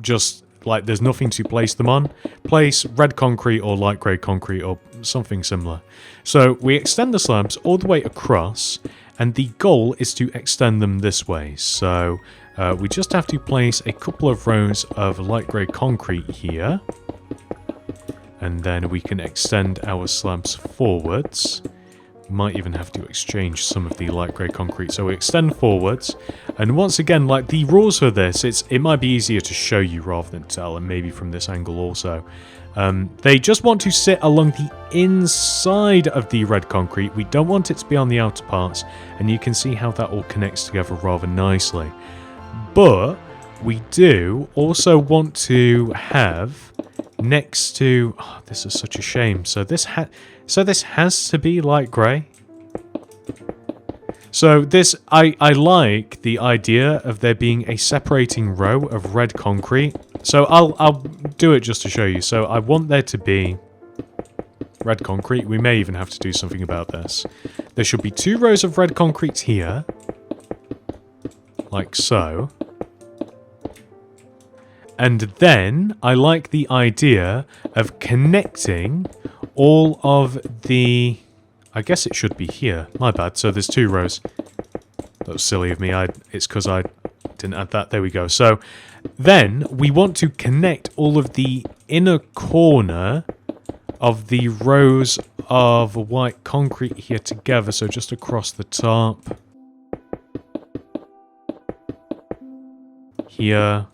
just... like there's nothing to place them on, place red concrete or light grey concrete or something similar. So we extend the slabs all the way across, and the goal is to extend them this way. So we just have to place a couple of rows of light grey concrete here, and then we can extend our slabs forwards. Might even have to exchange some of the light grey concrete. So we extend forwards, and once again, like the rules for this, it might be easier to show you rather than tell, and maybe from this angle also. They just want to sit along the inside of the red concrete. We don't want it to be on the outer parts, and you can see how that all connects together rather nicely. But we do also want to have next to... Oh, this is such a shame. So this has to be light grey. So this, I like the idea of there being a separating row of red concrete. So I'll do it just to show you. So I want there to be red concrete. We may even have to do something about this. There should be 2 rows of red concrete here. Like so. And then I like the idea of connecting all of the... I guess it should be here. My bad. So there's 2 rows. That was silly of me. It's because I didn't add that. There we go. So then we want to connect all of the inner corner of the rows of white concrete here together. So just across the top. Here.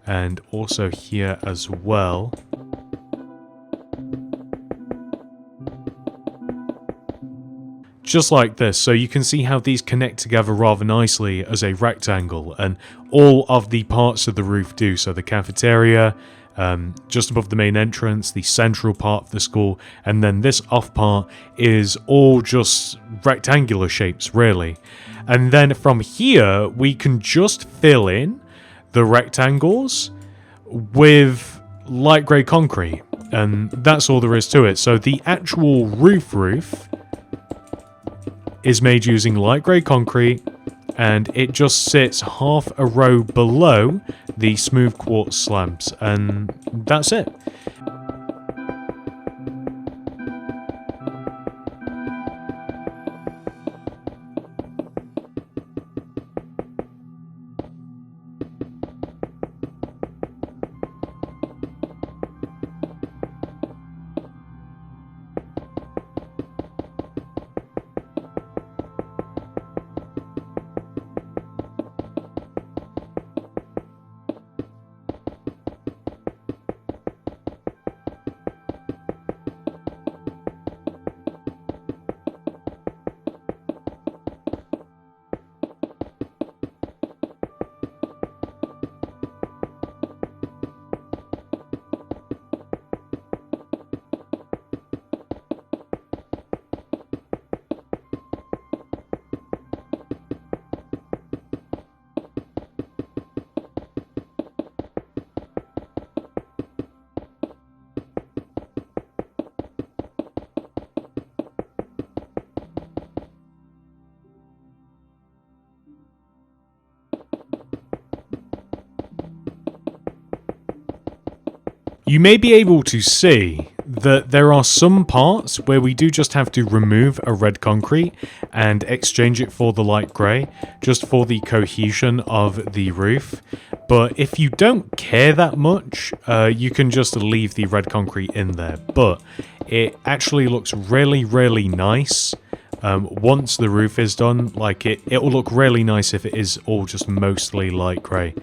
And also here as well. Just like this, so you can see how these connect together rather nicely as a rectangle, and all of the parts of the roof do. So the cafeteria, just above the main entrance, the central part of the school, and then this off part is all just rectangular shapes, really. And then from here, we can just fill in the rectangles with light grey concrete, and that's all there is to it. So the actual roof is made using light grey concrete, and it just sits half a row below the smooth quartz slabs, and that's it. You may be able to see that there are some parts where we do just have to remove a red concrete and exchange it for the light grey, just for the cohesion of the roof. But if you don't care that much, you can just leave the red concrete in there. But it actually looks really, really nice once the roof is done. Like it will look really nice if it is all just mostly light grey.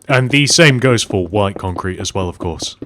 And the same goes for white concrete as well, of course.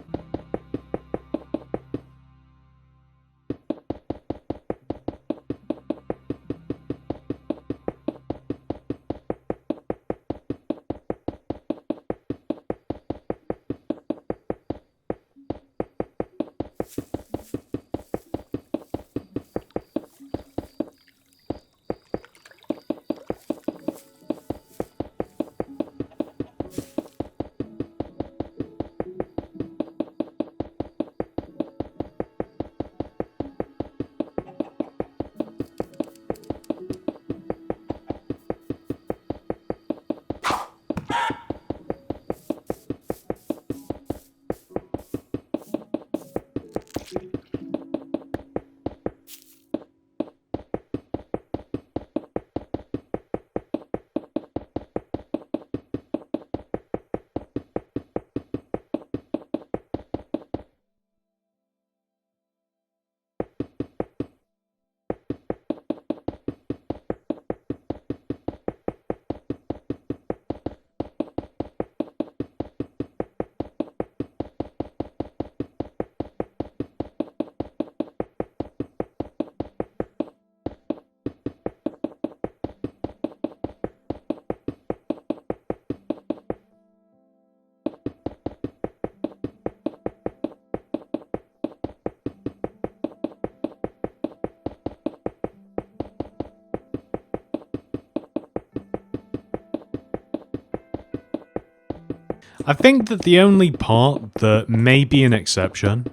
I think that the only part that may be an exception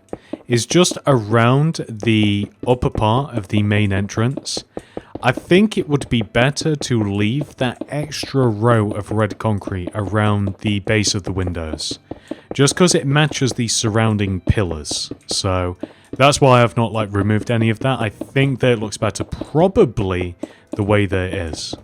is just around the upper part of the main entrance. I think it would be better to leave that extra row of red concrete around the base of the windows, just because it matches the surrounding pillars. So that's why I've not removed any of that. I think that it looks better probably the way that it is.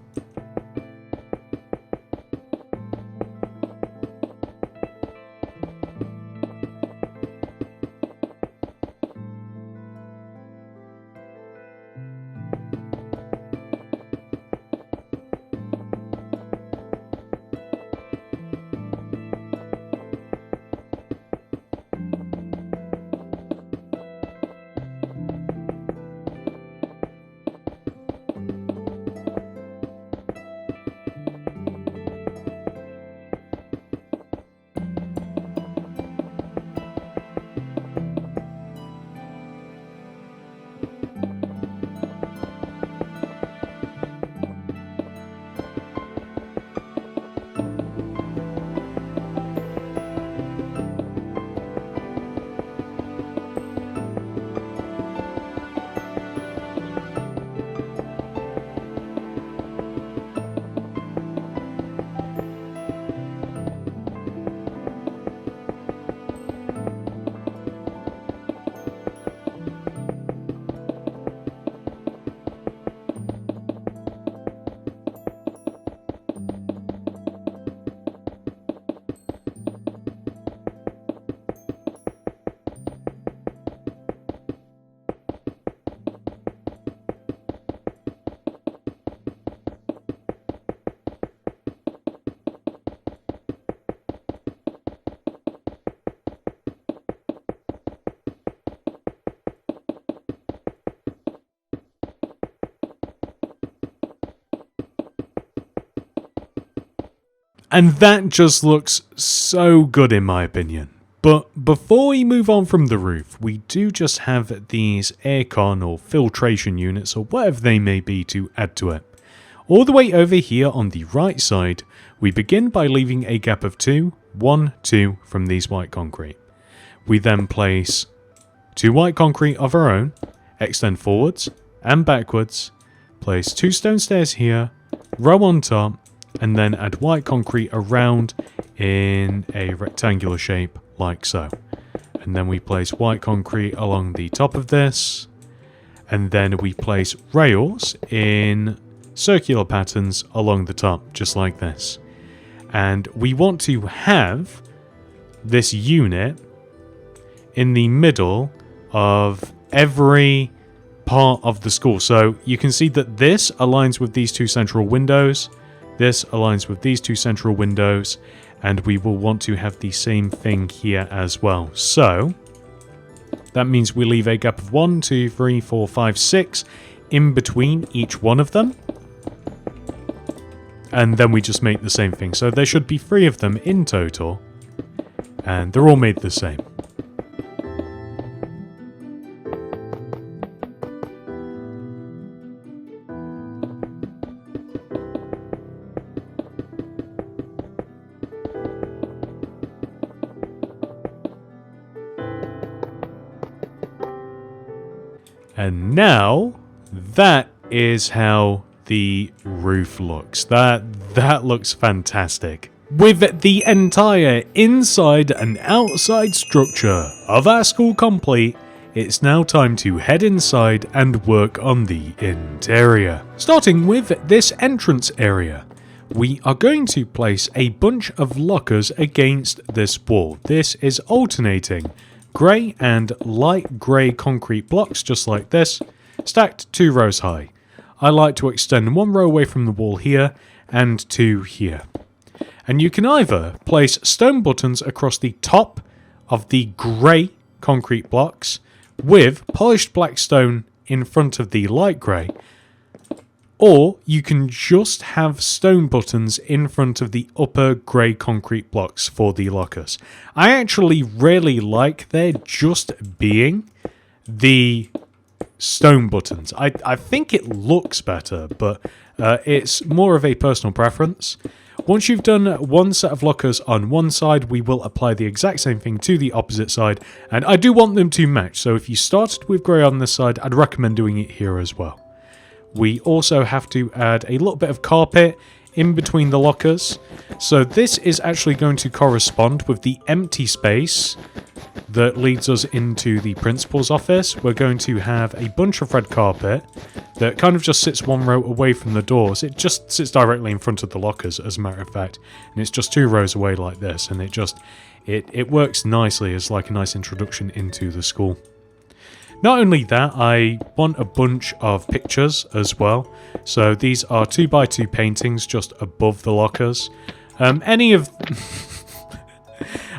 And that just looks so good in my opinion. But before we move on from the roof, we do just have these aircon or filtration units or whatever they may be to add to it. All the way over here on the right side, we begin by leaving a gap of 2, 1, 2 from these white concrete. We then place 2 white concrete of our own, extend forwards and backwards, place 2 stone stairs here, row on top, and then add white concrete around in a rectangular shape like so. And then we place white concrete along the top of this, and then we place rails in circular patterns along the top, just like this. And we want to have this unit in the middle of every part of the school. So you can see that this aligns with these 2 central windows. This aligns with these 2 central windows, and we will want to have the same thing here as well. So that means we leave a gap of 1, 2, 3, 4, 5, 6 in between each one of them. And then we just make the same thing. So there should be 3 of them in total, and they're all made the same. And now, that is how the roof looks. That looks fantastic. With the entire inside and outside structure of our school complete, it's now time to head inside and work on the interior. Starting with this entrance area, we are going to place a bunch of lockers against this wall. This is alternating grey and light grey concrete blocks just like this, stacked 2 rows high. I like to extend 1 row away from the wall here and 2 here. And you can either place stone buttons across the top of the grey concrete blocks with polished black stone in front of the light grey, or you can just have stone buttons in front of the upper grey concrete blocks for the lockers. I actually really like there just being the stone buttons. I think it looks better, but it's more of a personal preference. Once you've done one set of lockers on one side, we will apply the exact same thing to the opposite side, and I do want them to match, so if you started with grey on this side, I'd recommend doing it here as well. We also have to add a little bit of carpet in between the lockers, so this is actually going to correspond with the empty space that leads us into the principal's office. We're going to have a bunch of red carpet that kind of just sits one row away from the doors. It just sits directly in front of the lockers, as a matter of fact, and it's just 2 rows away like this, and it works nicely as like a nice introduction into the school. Not only that, I want a bunch of pictures as well. So these are 2x2 paintings just above the lockers. Any of...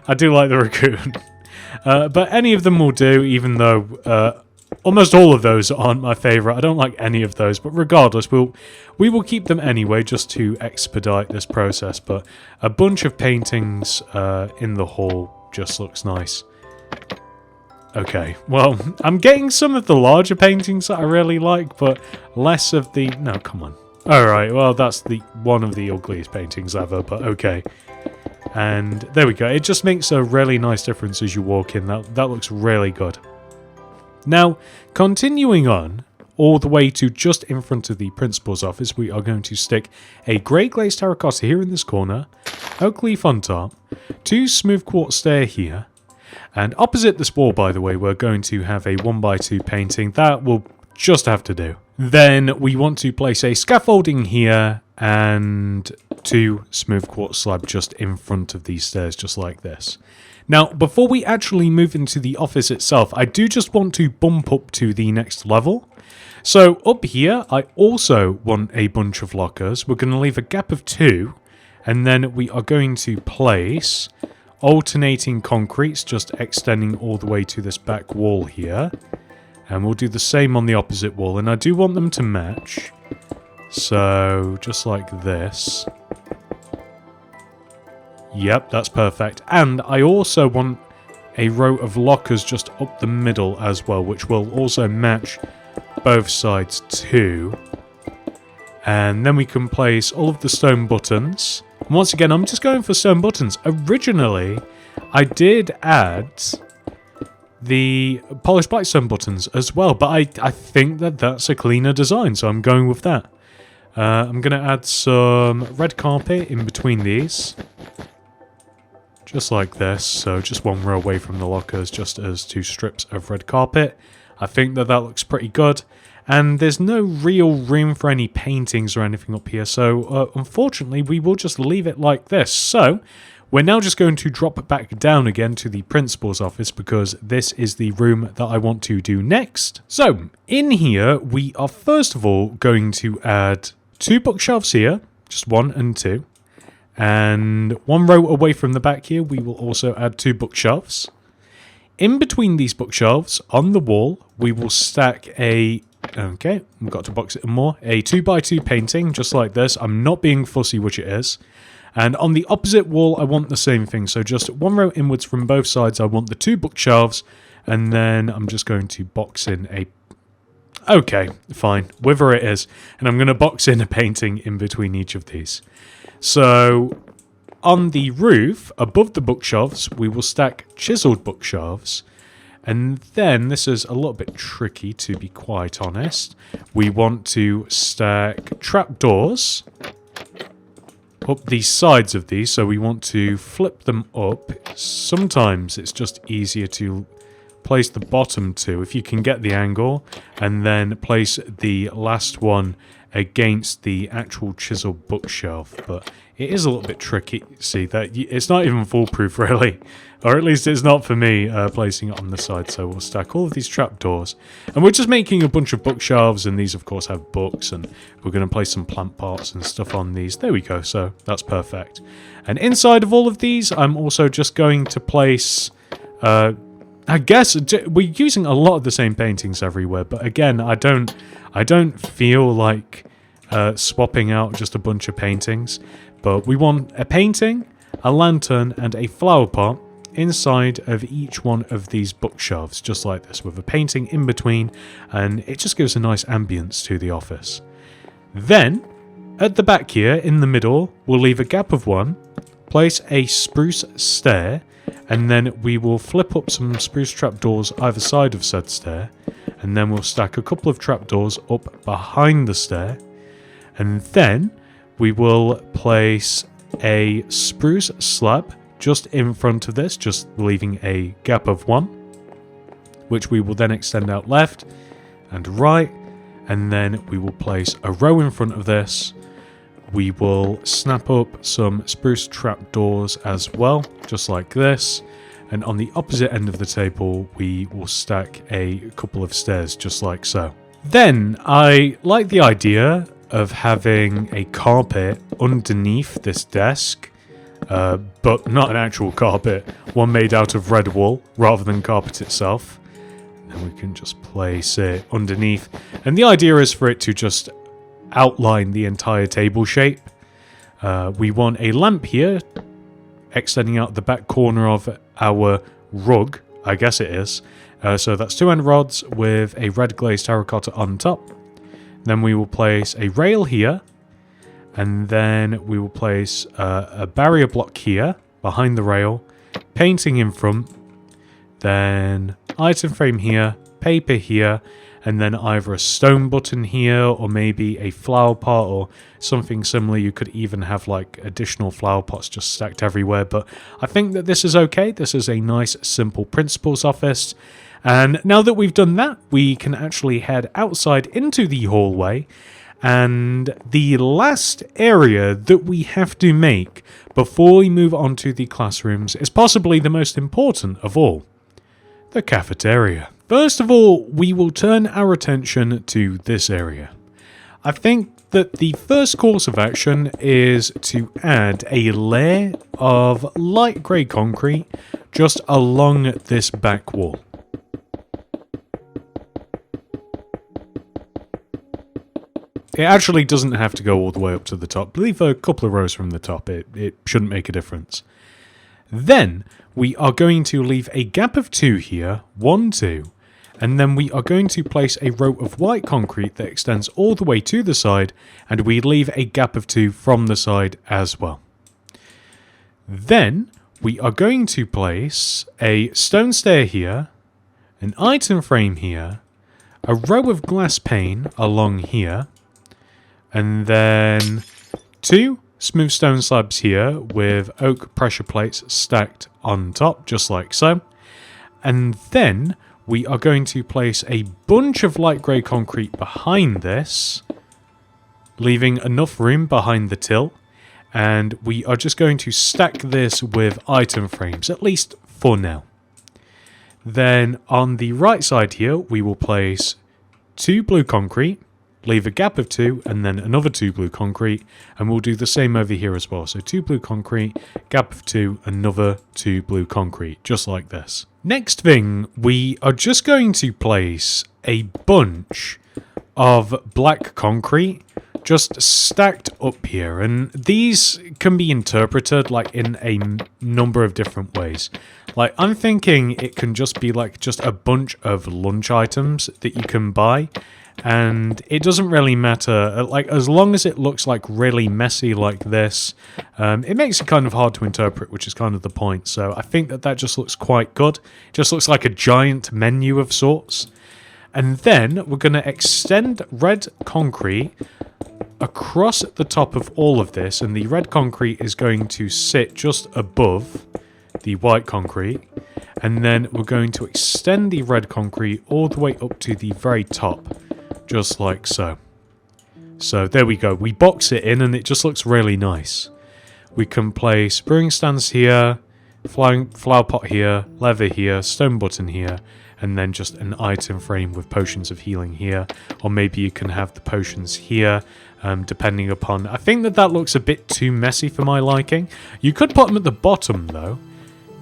I do like the raccoon. But any of them will do, even though almost all of those aren't my favourite. I don't like any of those, but regardless, we will keep them anyway just to expedite this process. But a bunch of paintings in the hall just looks nice. Okay, well, I'm getting some of the larger paintings that I really like, but less of the... No, come on. Alright, well, that's one of the ugliest paintings ever, but okay. And there we go. It just makes a really nice difference as you walk in. That looks really good. Now, continuing on, all the way to just in front of the principal's office, we are going to stick a grey glazed terracotta here in this corner, oak leaf on top, 2 smooth quartz stair here, and opposite this wall, by the way, we're going to have a 1x2 painting. That will just have to do. Then we want to place a scaffolding here and 2 smooth quartz slabs just in front of these stairs, just like this. Now, before we actually move into the office itself, I do just want to bump up to the next level. So up here, I also want a bunch of lockers. We're going to leave a gap of 2, and then we are going to place alternating concretes just extending all the way to this back wall here, and we'll do the same on the opposite wall, and I do want them to match, so just like this. Yep, that's perfect. And I also want a row of lockers just up the middle as well, which will also match both sides too. And then we can place all of the stone buttons. And once again, I'm just going for stone buttons. Originally, I did add the polished black stone buttons as well, but I think that that's a cleaner design, so I'm going with that. I'm going to add some red carpet in between these. Just like this, so just one row away from the lockers, just as 2 strips of red carpet. I think that looks pretty good. And there's no real room for any paintings or anything up here, so unfortunately we will just leave it like this. So we're now just going to drop back down again to the principal's office, because this is the room that I want to do next. So in here we are first of all going to add 2 bookshelves here, just 1 and 2. And 1 row away from the back here we will also add 2 bookshelves. In between these bookshelves on the wall we will stack a... Okay, we've got to box it more. A 2x2 painting, just like this. I'm not being fussy which it is. And on the opposite wall, I want the same thing. So just 1 row inwards from both sides, I want the 2 bookshelves. And then I'm just going to box in a... Okay, fine. Wither it is. And I'm going to box in a painting in between each of these. So on the roof, above the bookshelves, we will stack chiseled bookshelves. And then, this is a little bit tricky to be quite honest, we want to stack trapdoors up the sides of these, so we want to flip them up. Sometimes it's just easier to place the bottom 2, if you can get the angle, and then place the last one against the actual chiseled bookshelf, but it is a little bit tricky. See, that it's not even foolproof really, or at least it's not for me placing it on the side. So we'll stack all of these trapdoors, and we're just making a bunch of bookshelves, and these of course have books, and we're going to place some plant pots and stuff on these. There we go, so that's perfect. And inside of all of these I'm also just going to place I guess we're using a lot of the same paintings everywhere, but again, I don't feel like swapping out just a bunch of paintings. But we want a painting, a lantern, and a flower pot inside of each one of these bookshelves, just like this, with a painting in between, and it just gives a nice ambience to the office. Then, At the back here, in the middle, we'll leave a gap of 1, place a spruce stair, and then we will flip up some spruce trapdoors either side of said stair, and then we'll stack a couple of trapdoors up behind the stair, and then we will place a spruce slab just in front of this, just leaving a gap of 1, which we will then extend out left and right, and then we will place a row in front of this. We will snap up some spruce trapdoors as well, just like this. And on the opposite end of the table, we will stack a couple of stairs, just like so. Then, I like the idea of having a carpet underneath this desk, but not an actual carpet, one made out of red wool rather than carpet itself. And we can just place it underneath. And the idea is for it to just outline the entire table shape. We want a lamp here, extending out the back corner of our rug, I guess it is. So that's 2 end rods with a red glazed terracotta on top. Then we will place a rail here, and then we will place a barrier block here behind the rail, painting in front, then item frame here, paper here, and then either a stone button here, or maybe a flower pot or something similar. You could even have like additional flower pots just stacked everywhere, but I think that this is okay. This is a nice, simple principal's office. And now that we've done that, we can actually head outside into the hallway. And the last area that we have to make before we move on to the classrooms is possibly the most important of all: the cafeteria. First of all, we will turn our attention to this area. I think that the first course of action is to add a layer of light grey concrete just along this back wall. It actually doesn't have to go all the way up to the top. Leave a couple of rows from the top. It shouldn't make a difference. Then we are going to leave a gap of 2 here, 1, 2, and then we are going to place a row of white concrete that extends all the way to the side, and we leave a gap of 2 from the side as well. Then we are going to place a stone stair here, an item frame here, a row of glass pane along here, and then 2 smooth stone slabs here with oak pressure plates stacked on top, just like so. And then we are going to place a bunch of light grey concrete behind this, leaving enough room behind the till. And we are just going to stack this with item frames, at least for now. Then on the right side here, we will place 2 blue concrete, leave a gap of 2, and then another 2 blue concrete, and we'll do the same over here as well. So 2 blue concrete, gap of 2, another 2 blue concrete, just like this. Next thing, we are just going to place a bunch of black concrete just stacked up here, and these can be interpreted like in a number of different ways. Like, I'm thinking it can just be like just a bunch of lunch items that you can buy, and it doesn't really matter, like, as long as it looks like really messy like this. It makes it kind of hard to interpret, which is kind of the point. So I think that just looks quite good. It just looks like a giant menu of sorts. And then we're going to extend red concrete across the top of all of this, and the red concrete is going to sit just above the white concrete, and then we're going to extend the red concrete all the way up to the very top, just like so. So there we go, we box it in and it just looks really nice. We can place brewing stands here, flower pot here, lever here, stone button here, and then just an item frame with potions of healing here. Or maybe you can have the potions here, depending upon... I think that looks a bit too messy for my liking. You could put them at the bottom, though.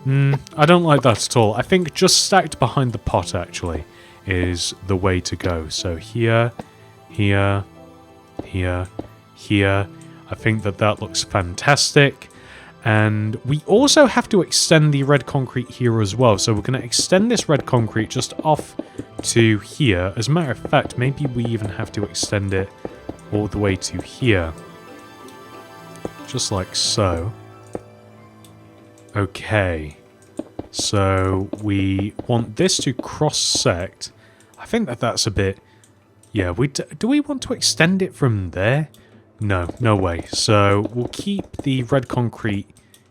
I don't like that at all. I think just stacked behind the pot, actually, is the way to go. So here, here, here, here. I think that looks fantastic. And we also have to extend the red concrete here as well. So we're going to extend this red concrete just off to here. As a matter of fact, maybe we even have to extend it all the way to here. just like so. Okay. So we want this to cross-sect. I think that's a bit... Yeah, do we want to extend it from there? No, no way. So we'll keep the red concrete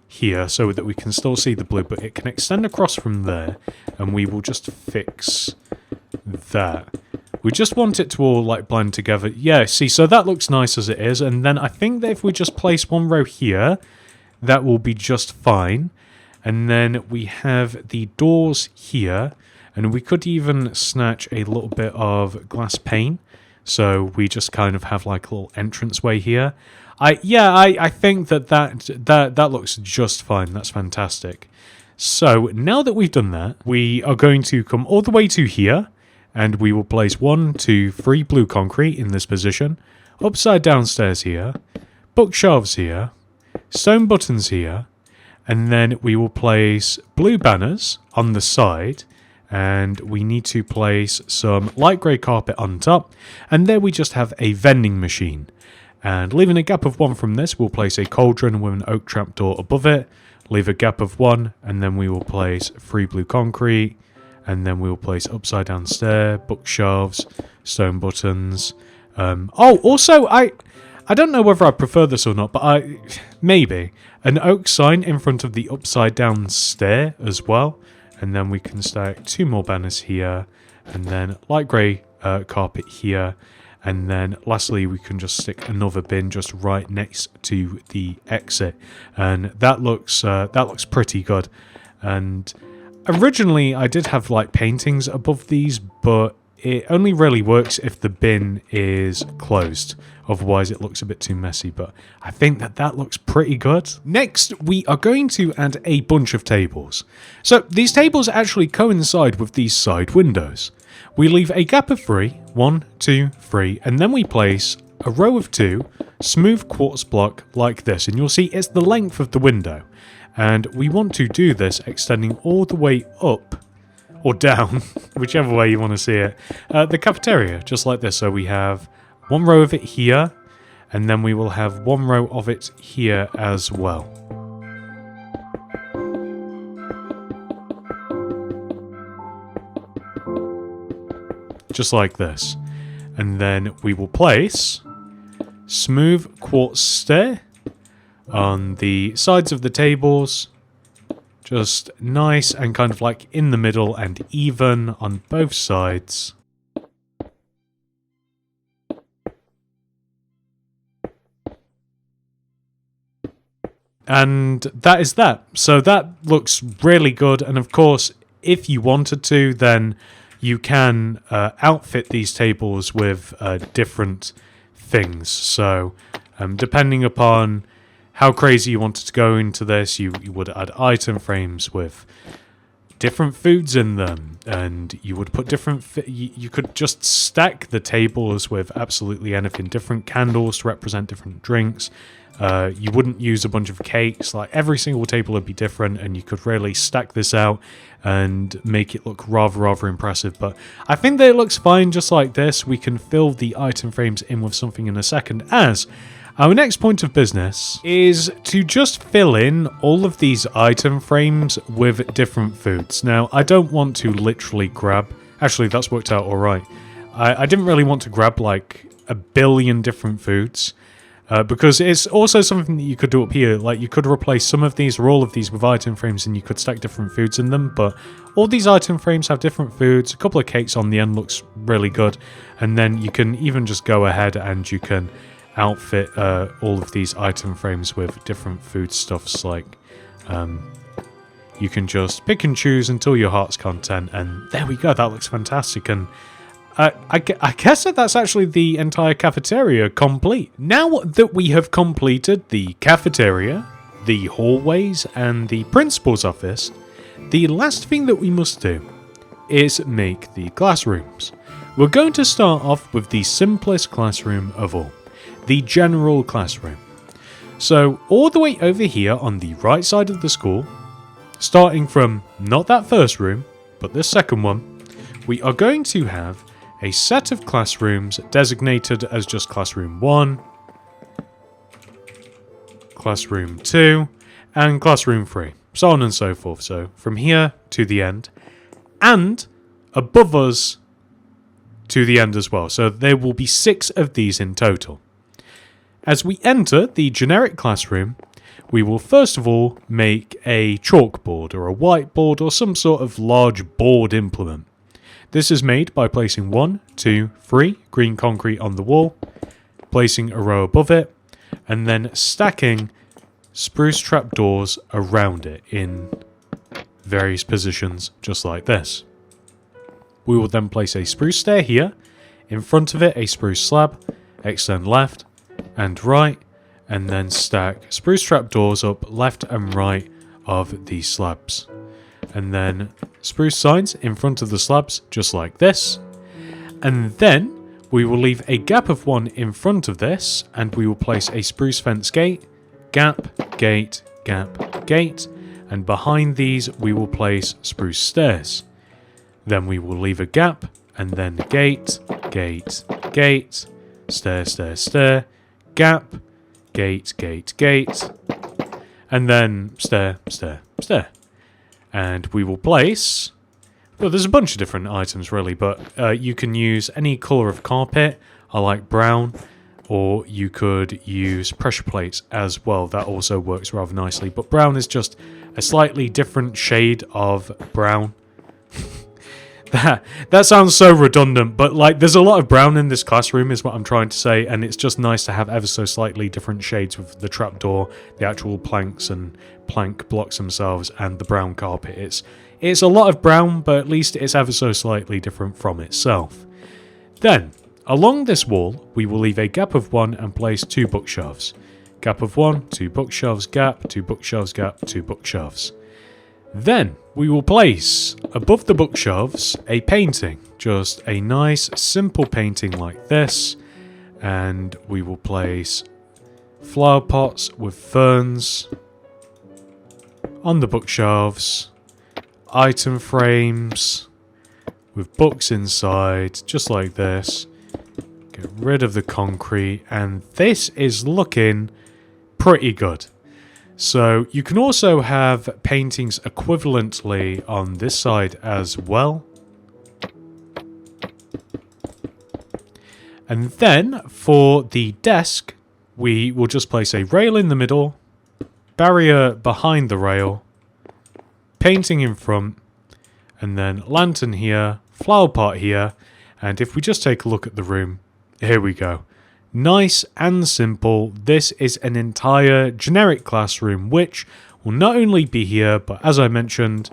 here so that we can still see the blue, but it can extend across from there, and we will just fix that. We just want it to all, like, blend together. Yeah, see, so that looks nice as it is, and then I think that if we just place one row here, that will be just fine. And then we have the doors here, and we could even snatch a little bit of glass pane, so we just kind of have like a little entranceway here. I think that looks just fine. That's fantastic. So now that we've done that, we are going to come all the way to here, and we will place 1, 2, 3 blue concrete in this position, upside down stairs here, bookshelves here, stone buttons here, and then we will place blue banners on the side, and we need to place some light grey carpet on top, and there we just have a vending machine. And leaving a gap of 1 from this, we'll place a cauldron with an oak trapdoor above it, leave a gap of 1, and then we will place 3 blue concrete, and then we will place upside down stair, bookshelves, stone buttons. Also, I don't know whether I prefer this or not, but maybe an oak sign in front of the upside down stair as well, and then we can stack 2 more banners here, and then light grey carpet here, and then lastly we can just stick another bin just right next to the exit, and that looks pretty good. And originally I did have like paintings above these, but it only really works if the bin is closed. Otherwise it looks a bit too messy, but I think that looks pretty good. Next, we are going to add a bunch of tables. So these tables actually coincide with these side windows. We leave a gap of 3, 1, 2, 3, and then we place a row of 2 smooth quartz block like this, and you'll see it's the length of the window. And we want to do this extending all the way up or down, whichever way you want to see it, the cafeteria, just like this. So we have 1 row of it here, and then we will have 1 row of it here as well. Just like this. And then we will place smooth quartz stair on the sides of the tables. Just nice and kind of like in the middle and even on both sides. And that is that. So that looks really good. And of course, if you wanted to, then you can outfit these tables with different things. So depending upon how crazy you wanted to go into this, you would add item frames with different foods in them, and you would put different... you could just stack the tables with absolutely anything. Different candles to represent different drinks. You wouldn't use a bunch of cakes. Like, every single table would be different, and you could really stack this out and make it look rather impressive. But I think that it looks fine just like this. We can fill the item frames in with something in a second, as our next point of business is to just fill in all of these item frames with different foods. Now, I don't want to literally grab... Actually, that's worked out alright. I didn't really want to grab like a billion different foods. Because it's also something that you could do up here. Like, you could replace some of these or all of these with item frames, and you could stack different foods in them. But all these item frames have different foods. A couple of cakes on the end looks really good. And then you can even just go ahead and you can outfit all of these item frames with different foodstuffs. Like, you can just pick and choose until your heart's content. And there we go. That looks fantastic. And I guess that's actually the entire cafeteria complete. Now that we have completed the cafeteria, the hallways, and the principal's office, the last thing that we must do is make the classrooms. We're going to start off with the simplest classroom of all, the general classroom. So all the way over here on the right side of the school, starting from not that first room, but this second one, we are going to have a set of classrooms designated as just classroom 1, classroom 2, and classroom 3, so on and so forth. So from here to the end, and above us to the end as well. So there will be 6 of these in total. As we enter the generic classroom, we will first of all make a chalkboard or a whiteboard or some sort of large board implement. This is made by placing 1, 2, 3 green concrete on the wall, placing a row above it, and then stacking spruce trapdoors around it in various positions, just like this. We will then place a spruce stair here, in front of it a spruce slab, extend left and right, and then stack spruce trapdoors up left and right of these slabs. And then spruce signs in front of the slabs, just like this. And then we will leave a gap of 1 in front of this, and we will place a spruce fence gate, gap, gate, gap, gate, and behind these we will place spruce stairs. Then we will leave a gap, and then gate, gate, gate, stair, stair, stair, gap, gate, gate, gate, and then stair, stair, stair. And we will place, well, there's a bunch of different items really, but you can use any colour of carpet. I like brown, or you could use pressure plates as well. That also works rather nicely, but brown is just a slightly different shade of brown. That sounds so redundant, but like there's a lot of brown in this classroom is what I'm trying to say, and it's just nice to have ever so slightly different shades with the trapdoor, the actual planks and plank blocks themselves, and the brown carpet. It's a lot of brown, but at least it's ever so slightly different from itself. Then, along this wall, we will leave a gap of 1 and place 2 bookshelves. Gap of 1, 2 bookshelves, gap, 2 bookshelves, gap, 2 bookshelves. Then we will place above the bookshelves a painting, just a nice simple painting like this, and we will place flower pots with ferns on the bookshelves, item frames with books inside, just like this. Get rid of the concrete, and this is looking pretty good. So you can also have paintings equivalently on this side as well. And then for the desk, we will just place a rail in the middle, barrier behind the rail, painting in front, and then lantern here, flower pot here, and if we just take a look at the room, here we go. Nice and simple. This is an entire generic classroom which will not only be here, but as I mentioned,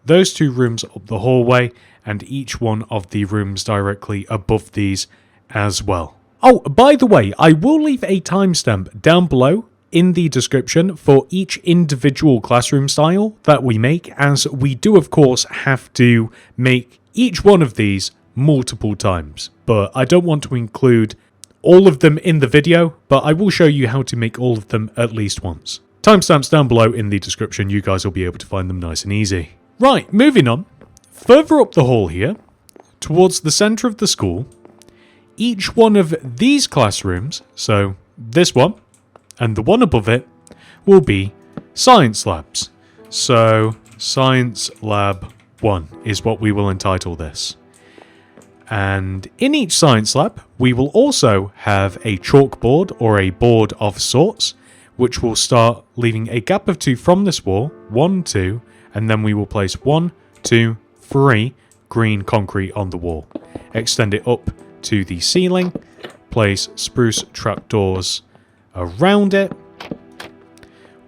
those 2 rooms up the hallway and each one of the rooms directly above these as well. Oh, by the way, I will leave a timestamp down below in the description for each individual classroom style that we make, as we do of course have to make each one of these multiple times, but I don't want to include all of them in the video, but I will show you how to make all of them at least once. Timestamps down below in the description, you guys will be able to find them nice and easy. Right, moving on. Further up the hall here, towards the centre of the school, each one of these classrooms, so this one and the one above it, will be science labs. So, Science Lab 1 is what we will entitle this. And in each science lab, we will also have a chalkboard or a board of sorts, which will start leaving a gap of 2 from this wall, 1, 2, and then we will place 1, 2, 3 green concrete on the wall. Extend it up to the ceiling, place spruce trapdoors around it.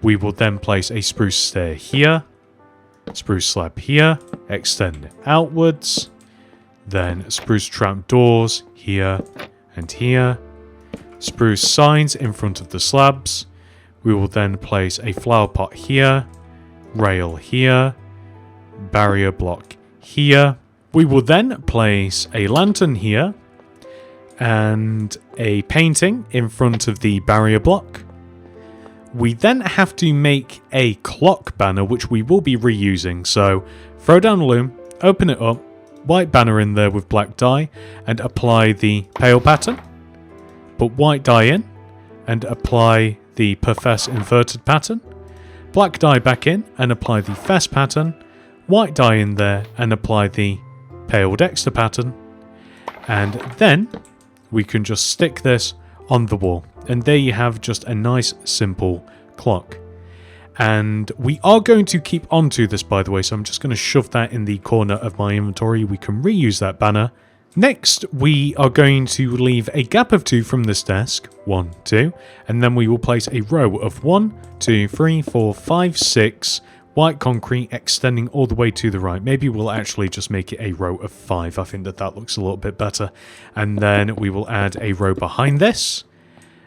We will then place a spruce stair here, spruce slab here, extend it outwards. Then spruce trapdoors here and here. Spruce signs in front of the slabs. We will then place a flower pot here, rail here, barrier block here. We will then place a lantern here and a painting in front of the barrier block. We then have to make a clock banner, which we will be reusing. So throw down a loom, open it up, white banner in there with black dye, and apply the pale pattern. Put white dye in and apply the Perfess inverted pattern, black dye back in and apply the Fess pattern, white dye in there and apply the Pale Dexter pattern, and then we can just stick this on the wall. And there you have just a nice simple clock. And we are going to keep onto this, by the way, so I'm just going to shove that in the corner of my inventory. We can reuse that banner. Next, we are going to leave a gap of 2 from this desk. 1, 2. And then we will place a row of 1, 2, 3, 4, 5, 6 white concrete extending all the way to the right. Maybe we'll actually just make it a row of 5. I think that looks a little bit better. And then we will add a row behind this.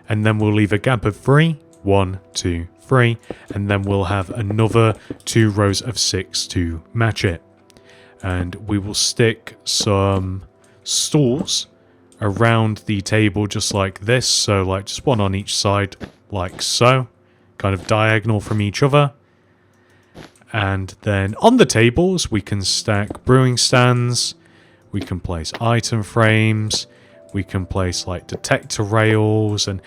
And then we'll leave a gap of 3. 1, 2, 3. And then we'll have another 2 rows of 6 to match it. And we will stick some stools around the table just like this. So like just one on each side like so. Kind of diagonal from each other. And then on the tables, we can stack brewing stands, we can place item frames, we can place like detector rails, and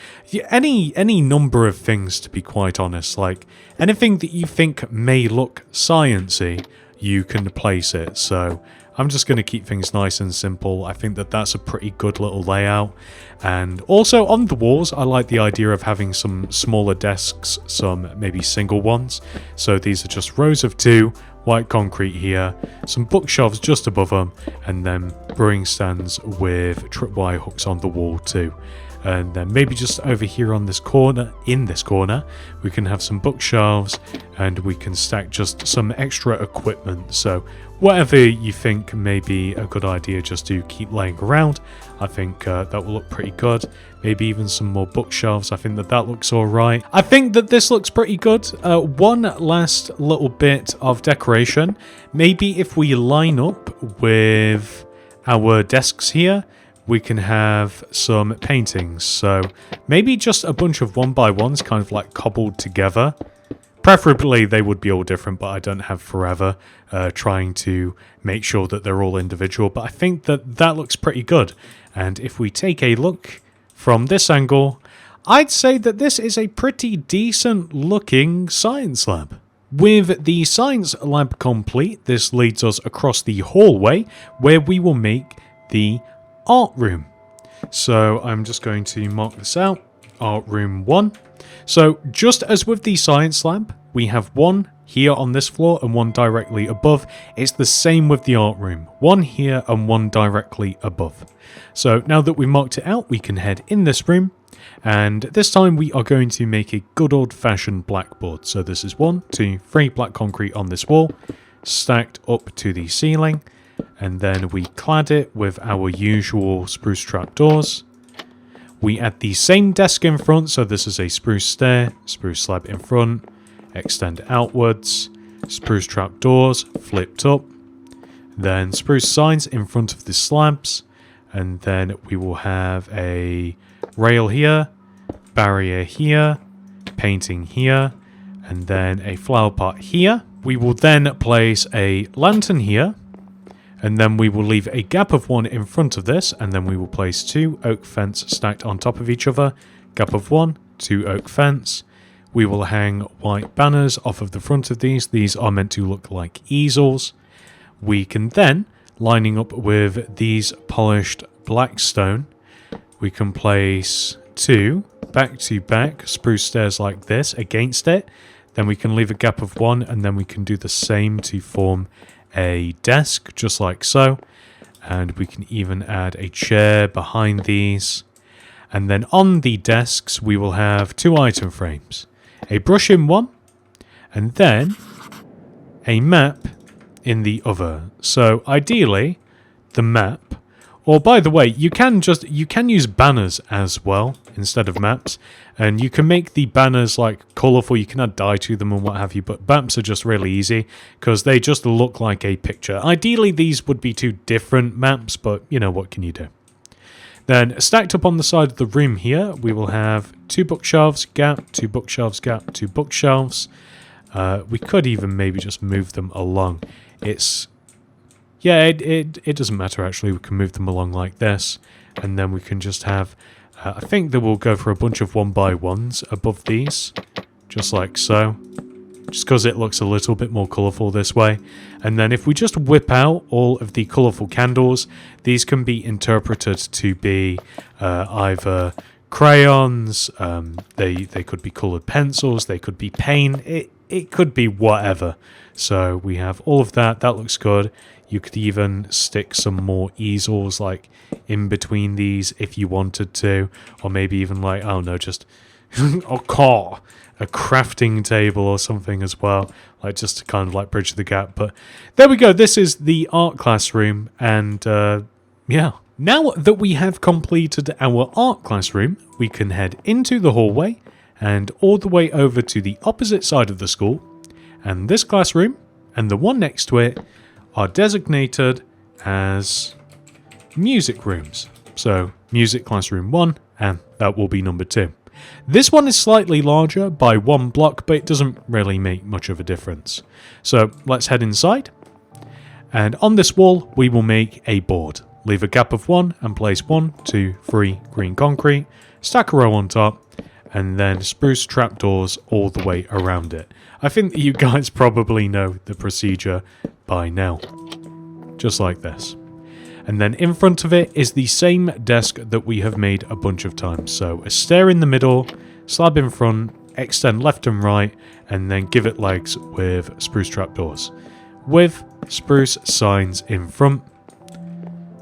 any number of things, to be quite honest. Like anything that you think may look sciencey, you can place it. So I'm just going to keep things nice and simple. I think that's a pretty good little layout. And also on the walls, I like the idea of having some smaller desks, some maybe single ones. So these are just rows of 2, white concrete here, some bookshelves just above them, and then brewing stands with tripwire hooks on the wall too. And then maybe just over here on this corner, in this corner, we can have some bookshelves and we can stack just some extra equipment. So whatever you think may be a good idea just to keep laying around, I think that will look pretty good. Maybe even some more bookshelves. I think that looks alright. I think that this looks pretty good. One last little bit of decoration. Maybe if we line up with our desks here, we can have some paintings. So maybe just a bunch of 1x1s kind of like cobbled together. Preferably they would be all different, but I don't have forever trying to make sure that they're all individual. But I think that looks pretty good. And if we take a look from this angle, I'd say that this is a pretty decent looking science lab. With the science lab complete, this leads us across the hallway where we will make the art room. So I'm just going to mark this out. Art room 1. So just as with the science lab, we have one here on this floor and one directly above. It's the same with the art room. One here and one directly above. So now that we marked it out, we can head in this room. And this time we are going to make a good old-fashioned blackboard. So this is 1, 2, 3 black concrete on this wall, stacked up to the ceiling. And then we clad it with our usual spruce trapdoors. We add the same desk in front, so this is a spruce stair, spruce slab in front, extend outwards, spruce trapdoors flipped up, then spruce signs in front of the slabs, and then we will have a rail here, barrier here, painting here, and then a flower pot here. We will then place a lantern here, and then we will leave a gap of 1 in front of this, and then we will place 2 oak fence stacked on top of each other, gap of 1, 2 oak fence. We will hang white banners off of the front of these. These are meant to look like easels. We can then, lining up with these polished black stone, we can place 2 back-to-back spruce stairs like this against it. Then we can leave a gap of 1, and then we can do the same to form a desk, just like so. And we can even add a chair behind these. And then on the desks, we will have 2 item frames. A brush in one, and then a map in the other. So ideally, the map, or by the way, you can use banners as well instead of maps, and you can make the banners like colourful. You can add dye to them and what have you, but maps are just really easy because they just look like a picture. Ideally, these would be 2 different maps, but you know, what can you do? Then stacked up on the side of the room here, we will have 2 bookshelves, gap, 2 bookshelves, gap, 2 bookshelves. We could even maybe just move them along. Yeah, it doesn't matter actually. We can move them along like this, and then we can just have I think that we'll go for a bunch of 1x1s above these, just like so. Just because it looks a little bit more colourful this way. And then if we just whip out all of the colourful candles, these can be interpreted to be either crayons, they could be coloured pencils, they could be paint, it could be whatever. So we have all of that. That looks good. You could even stick some more easels like in between these if you wanted to, or maybe even like, I don't know, just a crafting table or something as well, like just to kind of like bridge the gap. But there we go. This is the art classroom, and yeah. Now that we have completed our art classroom, we can head into the hallway and all the way over to the opposite side of the school, and this classroom and the one next to it are designated as music rooms. So music classroom 1, and that will be number 2. This one is slightly larger by 1 block, but it doesn't really make much of a difference. So let's head inside, and on this wall we will make a board. Leave a gap of 1 and place 1, 2, 3 green concrete, stack a row on top, and then spruce trapdoors all the way around it. I think that you guys probably know the procedure by now. Just like this. And then in front of it is the same desk that we have made a bunch of times. So a stair in the middle, slab in front, extend left and right, and then give it legs with spruce trapdoors. With spruce signs in front.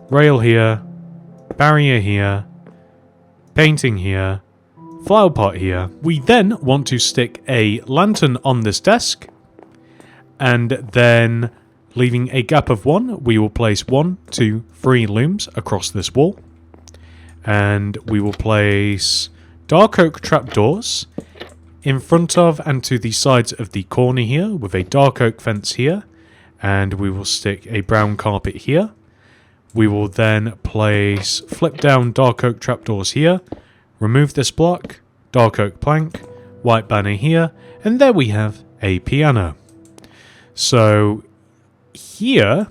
Rail here, barrier here, painting here, flower pot here. We then want to stick a lantern on this desk, and then leaving a gap of 1, we will place 1, 2, 3 looms across this wall, and we will place dark oak trapdoors in front of and to the sides of the corner here with a dark oak fence here, and we will stick a brown carpet here. We will then place flip down dark oak trapdoors here, remove this block, dark oak plank, white banner here, and there we have a piano. So here,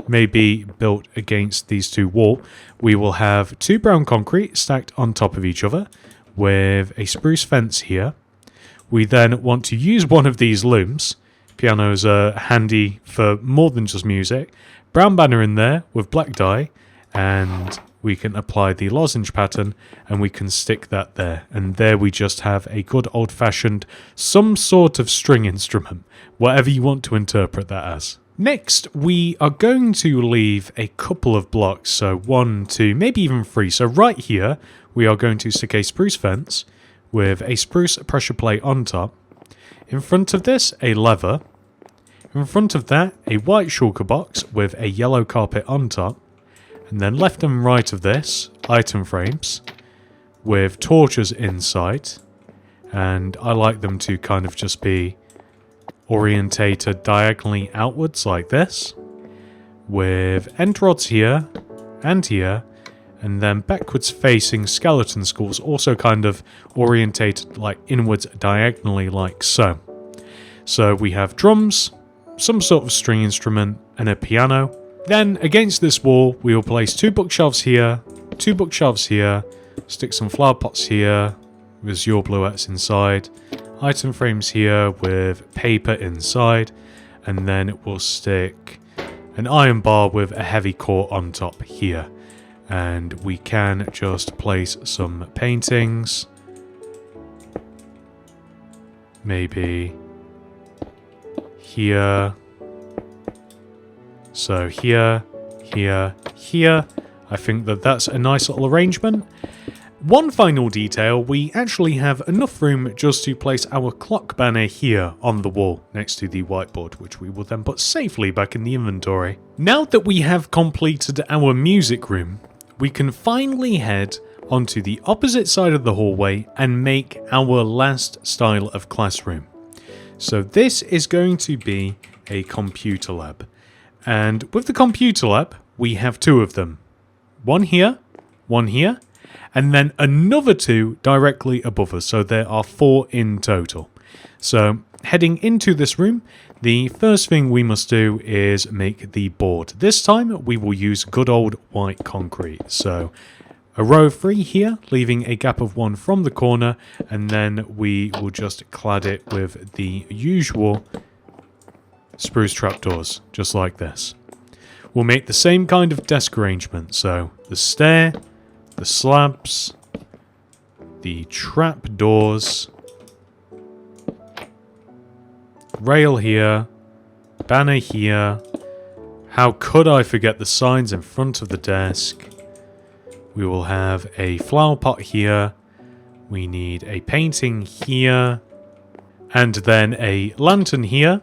maybe built against these 2 walls, we will have 2 brown concrete stacked on top of each other with a spruce fence here. We then want to use one of these looms. Pianos are handy for more than just music. Brown banner in there with black dye, and we can apply the lozenge pattern and we can stick that there. And there we just have a good old-fashioned some sort of string instrument, whatever you want to interpret that as. Next, we are going to leave a couple of blocks, so 1, 2, maybe even 3. So right here, we are going to stick a spruce fence with a spruce pressure plate on top. In front of this, a lever. In front of that, a white shulker box with a yellow carpet on top. And then left and right of this, item frames with torches inside. And I like them to kind of just be orientated diagonally outwards like this. With end rods here and here. And then backwards facing skeleton skulls also kind of orientated like inwards diagonally like so. So we have drums, some sort of string instrument, and a piano. Then against this wall we will place 2 bookshelves here, 2 bookshelves here, stick some flower pots here with azure bluettes inside, item frames here with paper inside, and then we'll stick an iron bar with a heavy core on top here. And we can just place some paintings, maybe here. So here, here, here. I think that that's a nice little arrangement. One final detail, we actually have enough room just to place our clock banner here on the wall next to the whiteboard, which we will then put safely back in the inventory. Now that we have completed our music room, we can finally head onto the opposite side of the hallway and make our last style of classroom. So this is going to be a computer lab. And with the computer lab, we have 2 of them. One here, and then another 2 directly above us. So there are 4 in total. So heading into this room, the first thing we must do is make the board. This time we will use good old white concrete. So a row of 3 here, leaving a gap of 1 from the corner, and then we will just clad it with the usual spruce trapdoors, just like this. We'll make the same kind of desk arrangement, so the stair, the slabs, the trapdoors, rail here, banner here. How could I forget the signs in front of the desk? We will have a flower pot here. We need a painting here. And then a lantern here.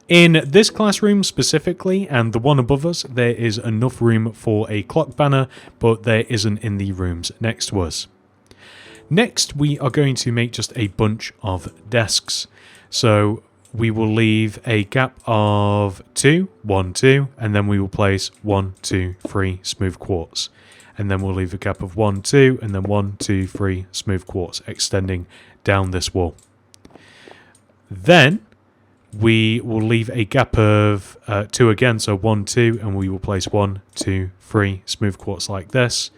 In this classroom specifically, and the one above us, there is enough room for a clock banner, but there isn't in the rooms next to us. Next, we are going to make just a bunch of desks. So we will leave a gap of 2, 1, 2, and then we will place 1, 2, 3 smooth quartz. And then we'll leave a gap of 1, 2, and then 1, 2, 3 smooth quartz extending down this wall. Then we will leave a gap of 2 again, so 1, 2, and we will place 1, 2, 3 smooth quartz like this.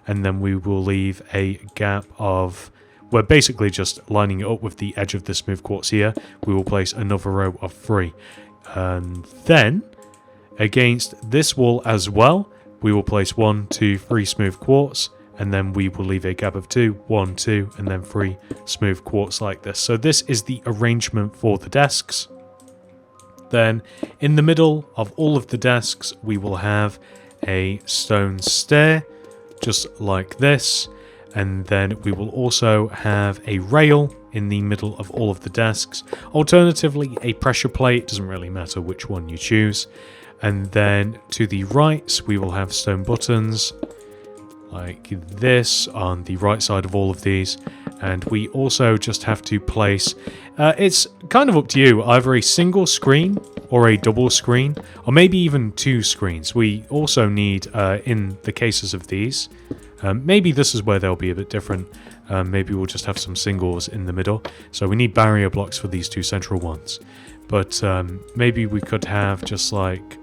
And then we will leave a gap of, we're basically just lining it up with the edge of the smooth quartz here. We will place another row of 3. And then against this wall as well, we will place 1, 2, 3 smooth quartz, and then we will leave a gap of 2, 1, 2, and then 3 smooth quartz like this. So this is the arrangement for the desks. Then in the middle of all of the desks, we will have a stone stair, just like this. And then we will also have a rail in the middle of all of the desks. Alternatively, a pressure plate, doesn't really matter which one you choose. And then to the right, we will have stone buttons like this on the right side of all of these. And we also just have to place, it's kind of up to you, either a single screen or a double screen, or maybe even 2 screens. We also need, in the cases of these, maybe this is where they'll be a bit different. Maybe we'll just have some singles in the middle. So we need barrier blocks for these 2 central ones. But maybe we could have just like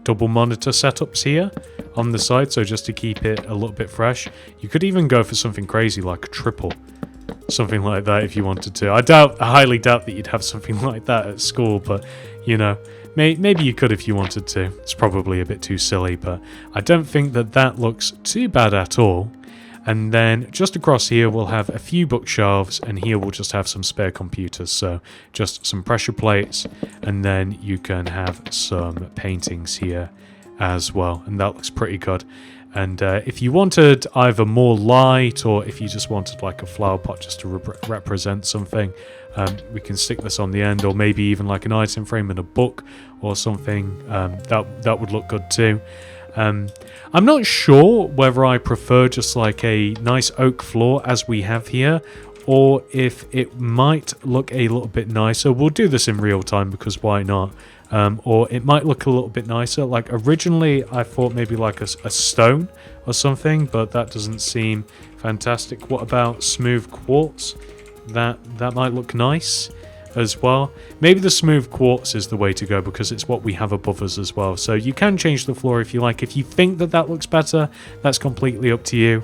double monitor setups here on the side, so just to keep it a little bit fresh. You could even go for something crazy like a triple, something like that if you wanted to. I highly doubt that you'd have something like that at school, but you know, maybe you could if you wanted to. It's probably a bit too silly, but I don't think that that looks too bad at all. And then just across here we'll have a few bookshelves, and here we'll just have some spare computers, so just some pressure plates, and then you can have some paintings here as well, and that looks pretty good. And if you wanted either more light, or if you just wanted like a flower pot just to represent something, we can stick this on the end, or maybe even like an item frame in a book or something. That would look good too. I'm not sure whether I prefer just like a nice oak floor as we have here, or if it might look a little bit nicer. We'll do this in real time because why not? Or it might look a little bit nicer. Like originally I thought maybe like a stone or something, but that doesn't seem fantastic. What about smooth quartz? That might look nice as well. Maybe the smooth quartz is the way to go because it's what we have above us as well. So you can change the floor if you like. If you think that that looks better, that's completely up to you.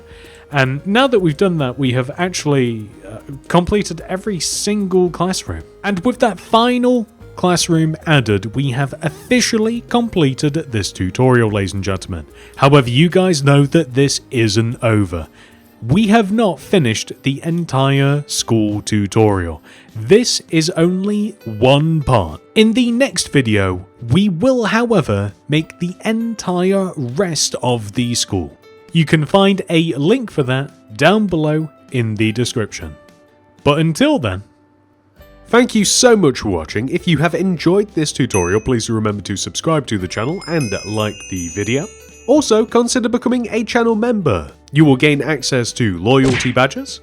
And now that we've done that, we have actually completed every single classroom. And with that final classroom added, we have officially completed this tutorial, ladies and gentlemen. However, you guys know that this isn't over. We have not finished the entire school tutorial. This is only one part. In the next video, we will, however, make the entire rest of the school. You can find a link for that down below in the description. But until then, thank you so much for watching. If you have enjoyed this tutorial, please remember to subscribe to the channel and like the video. Also, consider becoming a channel member. You will gain access to loyalty badges,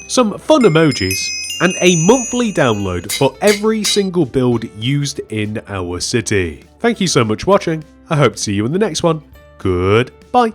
some fun emojis, and a monthly download for every single build used in our city. Thank you so much for watching. I hope to see you in the next one. Goodbye.